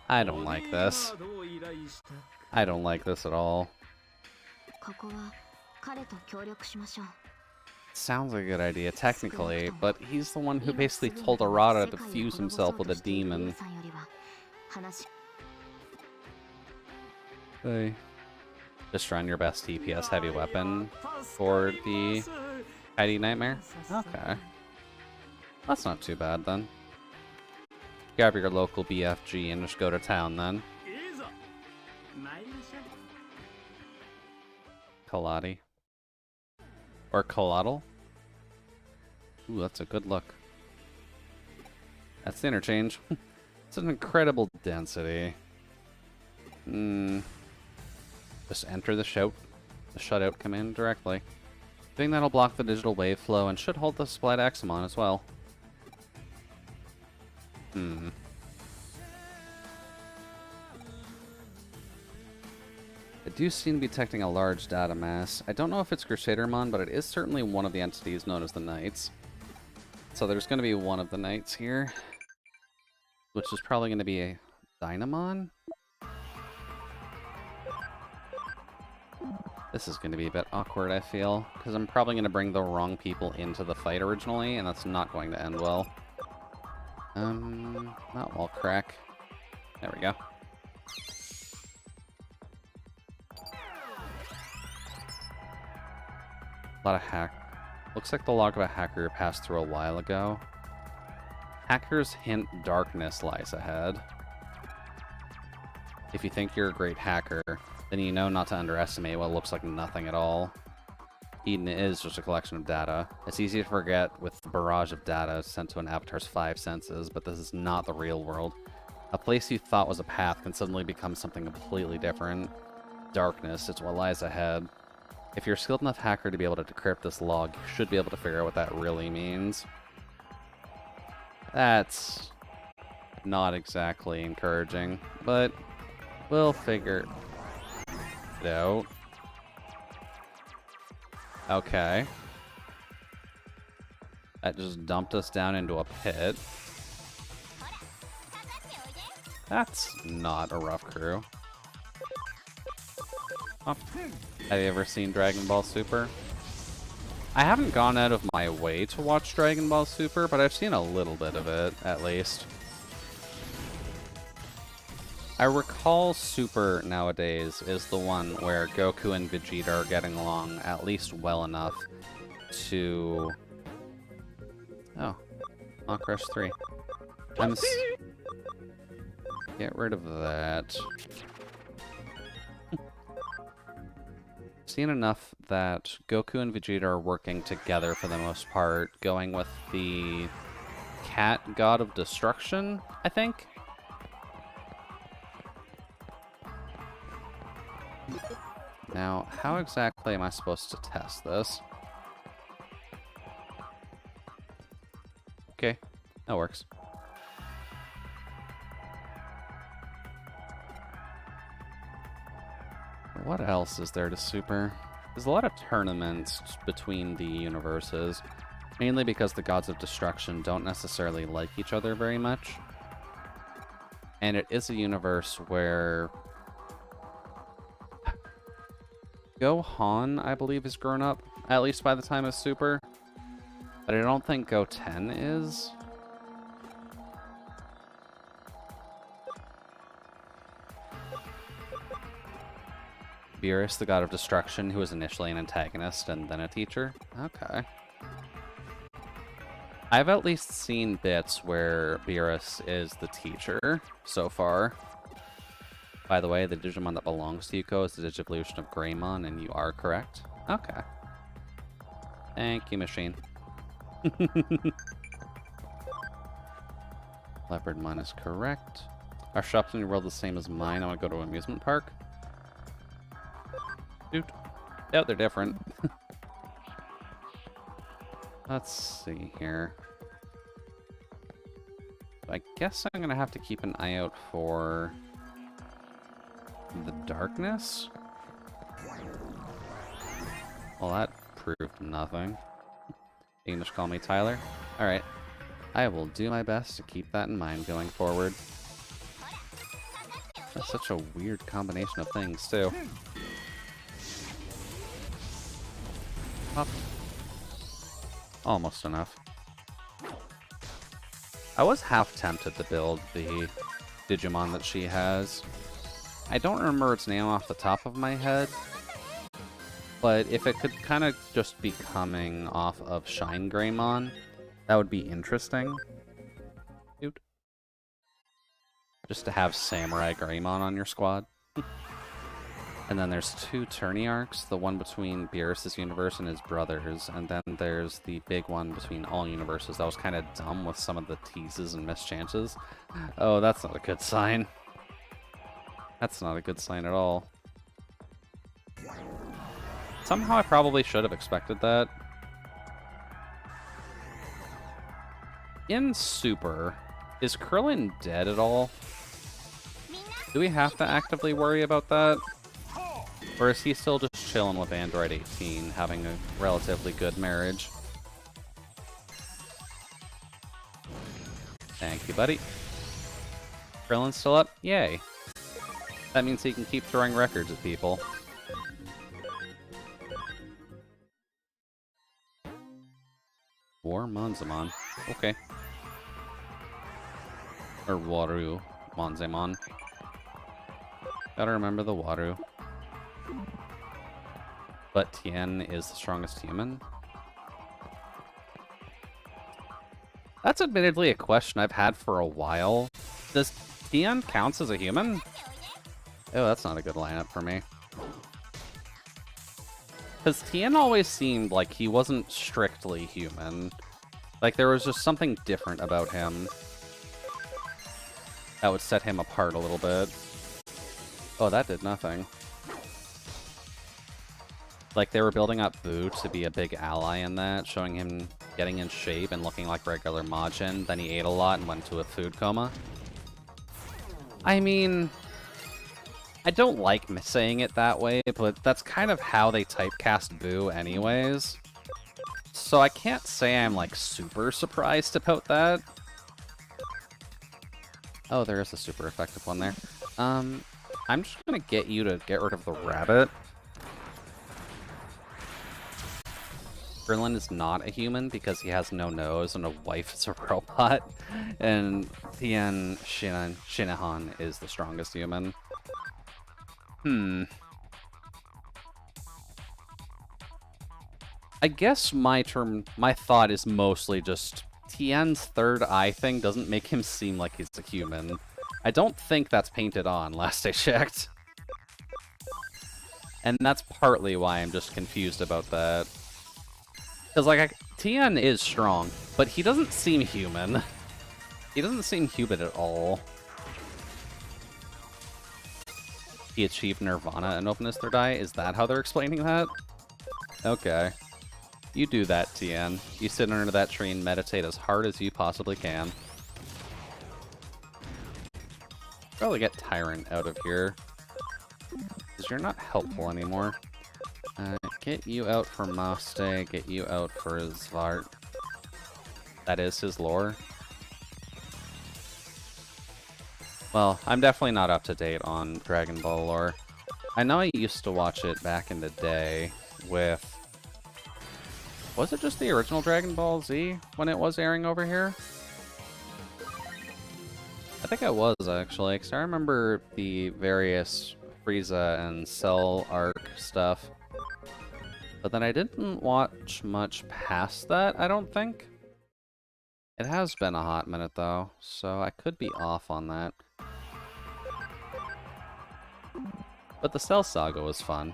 S1: I don't like this. I don't like this at all. Sounds like a good idea, technically, but he's the one who basically told Arata to fuse himself with a demon. Hey. Just run your best DPS heavy weapon for the ID Nightmare? Okay. That's not too bad then. Grab your local BFG and just go to town then. Kaladi. Or Kalotl? Ooh, that's a good look. That's the interchange. It's an incredible density. Just enter the shutout command directly. Doing that'll block the digital wave flow and should hold the supplied Axamon as well. I do seem to be detecting a large data mass. I don't know if it's Crusadermon, but it is certainly one of the entities known as the Knights. So there's going to be one of the Knights here, which is probably going to be a Dynamon. This is going to be a bit awkward, I feel, because I'm probably going to bring the wrong people into the fight originally, and that's not going to end well. Not wall crack. There we go. A lot of looks like the log of a hacker passed through a while ago. Hackers hint darkness lies ahead. If you think you're a great hacker, then you know not to underestimate what looks like nothing at all. Eden is just a collection of data. It's easy to forget with the barrage of data sent to an avatar's 5 senses, but this is not the real world. A place you thought was a path can suddenly become something completely different. Darkness is what lies ahead. If you're a skilled enough hacker to be able to decrypt this log, you should be able to figure out what that really means. That's not exactly encouraging, but we'll figure it out. Okay. That just dumped us down into a pit. That's not a rough crew. Oh. Have you ever seen Dragon Ball Super? I haven't gone out of my way to watch Dragon Ball Super, but I've seen a little bit of it, at least. I recall Super nowadays is the one where Goku and Vegeta are getting along at least well enough to... Oh. Mach Crush 3. Get rid of that. Seen enough that Goku and Vegeta are working together for the most part, going with the cat god of destruction, I think? Now, how exactly am I supposed to test this? Okay, that works. What else is there to Super? There's a lot of tournaments between the universes, mainly because the gods of destruction don't necessarily like each other very much. And it is a universe where Gohan, I believe, is grown up, at least by the time of Super. But I don't think Goten is. Beerus, the god of destruction, who was initially an antagonist and then a teacher. Okay. I've at least seen bits where Beerus is the teacher so far. By the way, the Digimon that belongs to Yuko is the Digivolution of Greymon, and you are correct. Okay. Thank you, machine. Leopardmon is correct. Are shops in your world the same as mine? I want to go to an amusement park. Dude. Oh, they're different. Let's see here. I guess I'm going to have to keep an eye out for the darkness. Well, that proved nothing. English call me Tyler. Alright. I will do my best to keep that in mind going forward. That's such a weird combination of things, too. Up. Almost enough. I was half tempted to build the Digimon that she has. I don't remember its name off the top of my head, but if it could kind of just be coming off of Shine Greymon, that would be interesting. Dude. Just to have Samurai Greymon on your squad. And then there's two tourney arcs, the one between Beerus' universe and his brothers, and then there's the big one between all universes. That was kind of dumb with some of the teases and mischances. Oh, that's not a good sign. That's not a good sign at all. Somehow I probably should have expected that. In Super, is Krillin dead at all? Do we have to actively worry about that? Or is he still just chilling with Android 18, having a relatively good marriage? Thank you, buddy. Krillin's still up? Yay. That means he can keep throwing records at people. War Monzamon. Okay. Or Waru Monzamon. Gotta remember the Waru. But Tien is the strongest human? That's admittedly a question I've had for a while. Does Tien counts as a human? Oh, that's not a good lineup for me. Because Tien always seemed like he wasn't strictly human. Like, there was just something different about him that would set him apart a little bit. Oh, that did nothing. Like, they were building up Boo to be a big ally in that, showing him getting in shape and looking like regular Majin. Then he ate a lot and went into a food coma. I mean, I don't like saying it that way, but that's kind of how they typecast Boo anyways. So I can't say I'm, like, super surprised about that. Oh, there is a super effective one there. I'm just gonna get you to get rid of the rabbit. Krillin is not a human because he has no nose and a wife is a robot. And Tien Shinahan is the strongest human. I guess my thought is mostly just Tien's third eye thing doesn't make him seem like he's a human. I don't think that's painted on, last I checked. And that's partly why I'm just confused about that. Because, like, Tien is strong, but he doesn't seem human. He doesn't seem human at all. He achieved Nirvana and opened his third eye? Is that how they're explaining that? Okay. You do that, Tien. You sit under that tree and meditate as hard as you possibly can. Probably get Tyrant out of here. Because you're not helpful anymore. Get you out for Maste, get you out for Svart. That is his lore. Well, I'm definitely not up to date on Dragon Ball lore. I know I used to watch it back in the day with... Was it just the original Dragon Ball Z when it was airing over here? I think it was, actually, because I remember the various Frieza and Cell arc stuff. But then I didn't watch much past that, I don't think. It has been a hot minute, though, so I could be off on that. But the Cell Saga was fun.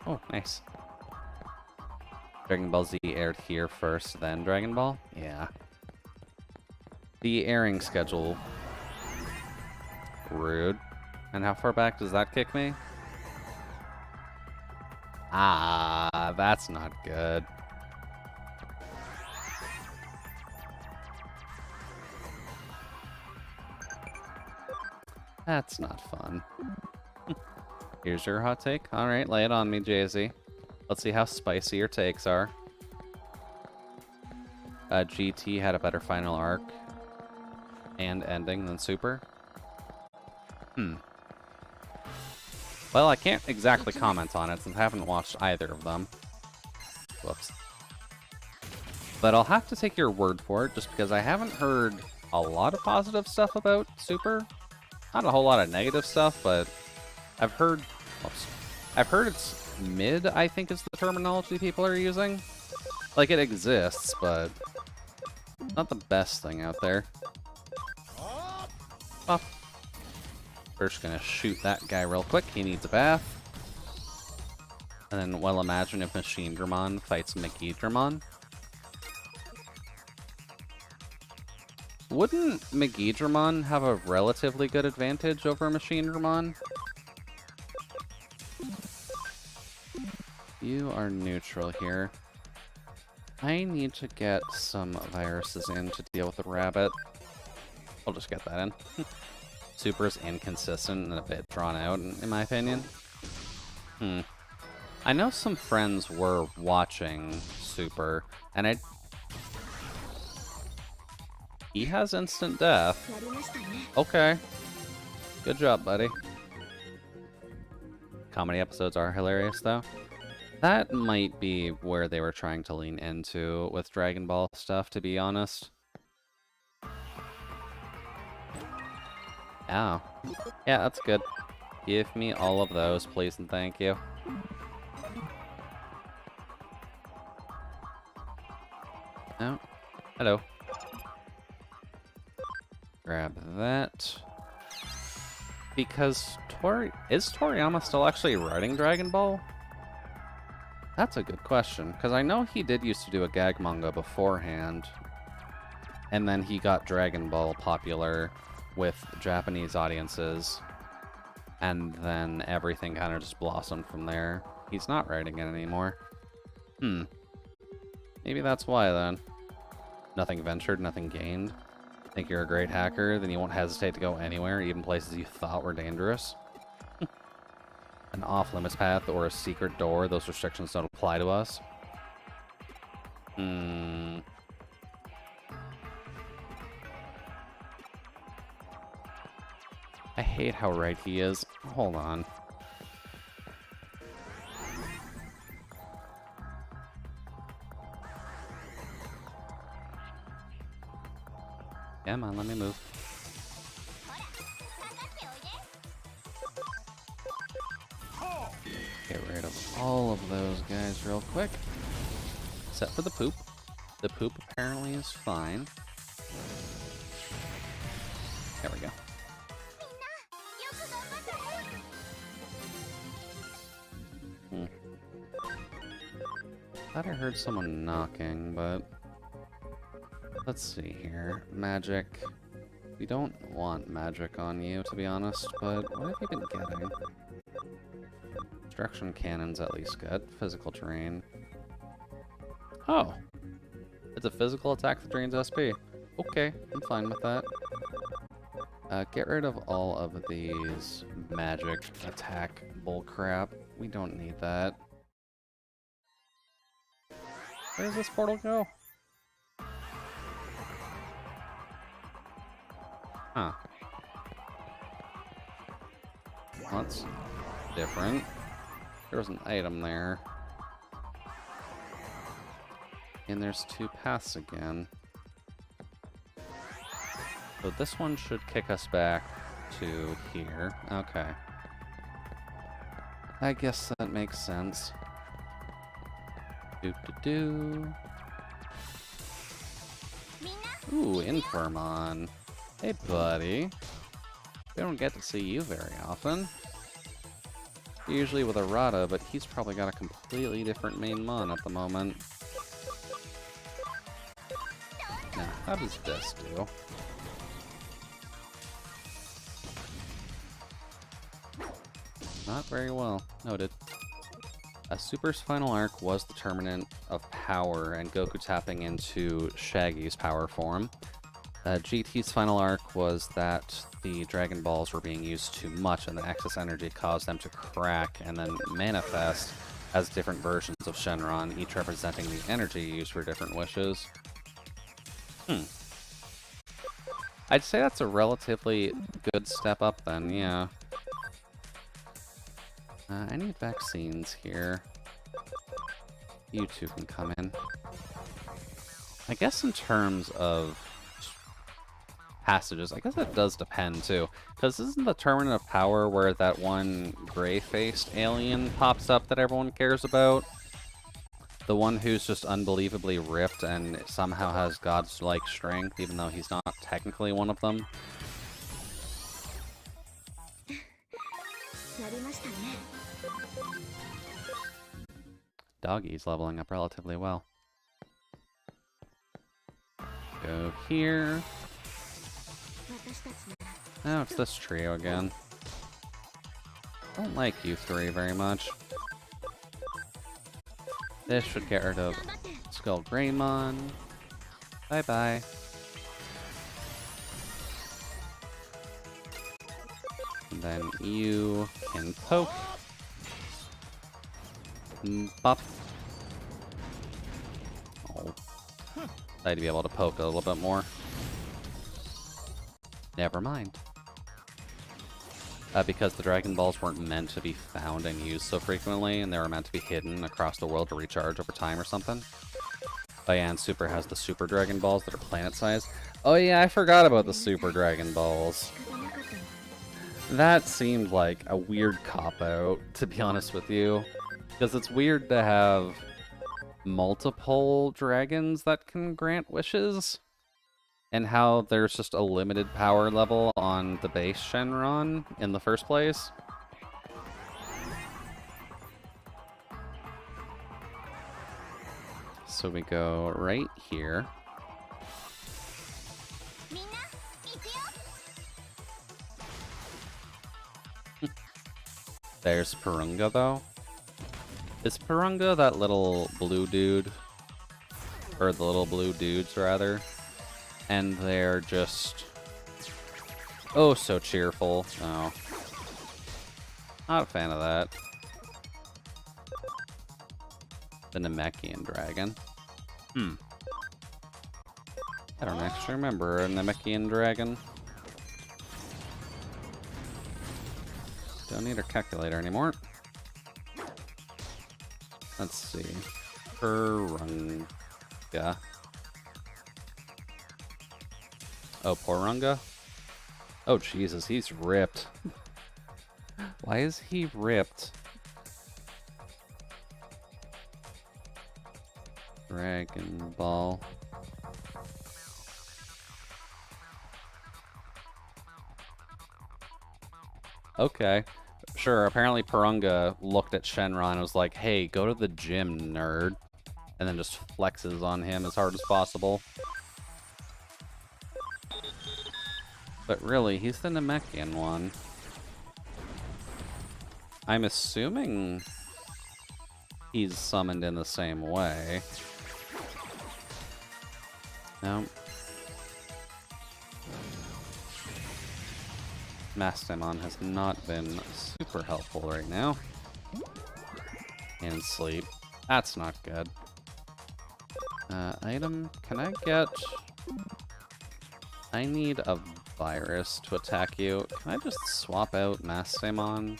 S1: Oh, nice. Dragon Ball Z aired here first, then Dragon Ball? Yeah. The airing schedule. Rude. And how far back does that kick me? Ah, that's not good. That's not fun. Here's your hot take. Alright, lay it on me, Jay-Z. Let's see how spicy your takes are. GT had a better final arc and ending than Super. Well, I can't exactly comment on it since I haven't watched either of them. Whoops. But I'll have to take your word for it, just because I haven't heard a lot of positive stuff about Super. Not a whole lot of negative stuff, but I've heard... Whoops. I've heard it's mid, I think is the terminology people are using. Like, it exists, but not the best thing out there. Oh. First gonna shoot that guy real quick. He needs a bath. And then, well, imagine if Machine Dramon fights Megidramon. Wouldn't Megidramon have a relatively good advantage over Machine Dramon? You are neutral here. I need to get some viruses in to deal with the rabbit. I'll just get that in. Super's inconsistent and a bit drawn out, in my opinion. I know some friends were watching Super, and he has instant death. Okay. Good job, buddy. Comedy episodes are hilarious, though. That might be where they were trying to lean into with Dragon Ball stuff, to be honest. Oh. Yeah, that's good. Give me all of those, please and thank you. Oh. Hello. Grab that. Because is Toriyama still actually writing Dragon Ball? That's a good question, because I know he did used to do a gag manga beforehand, and then he got Dragon Ball popular with Japanese audiences, and then everything kind of just blossomed from there. He's not writing it anymore. Maybe that's why, then. Nothing ventured, nothing gained. Think you're a great hacker, then you won't hesitate to go anywhere, even places you thought were dangerous. An off-limits path or a secret door, those restrictions don't apply to us. I hate how right he is. Hold on. Come on, let me move. Get rid of all of those guys real quick. Except for the poop. The poop apparently is fine. There we go. Thought I heard someone knocking, but... Let's see here. Magic. We don't want magic on you, to be honest, but what have you been getting? Destruction cannon's at least good. Physical terrain. Oh! It's a physical attack that drains SP. Okay, I'm fine with that. Get rid of all of these magic attack bullcrap. We don't need that. Where does this portal go? Huh. That's different. There was an item there. And there's two paths again. So this one should kick us back to here. Okay. I guess that makes sense. Do. Ooh, Infirmon. Hey, buddy. We don't get to see you very often. Usually with Arata, but he's probably got a completely different main mon at the moment. Now, how does this do? Not very well. Noted. Super's final arc was the determinant of power and Goku tapping into Shaggy's power form. GT's final arc was that the Dragon Balls were being used too much and the excess energy caused them to crack and then manifest as different versions of Shenron, each representing the energy used for different wishes. I'd say that's a relatively good step up then, yeah. I need vaccines here. You two can come in. I guess in terms of passages, I guess it does depend too. Because isn't the Tournament of Power where that one gray-faced alien pops up that everyone cares about? The one who's just unbelievably ripped and somehow has god's-like strength, even though he's not technically one of them? Doggy's leveling up relatively well. Go here. Now it's this trio again. Don't like you three very much. This should get rid of Skull Greymon. Bye-bye. And then you can poke. Bop. Oh. I'd be able to poke a little bit more. Never mind. Because the Dragon Balls weren't meant to be found and used so frequently, and they were meant to be hidden across the world to recharge over time or something. Oh yeah, and Super has the Super Dragon Balls that are planet-sized. Oh yeah, I forgot about the Super Dragon Balls. That seemed like a weird cop-out, to be honest with you. Because it's weird to have multiple dragons that can grant wishes, and how there's just a limited power level on the base Shenron in the first place. So we go right here. There's Purunga, though. Is Purunga that little blue dude? Or the little blue dudes, rather? And they're just... oh, so cheerful. Oh. Not a fan of that. The Namekian dragon. I don't actually remember a Namekian dragon. Don't need our calculator anymore. Let's see. Purunga. Oh, Porunga? Oh, Jesus, he's ripped. Why is he ripped? Dragon Ball. Okay. Sure, apparently Purunga looked at Shenron and was like, hey, go to the gym, nerd. And then just flexes on him as hard as possible. But really, he's the Namekian one. I'm assuming he's summoned in the same way. No. Mastemon has not been super helpful right now. And sleep. That's not good. Item, can I get... I need a virus to attack you. Can I just swap out Mastemon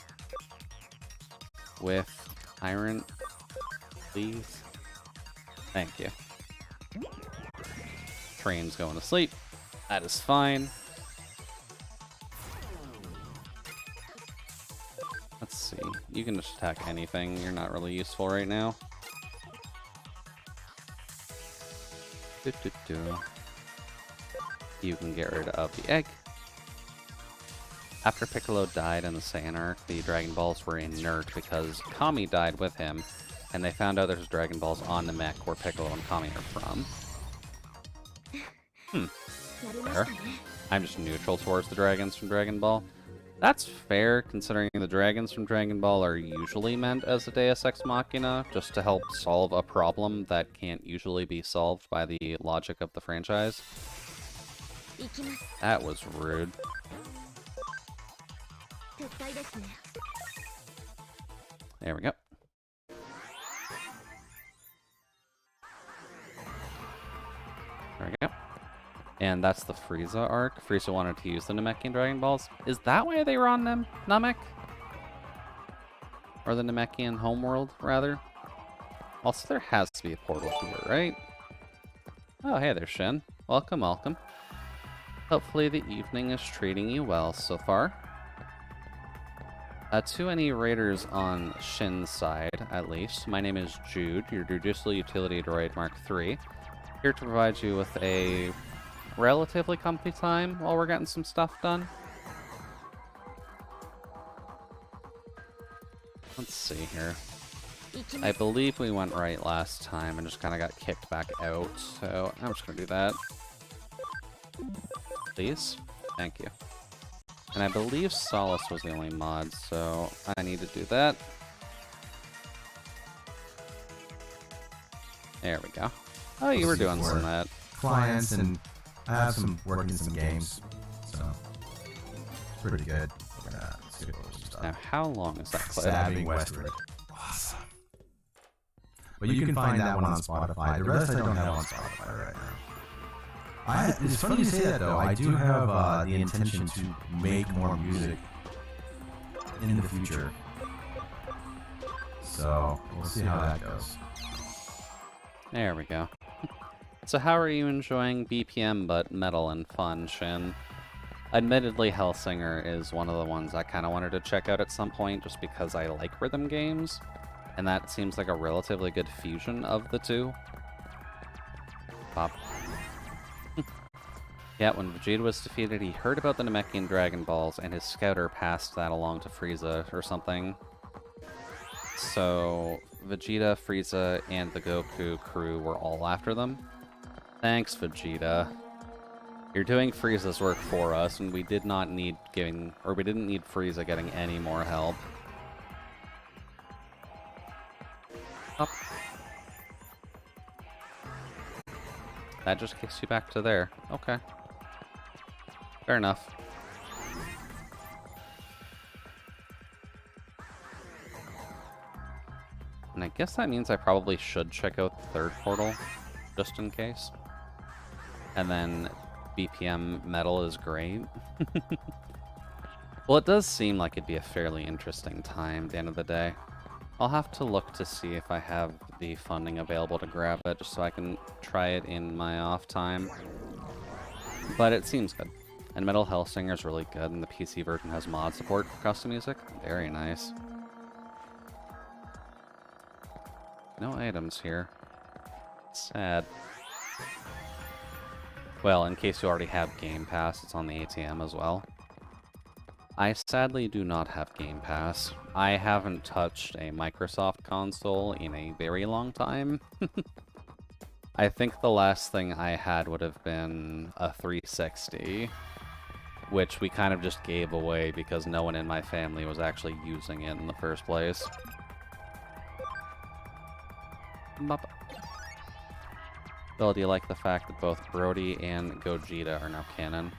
S1: with Tyrant, please? Thank you. Train's going to sleep. That is fine. Let's see. You can just attack anything. You're not really useful right now. Do-do-do. You can get rid of the egg. After Piccolo died in the Saiyan arc, the Dragon Balls were inert because Kami died with him, and they found out there's Dragon Balls on the mech where Piccolo and Kami are from. Fair. I'm just neutral towards the dragons from Dragon Ball. That's fair, considering the dragons from Dragon Ball are usually meant as a Deus Ex Machina, just to help solve a problem that can't usually be solved by the logic of the franchise. That was rude. There we go. There we go. And that's the Frieza arc. Frieza wanted to use the Namekian Dragon Balls. Is that why they were on Namek? Or the Namekian homeworld, rather? Also, there has to be a portal here, right? Oh, hey there, Shin. Welcome, welcome. Hopefully the evening is treating you well so far. To any raiders on Shin's side, at least, my name is Jude, your Judicial Utility Droid Mark III, here to provide you with a relatively comfy time while we're getting some stuff done. Let's see here. I believe we went right last time and just kind of got kicked back out, so I'm just going to do that. Please? Thank you. And I believe Solace was the only mod, so I need to do that. There we go. Oh, you were doing some of that.
S3: Clients, and I have some working in some games, so it's pretty good. We're gonna see what we're stuff.
S1: Now, how long is that clip?
S3: Stabbing Westward. Awesome. But you can find that one on Spotify. The rest I don't have on Spotify right now. It's funny you say that, though. I do have the intention to make more music in the future. So, we'll see how that goes.
S1: There we go. So how are you enjoying BPM but metal and fun, Shin? Admittedly, Hellsinger is one of the ones I kind of wanted to check out at some point just because I like rhythm games, and that seems like a relatively good fusion of the two. Pop. Yeah, when Vegeta was defeated, he heard about the Namekian Dragon Balls, and his scouter passed that along to Frieza or something. So Vegeta, Frieza, and the Goku crew were all after them. Thanks, Vegeta. You're doing Frieza's work for us, and we did not need we didn't need Frieza getting any more help. Up. That just kicks you back to there. Okay. Fair enough. And I guess that means I probably should check out the third portal, just in case. And then BPM metal is great. Well, it does seem like it'd be a fairly interesting time at the end of the day. I'll have to look to see if I have the funding available to grab it, just so I can try it in my off time. But it seems good. And Metal Hellsinger is really good, and the PC version has mod support for custom music. Very nice. No items here. Sad. Well, in case you already have Game Pass, it's on the ATM as well. I sadly do not have Game Pass. I haven't touched a Microsoft console in a very long time. I think the last thing I had would have been a 360, which we kind of just gave away because no one in my family was actually using it in the first place. Bill, do you like the fact that both Brody and Gogeta are now canon?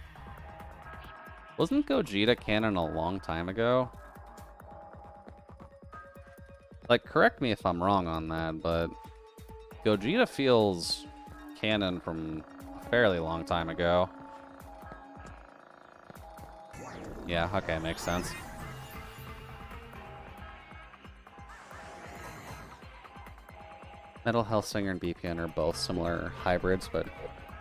S1: Wasn't Gogeta canon a long time ago? Like, correct me if I'm wrong on that, but Gogeta feels canon from a fairly long time ago. Yeah, okay, makes sense. Metal Hellsinger and BPN are both similar hybrids, but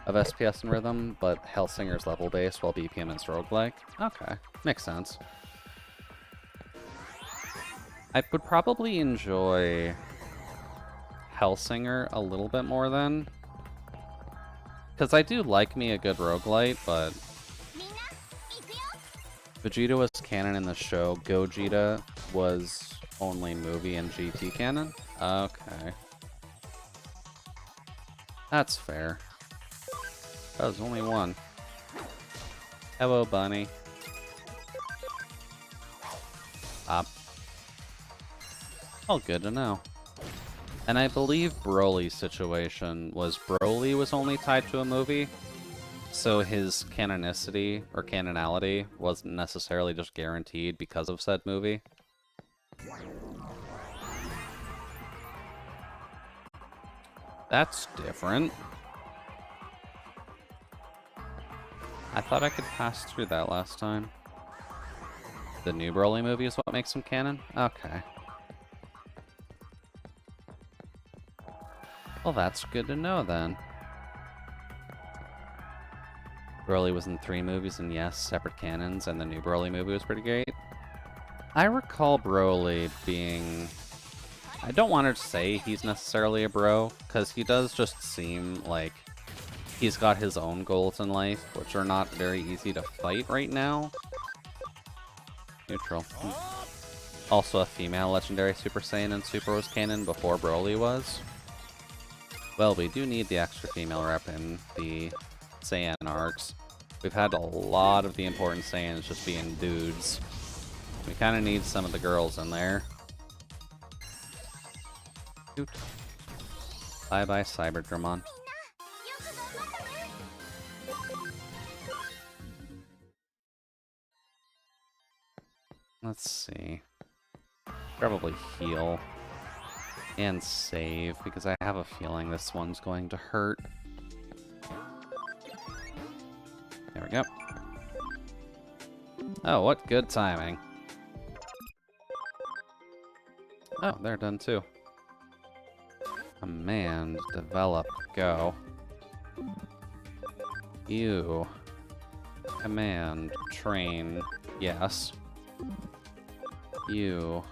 S1: of SPS and rhythm, but Hellsinger's level-based while BPM is roguelike. Okay, makes sense. I would probably enjoy Hellsinger a little bit more then, Because I do like me a good roguelite, but Vegeta was canon in the show. Gogeta was only movie and GT canon? Okay. That's fair. That was only one. Hello, bunny. All good to know. And I believe Broly's situation was Broly was only tied to a movie, so his canonicity or canonality wasn't necessarily just guaranteed because of said movie. That's different. I thought I could pass through that last time. The new Broly movie is what makes him canon? Okay. Well, that's good to know then. Broly was in 3 movies, and yes, separate canons, and the new Broly movie was pretty great. I recall Broly being... I don't want to say he's necessarily a bro, because he does just seem like he's got his own goals in life, which are not very easy to fight right now. Neutral. Also a female legendary Super Saiyan in Super was canon before Broly was. Well, we do need the extra female rep in the Saiyan arcs. We've had a lot of the important Saiyans just being dudes. We kind of need some of the girls in there. Shoot. Bye-bye, Cyberdramon. Let's see. Probably heal. And save, because I have a feeling this one's going to hurt. There we go. Oh, what good timing. Oh, they're done too. Command, develop, go. You. Command, train, yes. You.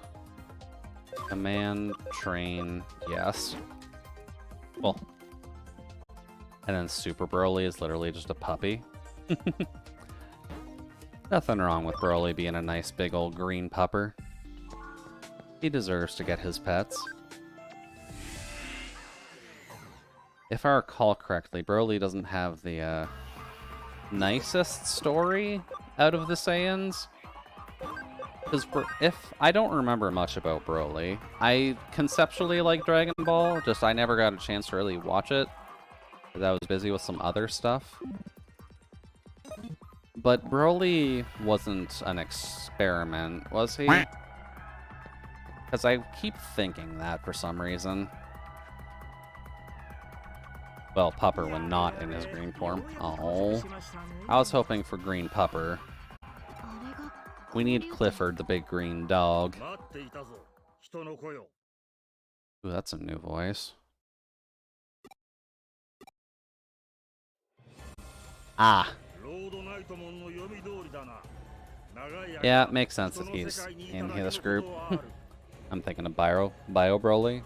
S1: Command, train, yes. Well. And then Super Broly is literally just a puppy. Nothing wrong with Broly being a nice big old green pupper. He deserves to get his pets. If I recall correctly, Broly doesn't have the nicest story out of the Saiyans. Because if I don't remember much about Broly, I conceptually like Dragon Ball, just I never got a chance to really watch it, because I was busy with some other stuff. But Broly wasn't an experiment, was he? Because I keep thinking that for some reason. Well, Pupper when not in his green form. Oh, I was hoping for green Pupper. We need Clifford, the big green dog. Ooh, that's a new voice. Ah. Yeah, it makes sense that he's in this group. I'm thinking of Bio Broly.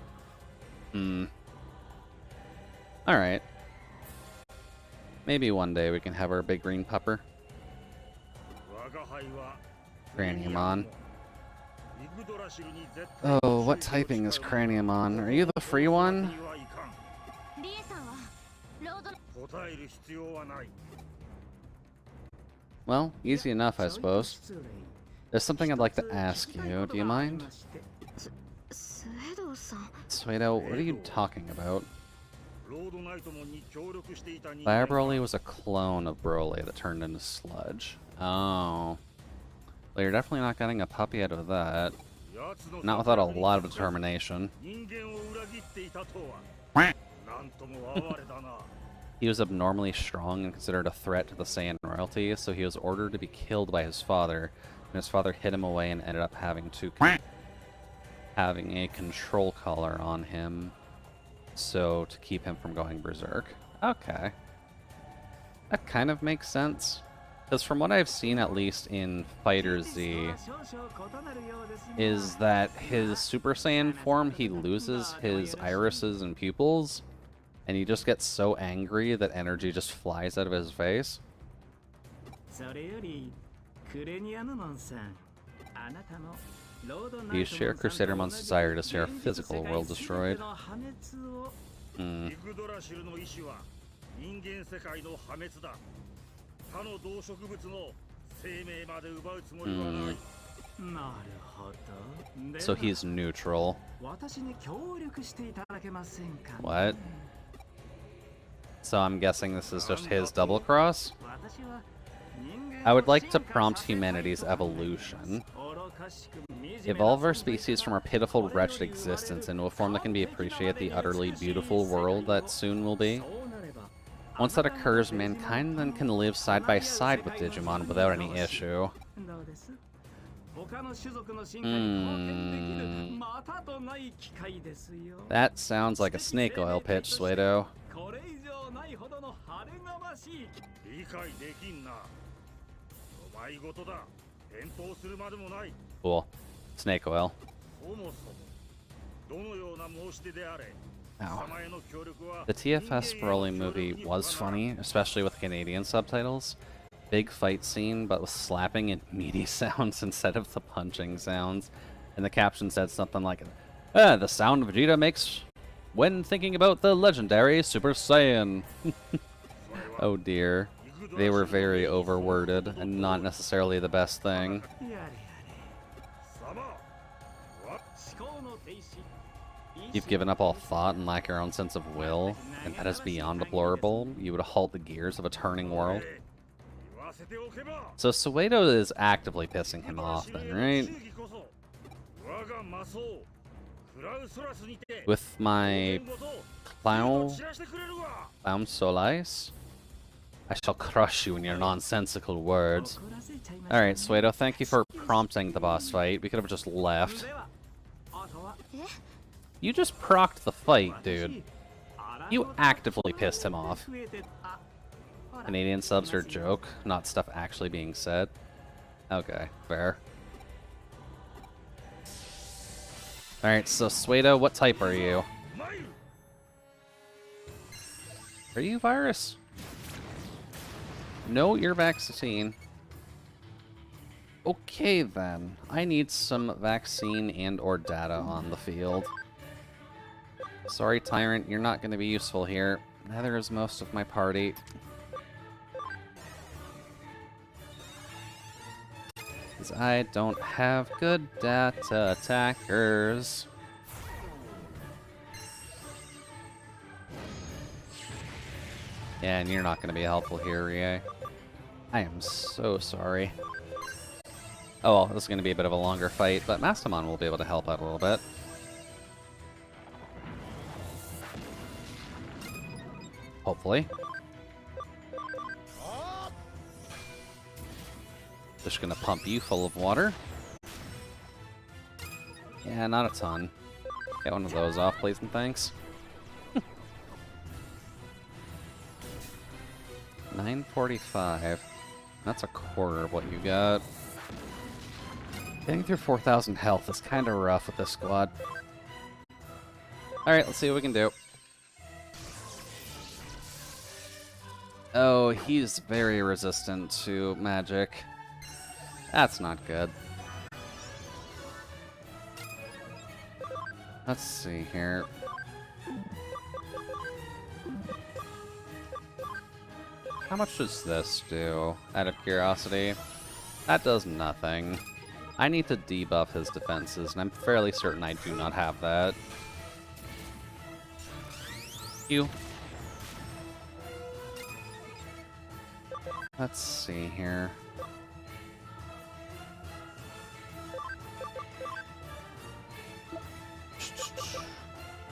S1: Alright. Maybe one day we can have our big green pupper. Craniumon. Oh, what typing is Craniumon? Are you the free one? Well, easy enough, I suppose. There's something I'd like to ask you. Do you mind? Suedo, what are you talking about? Fire Broly was a clone of Broly that turned into Sludge. Oh. Well, you're definitely not getting a puppy out of that. Not without a lot of determination. He was abnormally strong and considered a threat to the Saiyan royalty, so he was ordered to be killed by his father, and his father hid him away and ended up having a control collar on him, so to keep him from going berserk. Okay. That kind of makes sense. Because from what I've seen, at least in Fighter Z, is that his Super Saiyan form, he loses his irises and pupils, And he just gets so angry that energy just flies out of his face. Do you share Crusadermon's desire to see our physical world destroyed? Hmm. So he's neutral. What? So I'm guessing this is just his double cross? I would like to prompt humanity's evolution. Evolve our species from our pitiful, wretched existence into a form that can be appreciate the utterly beautiful world that soon will be. Once that occurs, mankind then can live side by side with Digimon without any issue. That sounds like a snake oil pitch, Suedo. Cool. Snake oil. Ow. The TFS Broly movie was funny, especially with Canadian subtitles. Big fight scene, but with slapping and meaty sounds instead of the punching sounds. And the caption said something like, the sound Vegeta makes when thinking about the legendary Super Saiyan. Oh dear. They were very overworded and not necessarily the best thing. You've given up all thought and lack your own sense of will, and that is beyond deplorable. You would halt the gears of a turning world. So Suedo is actively pissing him off then, right? With my Clown Solis? I shall crush you in your nonsensical words. Alright, Suedo, thank you for prompting the boss fight. We could have just left. You just procced the fight, dude. You actively pissed him off. Canadian subs are a joke, not stuff actually being said. Okay, fair. Alright, so Suedo, what type are you? Are you virus? No, you're vaccine. Okay then. I need some vaccine and or data on the field. Sorry, Tyrant, you're not going to be useful here. Neither is most of my party. Because I don't have good data attackers. Yeah, and you're not going to be helpful here, Rie. I am so sorry. Oh well, this is going to be a bit of a longer fight, but Mastamon will be able to help out a little bit. Hopefully. Just gonna pump you full of water. Yeah, not a ton. Get one of those off, please, and thanks. 945. That's a quarter of what you got. Getting through 4,000 health is kind of rough with this squad. Alright, let's see what we can do. Oh, he's very resistant to magic. That's not good. Let's see here. How much does this do, out of curiosity? That does nothing. I need to debuff his defenses, and I'm fairly certain I do not have that. You. Let's see here.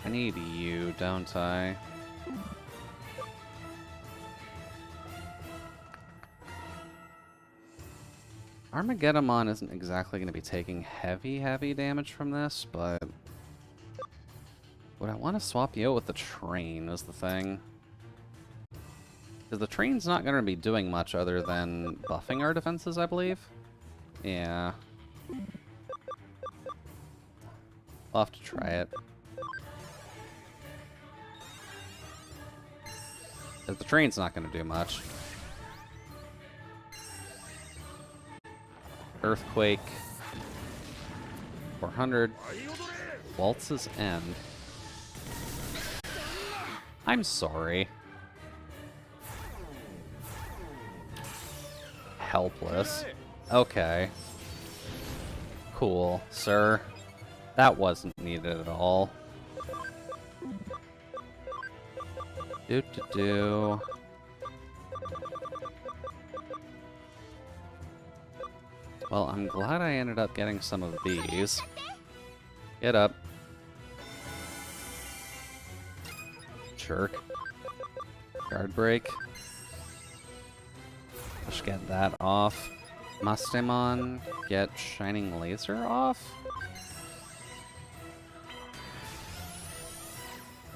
S1: I need you, don't I? Armageddon isn't exactly going to be taking heavy damage from this, but would I want to swap you out with the train is the thing. Because the train's not going to be doing much other than buffing our defenses, I believe. Yeah. I'll have to try it. Because the train's not going to do much. Earthquake. 400. Waltz's End. I'm sorry. Helpless. Okay. Cool, sir. That wasn't needed at all. Do. Well, I'm glad I ended up getting some of these. Get up. Jerk. Guard break. Just get that off. Mastemon, get Shining Laser off?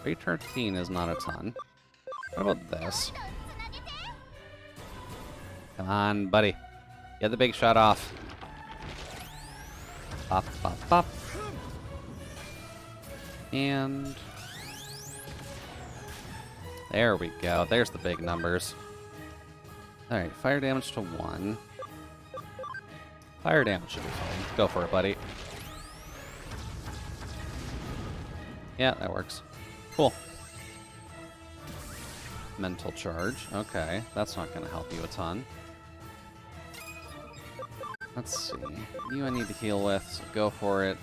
S1: 313 is not a ton. What about this? Come on, buddy. Get the big shot off. Pop, pop, pop. And... there we go. There's the big numbers. Alright, fire damage to 1. Fire damage should be fine. Go for it, buddy. Yeah, that works. Cool. Mental charge. Okay, that's not going to help you a ton. Let's see. You I need to heal with, so go for it.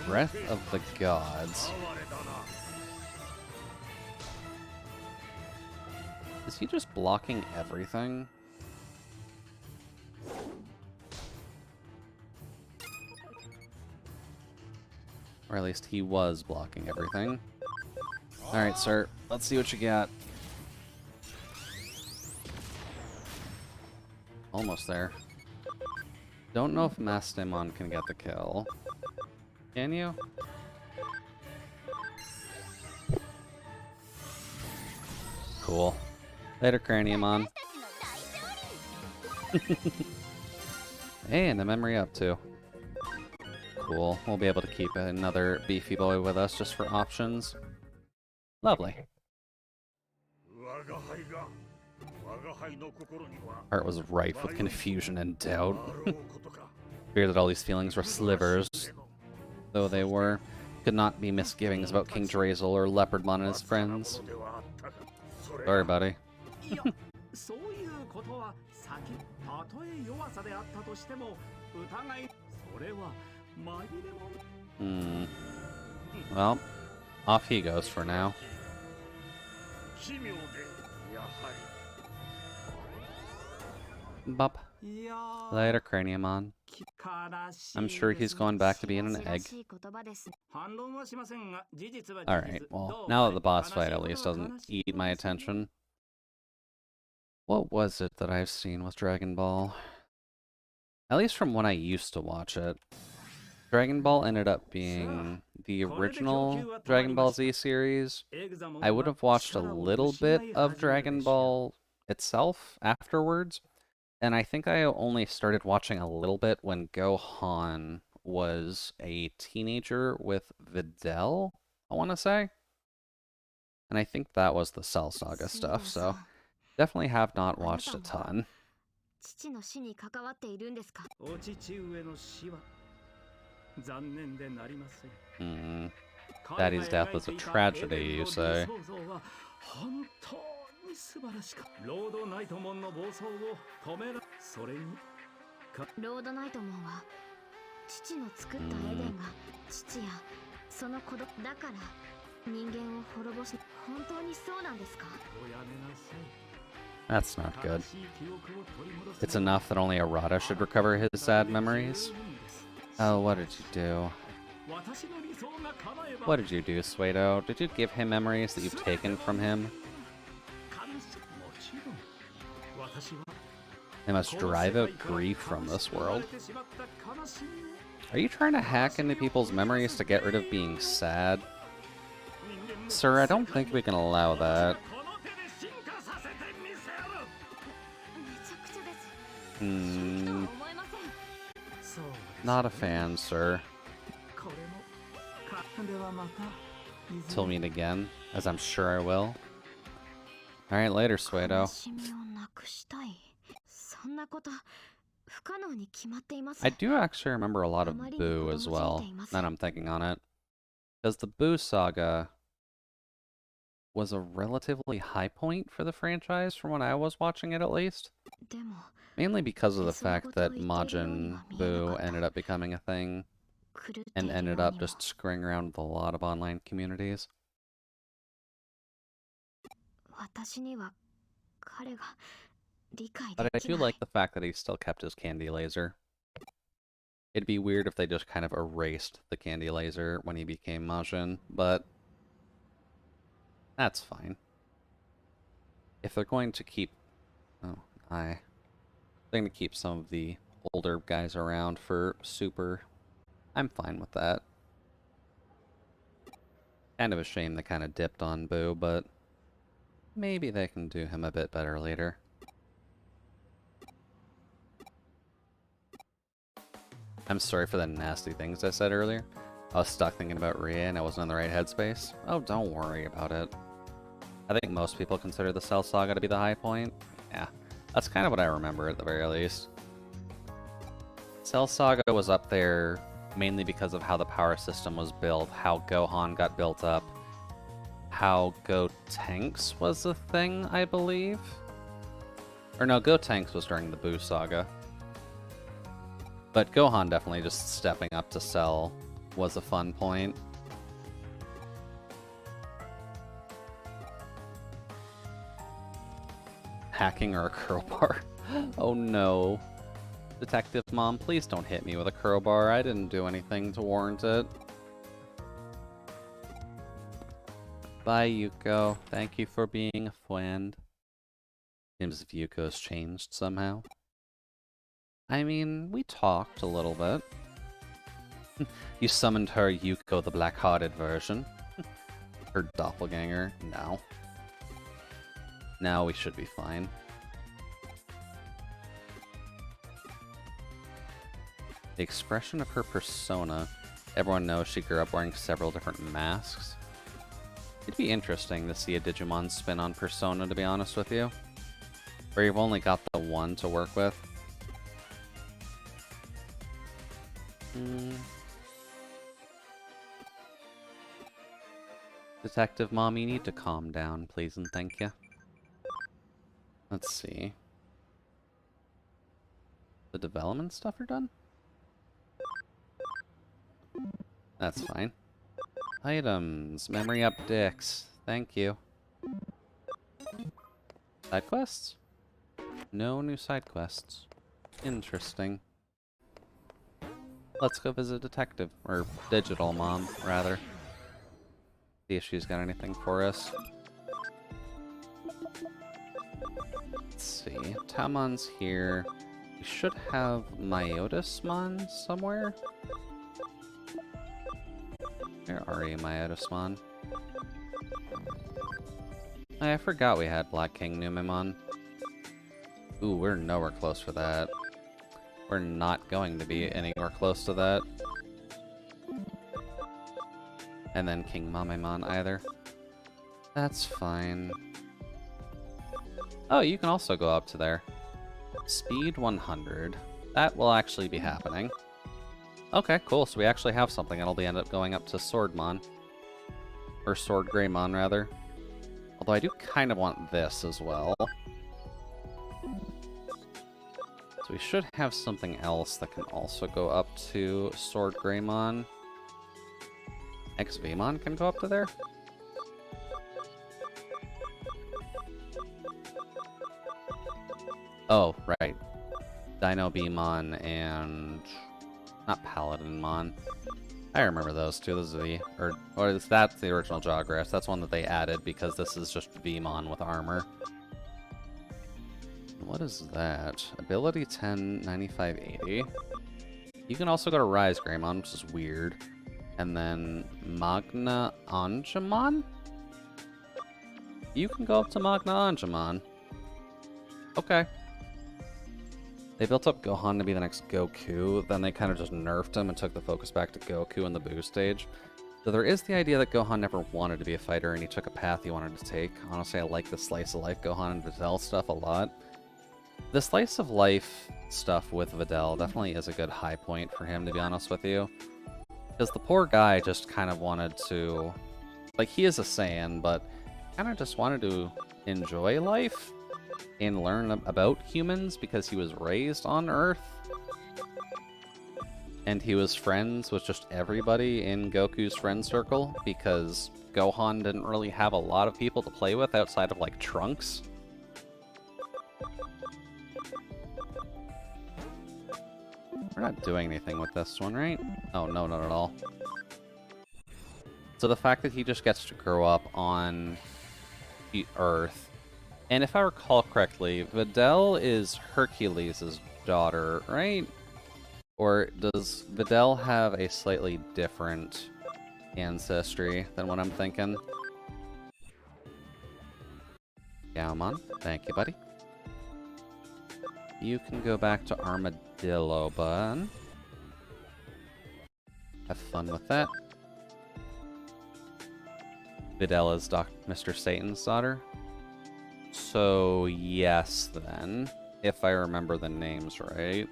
S1: Breath of the Gods. Is he just blocking everything? Or at least he was blocking everything. Alright, sir. Let's see what you got. Almost there. Don't know if Mastemon can get the kill. Can you? Cool. Later, Craniumon. Hey, and the memory up too. Cool. We'll be able to keep another beefy boy with us just for options. Lovely. Heart was rife with confusion and doubt. Fear that all these feelings were slivers, though they were, could not be misgivings about King Drazel or Leopardmon and his friends. Sorry, buddy. Well, off he goes for now. Bop. Later, Craniumon. I'm sure he's going back to being an egg. Alright, well, now that the boss fight at least doesn't eat my attention. What was it that I've seen with Dragon Ball? At least from when I used to watch it. Dragon Ball ended up being the original Dragon Ball Z series. I would have watched a little bit of Dragon Ball itself afterwards. And I think I only started watching a little bit when Gohan was a teenager with Videl, I want to say. And I think that was the Cell Saga stuff, so definitely have not watched a ton. Daddy's death was a tragedy, you say. That's not good. It's enough that only Arata should recover his sad memories. Oh, what did you do? What did you do, Suedo? Did you give him memories that you've taken from him? They must drive out grief from this world. Are you trying to hack into people's memories to get rid of being sad? Sir, I don't think we can allow that. Not a fan, sir. till we meet again, as I'm sure I will. Alright, later, Suedo. I do actually remember a lot of Boo as well, now that I'm thinking on it. Because the Boo saga was a relatively high point for the franchise, from when I was watching it at least. Mainly because of the fact that Majin Boo ended up becoming a thing, and ended up just screwing around with a lot of online communities. But I do like the fact that he still kept his candy laser. It'd be weird if they just kind of erased the candy laser when he became Majin, but that's fine. If they're going to keep... Oh, they're going to keep some of the older guys around for Super, I'm fine with that. Kind of a shame they kind of dipped on Boo, but maybe they can do him a bit better later. I'm sorry for the nasty things I said earlier. I was stuck thinking about Ria and I wasn't in the right headspace. Oh, don't worry about it. I think most people consider the Cell Saga to be the high point. Yeah, that's kind of what I remember at the very least. Cell Saga was up there mainly because of how the power system was built, how Gohan got built up, how Gotenks was a thing, I believe? Or no, Gotenks was during the Boo Saga. But Gohan definitely just stepping up to Cell was a fun point. Hacking or a crowbar? Oh no. Detective Mom, please don't hit me with a crowbar. I didn't do anything to warrant it. Bye, Yuko. Thank you for being a friend. Seems as if Yuko's changed somehow. I mean, we talked a little bit. You summoned her, Yuko, the black-hearted version. Her doppelganger? No. Now we should be fine. The expression of her persona. Everyone knows she grew up wearing several different masks. It'd be interesting to see a Digimon spin on persona, to be honest with you. Where you've only got the one to work with. Detective Mom, you need to calm down, please and thank you. Let's see. The development stuff are done? That's fine. Items. Memory up dicks. Thank you. Side quests? No new side quests. Interesting. Let's go visit Detective, or Digital Mom, rather. See if she's got anything for us. Let's see. Tamon's here. We should have Myotismon somewhere. Where are you, Myotismon? I forgot we had Black King Numemon. Ooh, we're nowhere close for that. We're not going to be anywhere close to that. And then King Mamemon either. That's fine. Oh, you can also go up to there. Speed 100. That will actually be happening. Okay, cool. So we actually have something that'll end up going up to Swordmon. Or Sword Greymon, rather. Although I do kind of want this as well. So we should have something else that can also go up to Sword Greymon. XVmon can go up to there? Oh, right. Dino Beamon and... not Paladinmon. I remember those two. Those are that's the original Jawgrass. That's one that they added because this is just Vmon with armor. What is that? Ability 10, 95, 80. You can also go to Rise Greymon, which is weird. And then Magna Angemon? You can go up to Magna Angemon. Okay. They built up Gohan to be the next Goku, then they kind of just nerfed him and took the focus back to Goku in the Boo stage. So there is the idea that Gohan never wanted to be a fighter and he took a path he wanted to take. Honestly, I like the slice of life Gohan and Videl stuff a lot. The slice of life stuff with Videl definitely is a good high point for him, to be honest with you. Because the poor guy just kind of wanted to... Like, he is a Saiyan, but kind of just wanted to enjoy life and learn about humans because he was raised on Earth. And he was friends with just everybody in Goku's friend circle because Gohan didn't really have a lot of people to play with outside of, like, Trunks. We're not doing anything with this one, right? Oh, no, not at all. So the fact that he just gets to grow up on the Earth, and if I recall correctly, Videl is Hercules' daughter, right? Or does Videl have a slightly different ancestry than what I'm thinking? Gaomon, thank you, buddy. You can go back to Armadillo, bud. Have fun with that. Videl is Mr. Satan's daughter. So, yes, then. If I remember the names right.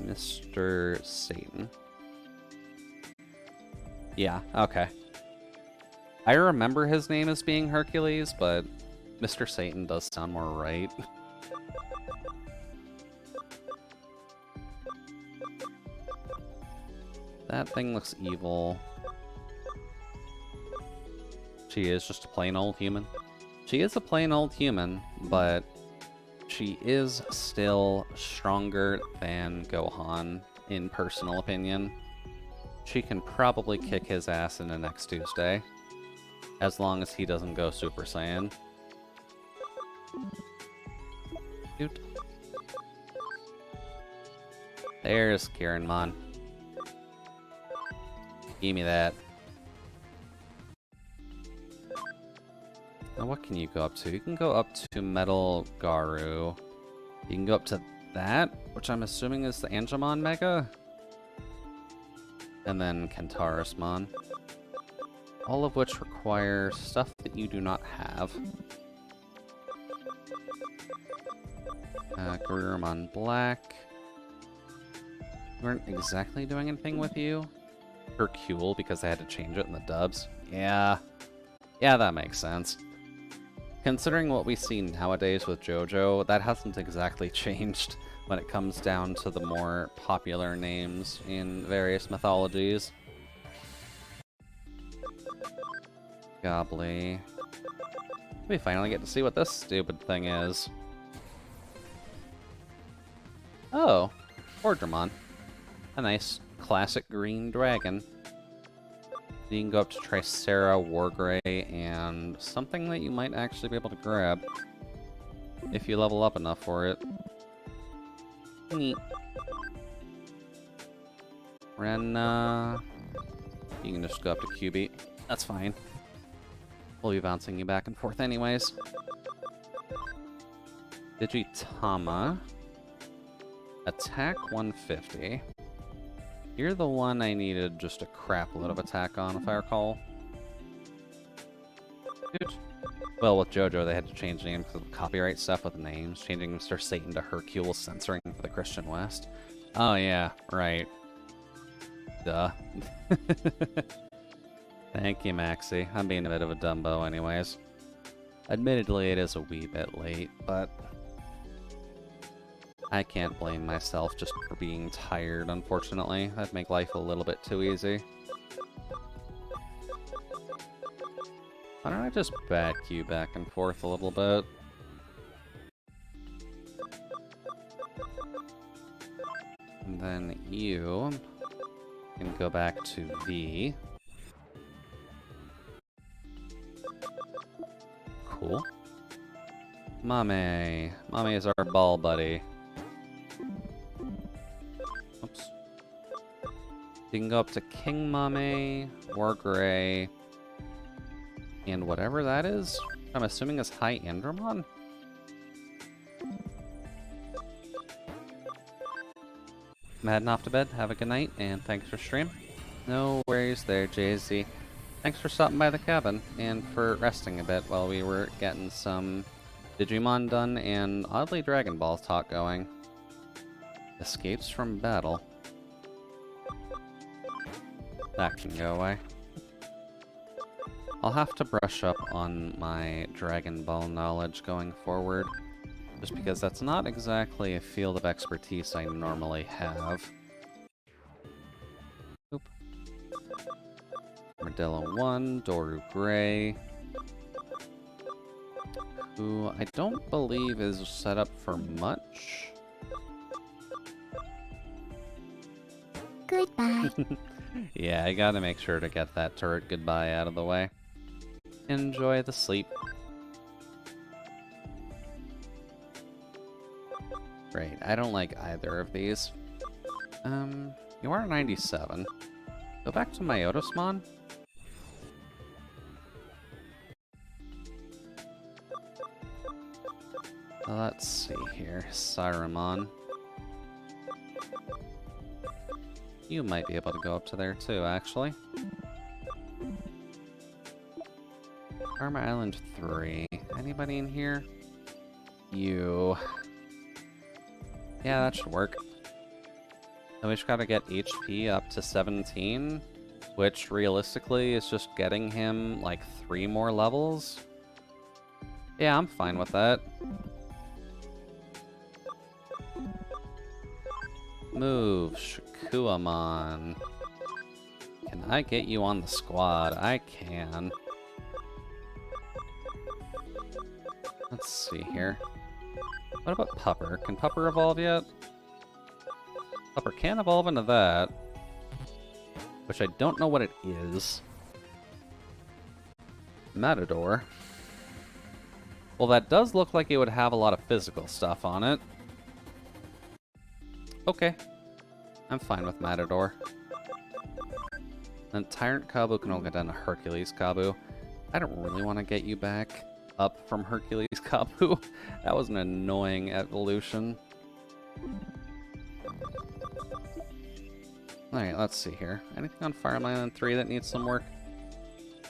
S1: Mr. Satan. Yeah, okay. I remember his name as being Hercules, but Mr. Satan does sound more right. That thing looks evil. She is just a plain old human. She is a plain old human, but she is still stronger than Gohan, in personal opinion. She can probably kick his ass into next Tuesday, as long as he doesn't go Super Saiyan. Dude. There's Kiranmon. Give me that. Now what can you go up to? You can go up to Metal Garu. You can go up to that, which I'm assuming is the Angemon Mega. And then Kentarasmon. All of which require stuff that you do not have. Garurumon Black. We weren't exactly doing anything with you. Hercule, because they had to change it in the dubs. Yeah. Yeah, that makes sense. Considering what we see nowadays with JoJo, that hasn't exactly changed when it comes down to the more popular names in various mythologies. Gobbly. We finally get to see what this stupid thing is. Oh, Ordramon. A nice classic green dragon. You can go up to Tricera, Wargrey, and something that you might actually be able to grab if you level up enough for it. Neat. Renna. You can just go up to QB. That's fine. We'll be bouncing you back and forth anyways. Digitama. Attack 150. You're the one I needed just a crap load of attack on, if I recall. Dude. Well, with JoJo, they had to change names because of copyright stuff with names. Changing Mr. Satan to Hercule, censoring for the Christian West. Oh, yeah, right. Duh. Thank you, Maxie. I'm being a bit of a Dumbo anyways. Admittedly, it is a wee bit late, but I can't blame myself just for being tired, unfortunately. That'd make life a little bit too easy. Why don't I just back you back and forth a little bit? And then you can go back to V. Cool. Mame. Mame is our ball buddy. Oops. You can go up to King Mame, Wargrey, and whatever that is. I'm assuming is High I'm heading off to bed. Have a good night, and thanks for stream. No worries there, Jay-Z. Thanks for stopping by the cabin, and for resting a bit while we were getting some Digimon done and oddly Dragon Ball talk going. Escapes from battle. That can go away. I'll have to brush up on my Dragon Ball knowledge going forward, just because that's not exactly a field of expertise I normally have. Oop. Armadillo 1, Doru Gray, who I don't believe is set up for much.
S4: Goodbye.
S1: Yeah, I gotta make sure to get that turret goodbye out of the way. Enjoy the sleep. Great, I don't like either of these. You are 97. Go back to Myotismon. Let's see here. Saruman. You might be able to go up to there too, actually. Karma Island 3. Anybody in here? You. Yeah, that should work. Then we just gotta get HP up to 17, which realistically is just getting him like 3 more levels. Yeah, I'm fine with that. Move, Shikuamon. Can I get you on the squad? I can. Let's see here. What about Pupper? Can Pupper evolve yet? Pupper can evolve into that, which I don't know what it is. Matador. Well, that does look like it would have a lot of physical stuff on it. Okay. I'm fine with Matador. Then Tyrant Kabu can only get down to Hercules Kabu. I don't really want to get you back up from Hercules Kabu. That was an annoying evolution. Alright, let's see here. Anything on Fire Island 3 that needs some work?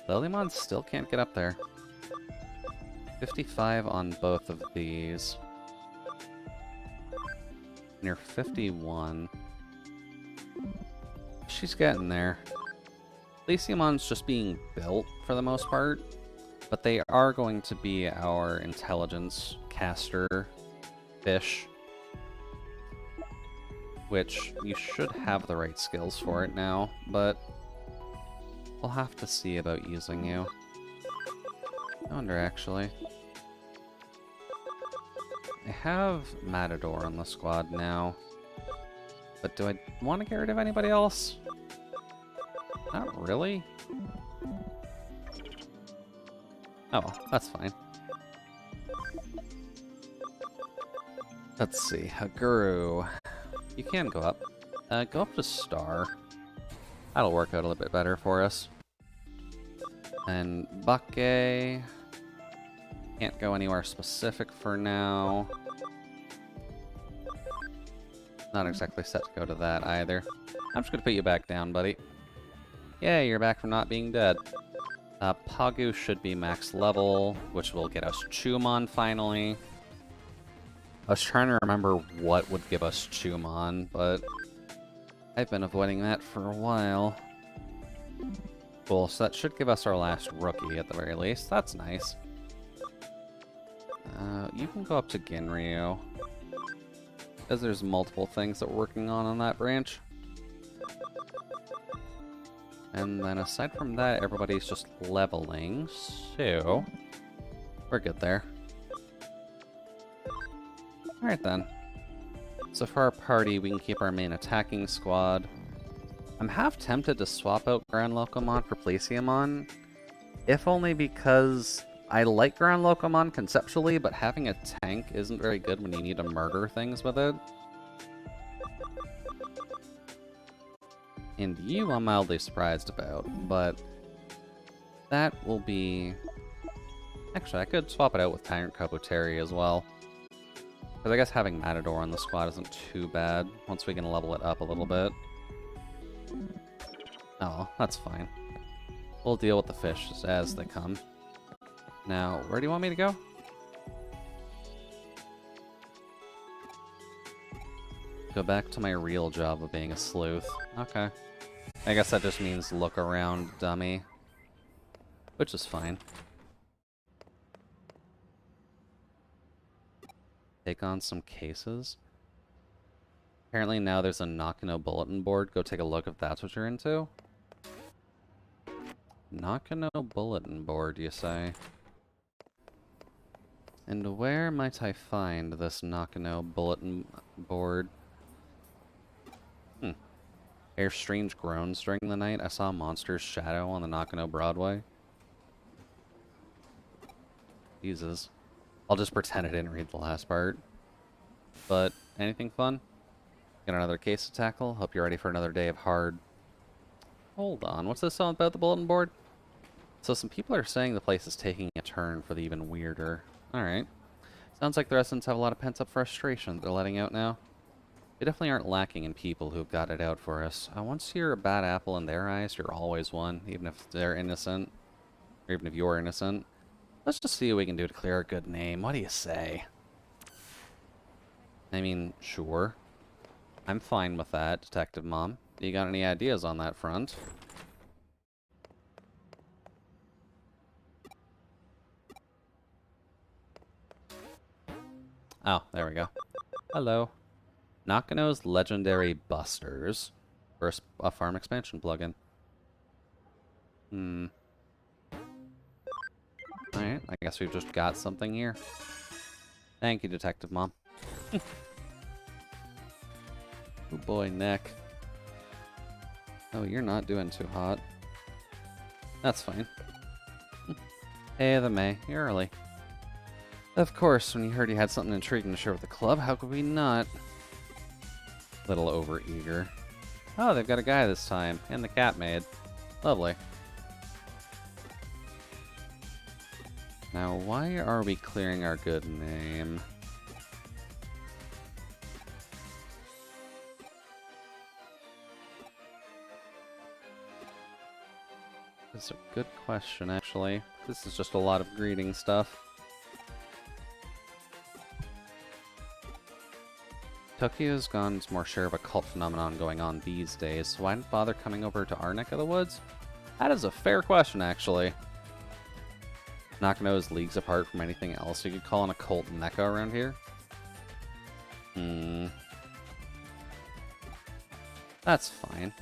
S1: Lilymon still can't get up there. 55 on both of these. Near 51. She's getting there. Lysiumon's just being built for the most part, but they are going to be our intelligence caster fish, which you should have the right skills for it now, but we'll have to see about using you. I wonder, actually. I have Matador on the squad now, but do I want to get rid of anybody else? Not really. Oh, well, that's fine. Let's see, Haguru. You can go up. Go up to Star. That'll work out a little bit better for us. And Bukke. Can't go anywhere specific for now. Not exactly set to go to that either. I'm just gonna put you back down, buddy. Yeah, you're back from not being dead. Pagu should be max level, which will get us Chumon finally. I was trying to remember what would give us Chumon, but I've been avoiding that for a while. Cool, so that should give us our last rookie at the very least. That's nice. You can go up to Ginryu, because there's multiple things that we're working on that branch. And then aside from that, everybody's just leveling, so we're good there. Alright then. So for our party, we can keep our main attacking squad. I'm half tempted to swap out Grand Locomon for Placiamon, if only because I like Grand Locomon conceptually, but having a tank isn't very good when you need to murder things with it. And you I'm mildly surprised about, but that will be... Actually, I could swap it out with Tyrant Kabuteri as well. Because I guess having Matador on the squad isn't too bad once we can level it up a little bit. Oh, that's fine. We'll deal with the fish as they come. Now, where do you want me to go? Go back to my real job of being a sleuth. Okay. I guess that just means look around, dummy. Which is fine. Take on some cases. Apparently now there's a Nakano bulletin board. Go take a look if that's what you're into. Nakano bulletin board, you say? And where might I find this Nakano bulletin board? Hear strange groans during the night. I saw a monster's shadow on the Nakano Broadway. Jesus. I'll just pretend I didn't read the last part. But, anything fun? Got another case to tackle? Hope you're ready for another day of hard... Hold on, what's this all about the bulletin board? So some people are saying the place is taking a turn for the even weirder. Alright. Sounds like the residents have a lot of pent-up frustration they're letting out now. They definitely aren't lacking in people who've got it out for us. Once you're a bad apple in their eyes, you're always one, even if they're innocent. Or even if you're innocent. Let's just see what we can do to clear a good name. What do you say? I mean, sure. I'm fine with that, Detective Mom. You got any ideas on that front? Oh, there we go. Hello. Nakano's Legendary Busters. First, a farm expansion plugin. Alright, I guess we've just got something here. Thank you, Detective Mom. Oh boy, neck. Oh, you're not doing too hot. That's fine. Hey, the May, you're early. Of course, when you heard you had something intriguing to share with the club, how could we not? Little overeager. Oh, they've got a guy this time, and the cat maid. Lovely. Now, why are we clearing our good name? That's a good question, actually. This is just a lot of greeting stuff. Tokyo's gone more share of a cult phenomenon going on these days, so why not bother coming over to our neck of the woods? That is a fair question, actually. Nakano is leagues apart from anything else you could call an occult mecca around here. That's fine.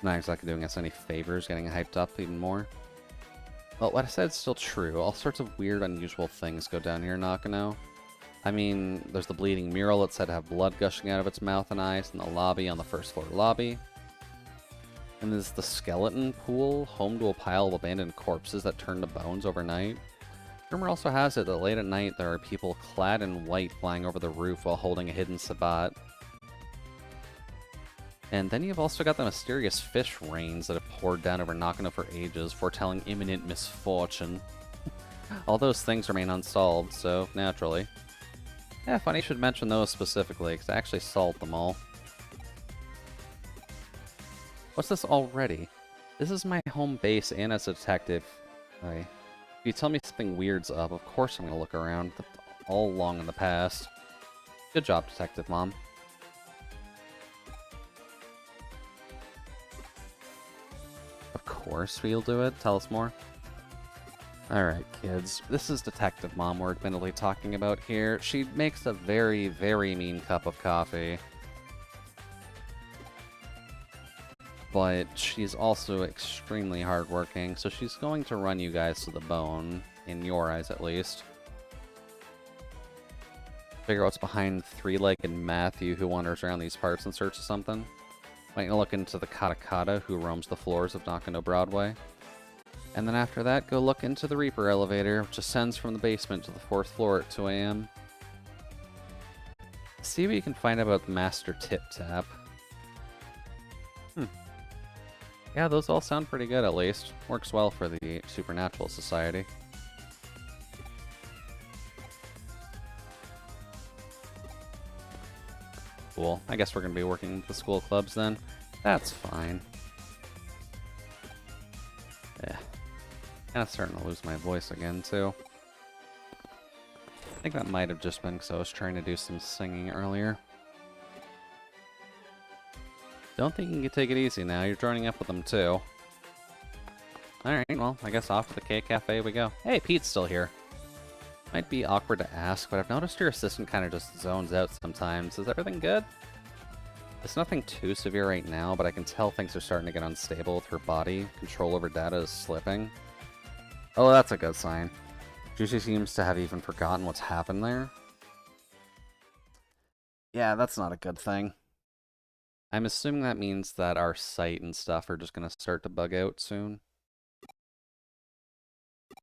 S1: Not exactly doing us any favors getting hyped up even more. Well, what I said is still true. All sorts of weird, unusual things go down here in Nakano. I mean, there's the bleeding mural that's said to have blood gushing out of its mouth and eyes in the lobby on the first floor lobby. And there's the skeleton pool, home to a pile of abandoned corpses that turn to bones overnight. Rumor also has it that late at night there are people clad in white flying over the roof while holding a hidden sabbat. And then you've also got the mysterious fish rains that have poured down over Nakano for ages, foretelling imminent misfortune. All those things remain unsolved, so naturally. Yeah, funny you should mention those specifically, because I actually solved them all. What's this already? This is my home base and as a detective. If you tell me something weird's up, of course I'm going to look around. All along in the past. Good job, Detective Mom. Of course we'll do it. Tell us more. Alright, kids. This is Detective Mom we're admittedly talking about here. She makes a very, very mean cup of coffee. But she's also extremely hardworking, so she's going to run you guys to the bone, in your eyes at least. Figure out what's behind three-legged Matthew who wanders around these parts in search of something. Might look into the Katakata who roams the floors of Nakano Broadway. And then after that, go look into the Reaper elevator, which ascends from the basement to the 4th floor at 2 AM. See what you can find out about the Master Tip Tap. Yeah, those all sound pretty good, at least. Works well for the Supernatural Society. cool. I guess we're gonna be working with the school clubs then. That's fine. Yeah. Kinda starting to lose my voice again, too. I think that might have just been because I was trying to do some singing earlier. Don't think you can take it easy now. You're joining up with them, too. Alright, well, I guess off to the K-Cafe we go. Hey, Pete's still here. Might be awkward to ask, but I've noticed your assistant kind of just zones out sometimes. Is everything good? It's nothing too severe right now, but I can tell things are starting to get unstable with her body. Control over data is slipping. Oh, that's a good sign. Juicy seems to have even forgotten what's happened there. Yeah, that's not a good thing. I'm assuming that means that our site and stuff are just going to start to bug out soon.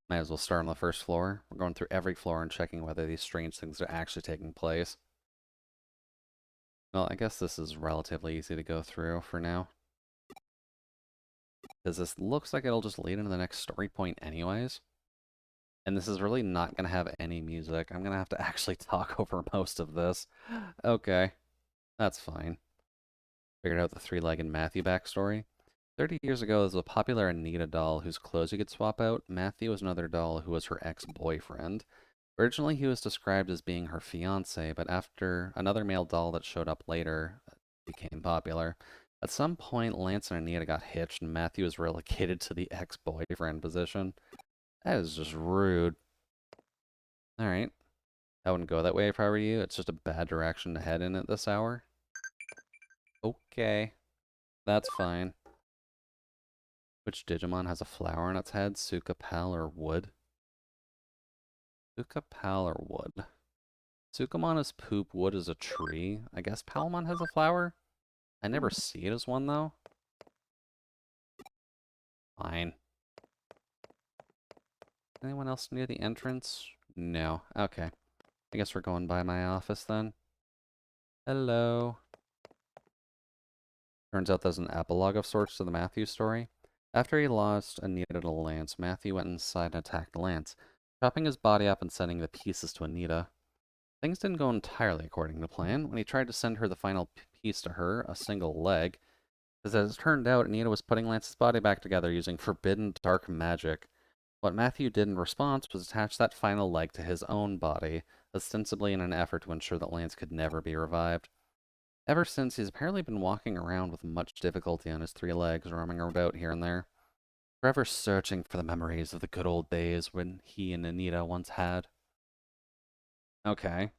S1: Might as well start on the first floor. We're going through every floor and checking whether these strange things are actually taking place. Well, I guess this is relatively easy to go through for now. Because this looks like it'll just lead into the next story point anyways. And this is really not going to have any music. I'm going to have to actually talk over most of this. Okay. That's fine. Figured out the three-legged Matthew backstory. 30 years ago, there was a popular Anita doll whose clothes you could swap out. Matthew was another doll who was her ex-boyfriend. Originally, he was described as being her fiancé, but after another male doll that showed up later became popular. At some point, Lance and Anita got hitched, and Matthew was relegated to the ex-boyfriend position. That is just rude. Alright. I wouldn't go that way if I were you. It's just a bad direction to head in at this hour. Okay. That's fine. Which Digimon has a flower on its head? Suka, Pal, or Wood? Suka, Pal, or Wood? Sukamon is poop, Wood is a tree. I guess Palmon has a flower? I never see it as one, though. Fine. Anyone else near the entrance? No. Okay. I guess we're going by my office, then. Hello. Turns out there's an epilogue of sorts to the Matthew story. After he lost Anita to Lance, Matthew went inside and attacked Lance, chopping his body up and sending the pieces to Anita. Things didn't go entirely according to plan. When he tried to send her the final piece to her, a single leg, as it turned out, Anita was putting Lance's body back together using forbidden dark magic. What Matthew did in response was attach that final leg to his own body, ostensibly in an effort to ensure that Lance could never be revived. Ever since, he's apparently been walking around with much difficulty on his three legs, roaming about here and there, forever searching for the memories of the good old days when he and Anita once had. Okay.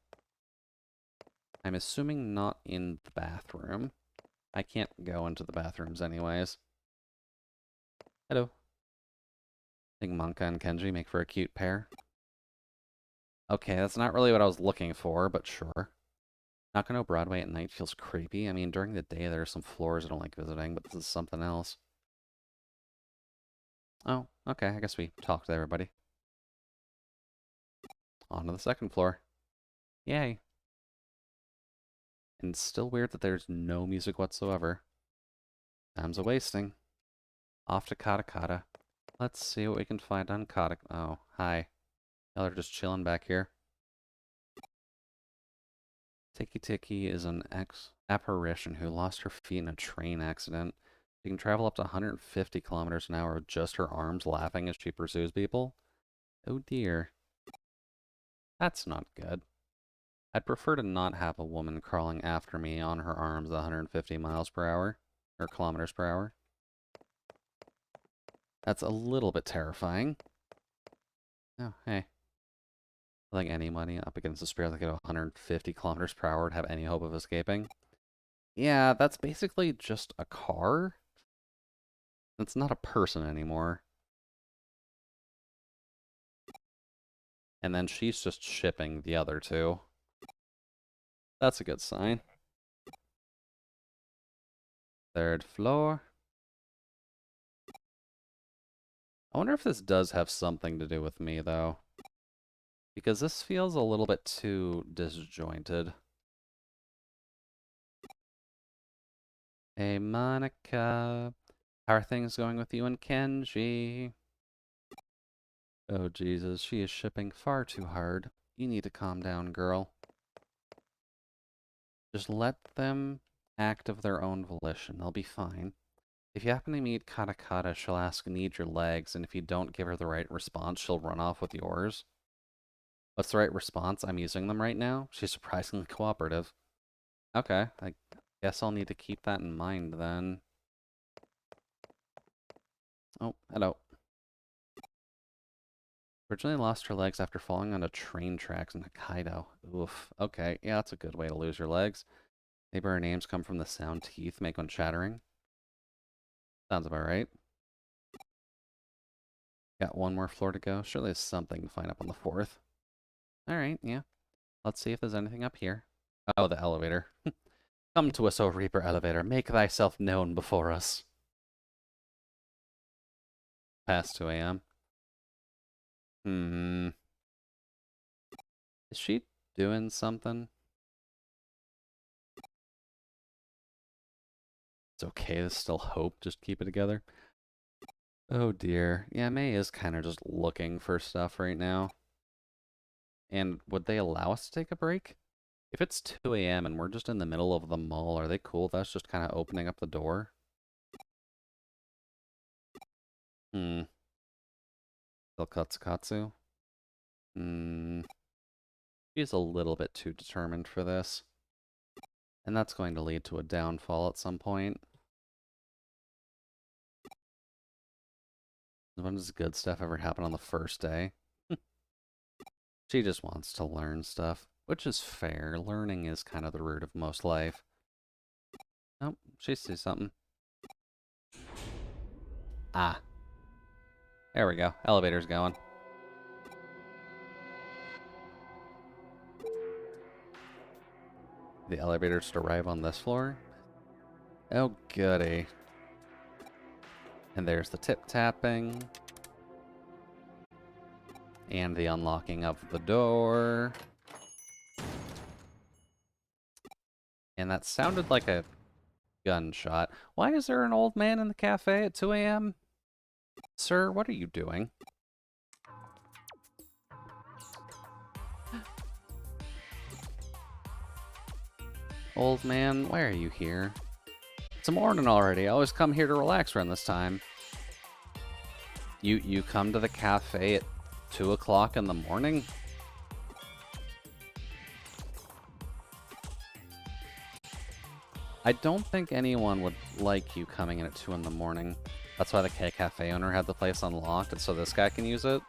S1: I'm assuming not in the bathroom. I can't go into the bathrooms anyways. Hello. I think Monka and Kenji make for a cute pair. Okay, that's not really what I was looking for, but sure. Not gonna go Broadway at night feels creepy. I mean, during the day there are some floors I don't like visiting, but this is something else. Oh, okay, I guess we talked to everybody. On to the second floor. Yay. And it's still weird that there's no music whatsoever. Time's a wasting. Off to Katakata. Let's see what we can find on Katakata. Oh, hi. Y'all are just chilling back here. Tiki Tiki is an apparition who lost her feet in a train accident. She can travel up to 150 kilometers an hour with just her arms, laughing as she pursues people. Oh dear. That's not good. I'd prefer to not have a woman crawling after me on her arms at 150 miles per hour, or kilometers per hour. That's a little bit terrifying. Oh, hey. I think anybody up against a spirit that could go 150 kilometers per hour would have any hope of escaping. Yeah, that's basically just a car. It's not a person anymore. And then she's just shipping the other two. That's a good sign. Third floor. I wonder if this does have something to do with me, though. Because this feels a little bit too disjointed. Hey, Monica. How are things going with you and Kenji? Oh, Jesus, she is shipping far too hard. You need to calm down, girl. Just let them act of their own volition. They'll be fine. If you happen to meet Katakata, she'll ask, need your legs, and if you don't give her the right response, she'll run off with yours. What's the right response? I'm using them right now. She's surprisingly cooperative. Okay, I guess I'll need to keep that in mind then. Oh, hello. Originally lost her legs after falling onto train tracks in Hokkaido. Oof. Okay, yeah, that's a good way to lose your legs. Maybe our names come from the sound teeth make when chattering. Sounds about right. Got one more floor to go. Surely there's something to find up on the 4th. Alright, yeah. Let's see if there's anything up here. Oh, the elevator. Come to us, O Reaper elevator. Make thyself known before us. Past 2 a.m. Is she doing something? It's okay, there's still hope. Just keep it together. Oh dear. Yeah, May is kind of just looking for stuff right now. And would they allow us to take a break? If it's 2 a.m. and we're just in the middle of the mall, are they cool with us just kind of opening up the door? Still Katsukatsu? She's a little bit too determined for this. And that's going to lead to a downfall at some point. When does good stuff ever happen on the first day? She just wants to learn stuff, which is fair. Learning is kind of the root of most life. Oh, she sees something. Ah. There we go. Elevator's going. The elevators to arrive on this floor? Oh, goody. And there's the tip-tapping. And the unlocking of the door. And that sounded like a gunshot. Why is there an old man in the cafe at 2 a.m.? Sir, what are you doing? Old man, why are you here? It's morning already. I always come here to relax around this time. You come to the cafe at 2 o'clock in the morning? I don't think anyone would like you coming in at 2 in the morning. That's why the K-Cafe owner had the place unlocked, and so this guy can use it.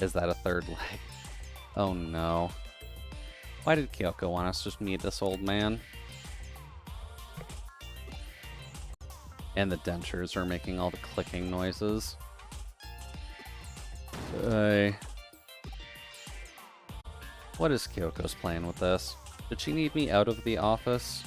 S1: Is that a third leg? Oh no. Why did Kyoko want us to just meet this old man? And the dentures are making all the clicking noises. What is Kyoko's plan with this? Did she need me out of the office?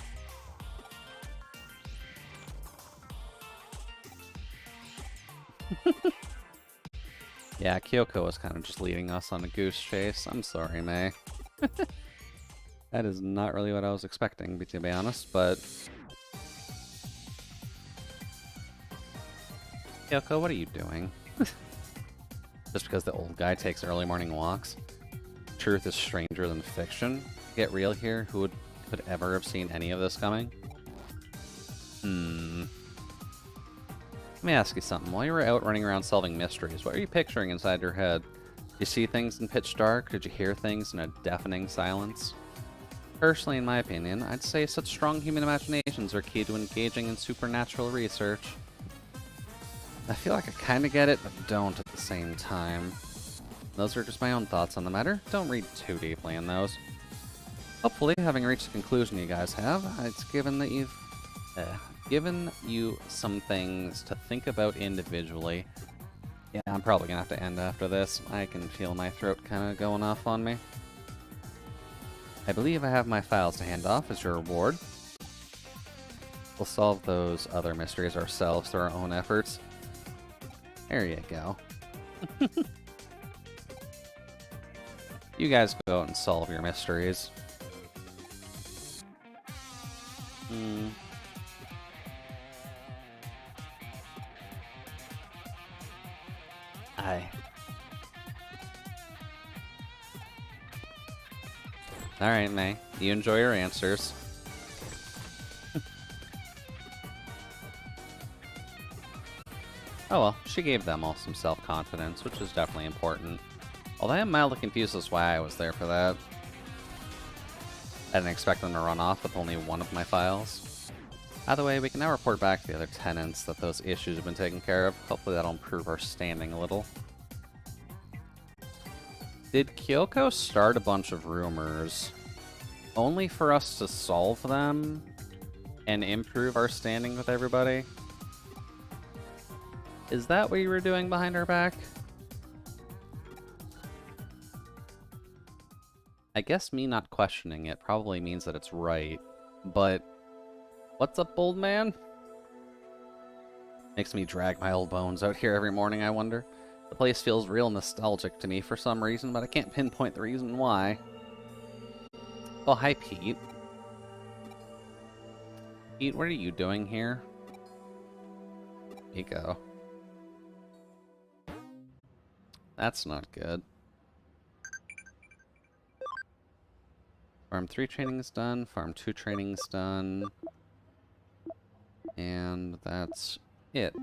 S1: Yeah, Kyoko was kind of just leading us on a goose chase. I'm sorry, May. That is not really what I was expecting, to be honest, but... Kyoko, what are you doing? Just because the old guy takes early morning walks? Truth is stranger than fiction. Get real here, who could ever have seen any of this coming? Let me ask you something. While you were out running around solving mysteries, what are you picturing inside your head? Did you see things in pitch dark? Did you hear things in a deafening silence? Personally, in my opinion, I'd say such strong human imaginations are key to engaging in supernatural research. I feel like I kind of get it, but don't at the same time. Those are just my own thoughts on the matter. Don't read too deeply in those. Hopefully, having reached the conclusion you guys have, it's given you some things to think about individually. Yeah, I'm probably gonna have to end after this. I can feel my throat kind of going off on me. I believe I have my files to hand off as your reward. We'll solve those other mysteries ourselves through our own efforts. There you go. You guys go out and solve your mysteries. Alright, May. You enjoy your answers. Oh well, she gave them all some self-confidence, which is definitely important. Although I am mildly confused as why I was there for that. I didn't expect them to run off with only one of my files. Either way, we can now report back to the other tenants that those issues have been taken care of. Hopefully that'll improve our standing a little. Did Kyoko start a bunch of rumors only for us to solve them and improve our standing with everybody? Is that what you were doing behind our back? I guess me not questioning it probably means that it's right, but what's up, old man? Makes me drag my old bones out here every morning, I wonder. The place feels real nostalgic to me for some reason, but I can't pinpoint the reason why. Oh, hi, Pete. Pete, what are you doing here? There you go. That's not good. Farm 3 training is done. Farm 2 training is done. And that's it.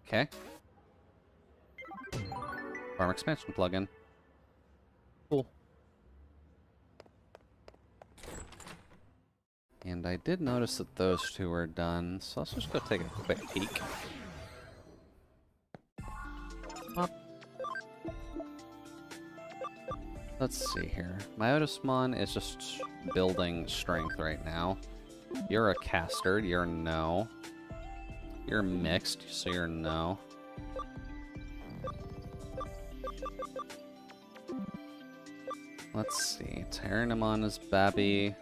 S1: Okay. Farm expansion plugin. Cool. And I did notice that those two were done, so let's just go take a quick peek. Up. Let's see here. My Otismon is just building strength right now. You're a caster, you're no. You're mixed, so you're no. Let's see. Tyrannamon is Babby.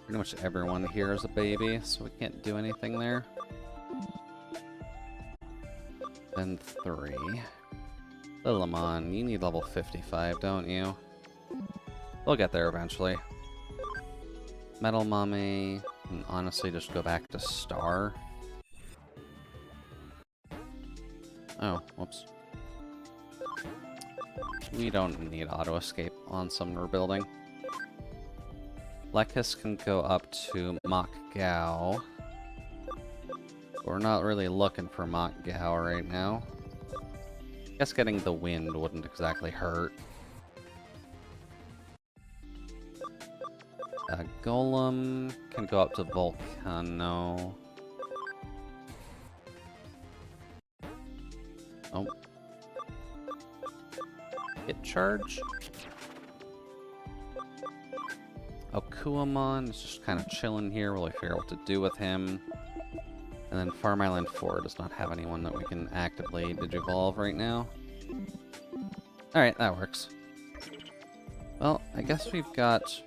S1: Pretty much everyone here is a baby, so we can't do anything there. Then 3. Lilimon, you need level 55, don't you? We'll get there eventually. Metal Mommy, and honestly just go back to Star. Oh, whoops. We don't need auto-escape on Summoner Building. Lekis can go up to Mach Gao. We're not really looking for Mach Gao right now. Guess getting the wind wouldn't exactly hurt. Golem can go up to Volcano. Oh. Hit charge. Okuamon is just kind of chilling here while we figure out what to do with him. And then Farm Island 4 does not have anyone that we can actively digivolve right now. Alright, that works. Well, I guess we've got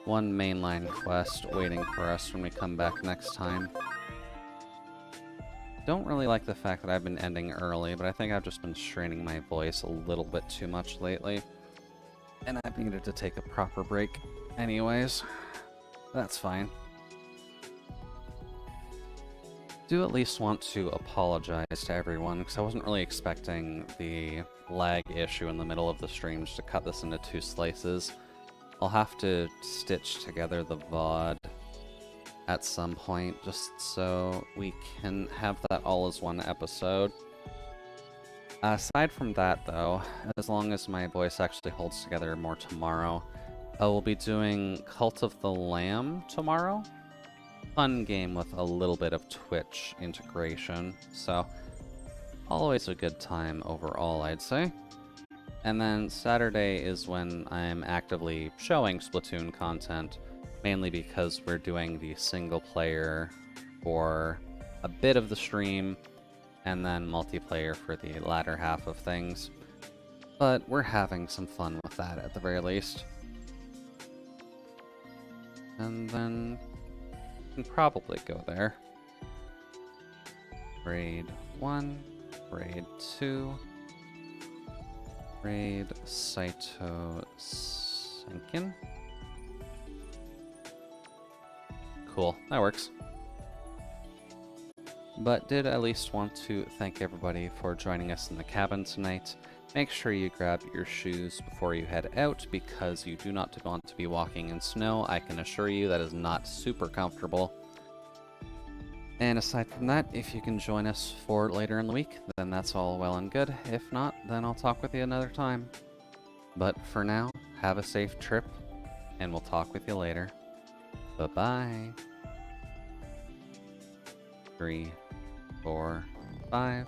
S1: one mainline quest waiting for us when we come back next time. Don't really like the fact that I've been ending early, but I think I've just been straining my voice a little bit too much lately. And I've needed to take a proper break anyways. That's fine. Do at least want to apologize to everyone, because I wasn't really expecting the lag issue in the middle of the streams to cut this into 2 slices. I'll have to stitch together the VOD at some point, just so we can have that all as one episode. Aside from that, though, as long as my voice actually holds together more tomorrow, I will be doing Cult of the Lamb tomorrow. Fun game with a little bit of Twitch integration, so always a good time overall, I'd say. And then Saturday is when I'm actively showing Splatoon content, mainly because we're doing the single player for a bit of the stream, and then multiplayer for the latter half of things. But we're having some fun with that at the very least. And then we can probably go there. Raid 1, Raid 2, Raid Saito Senkin. Cool, that works. But did at least want to thank everybody for joining us in the cabin tonight. Make sure you grab your shoes before you head out because you do not want to be walking in snow. I can assure you that is not super comfortable. And aside from that, if you can join us for later in the week, then that's all well and good. If not, then I'll talk with you another time. But for now, have a safe trip, and we'll talk with you later. Bye-bye. 3, 4, 5...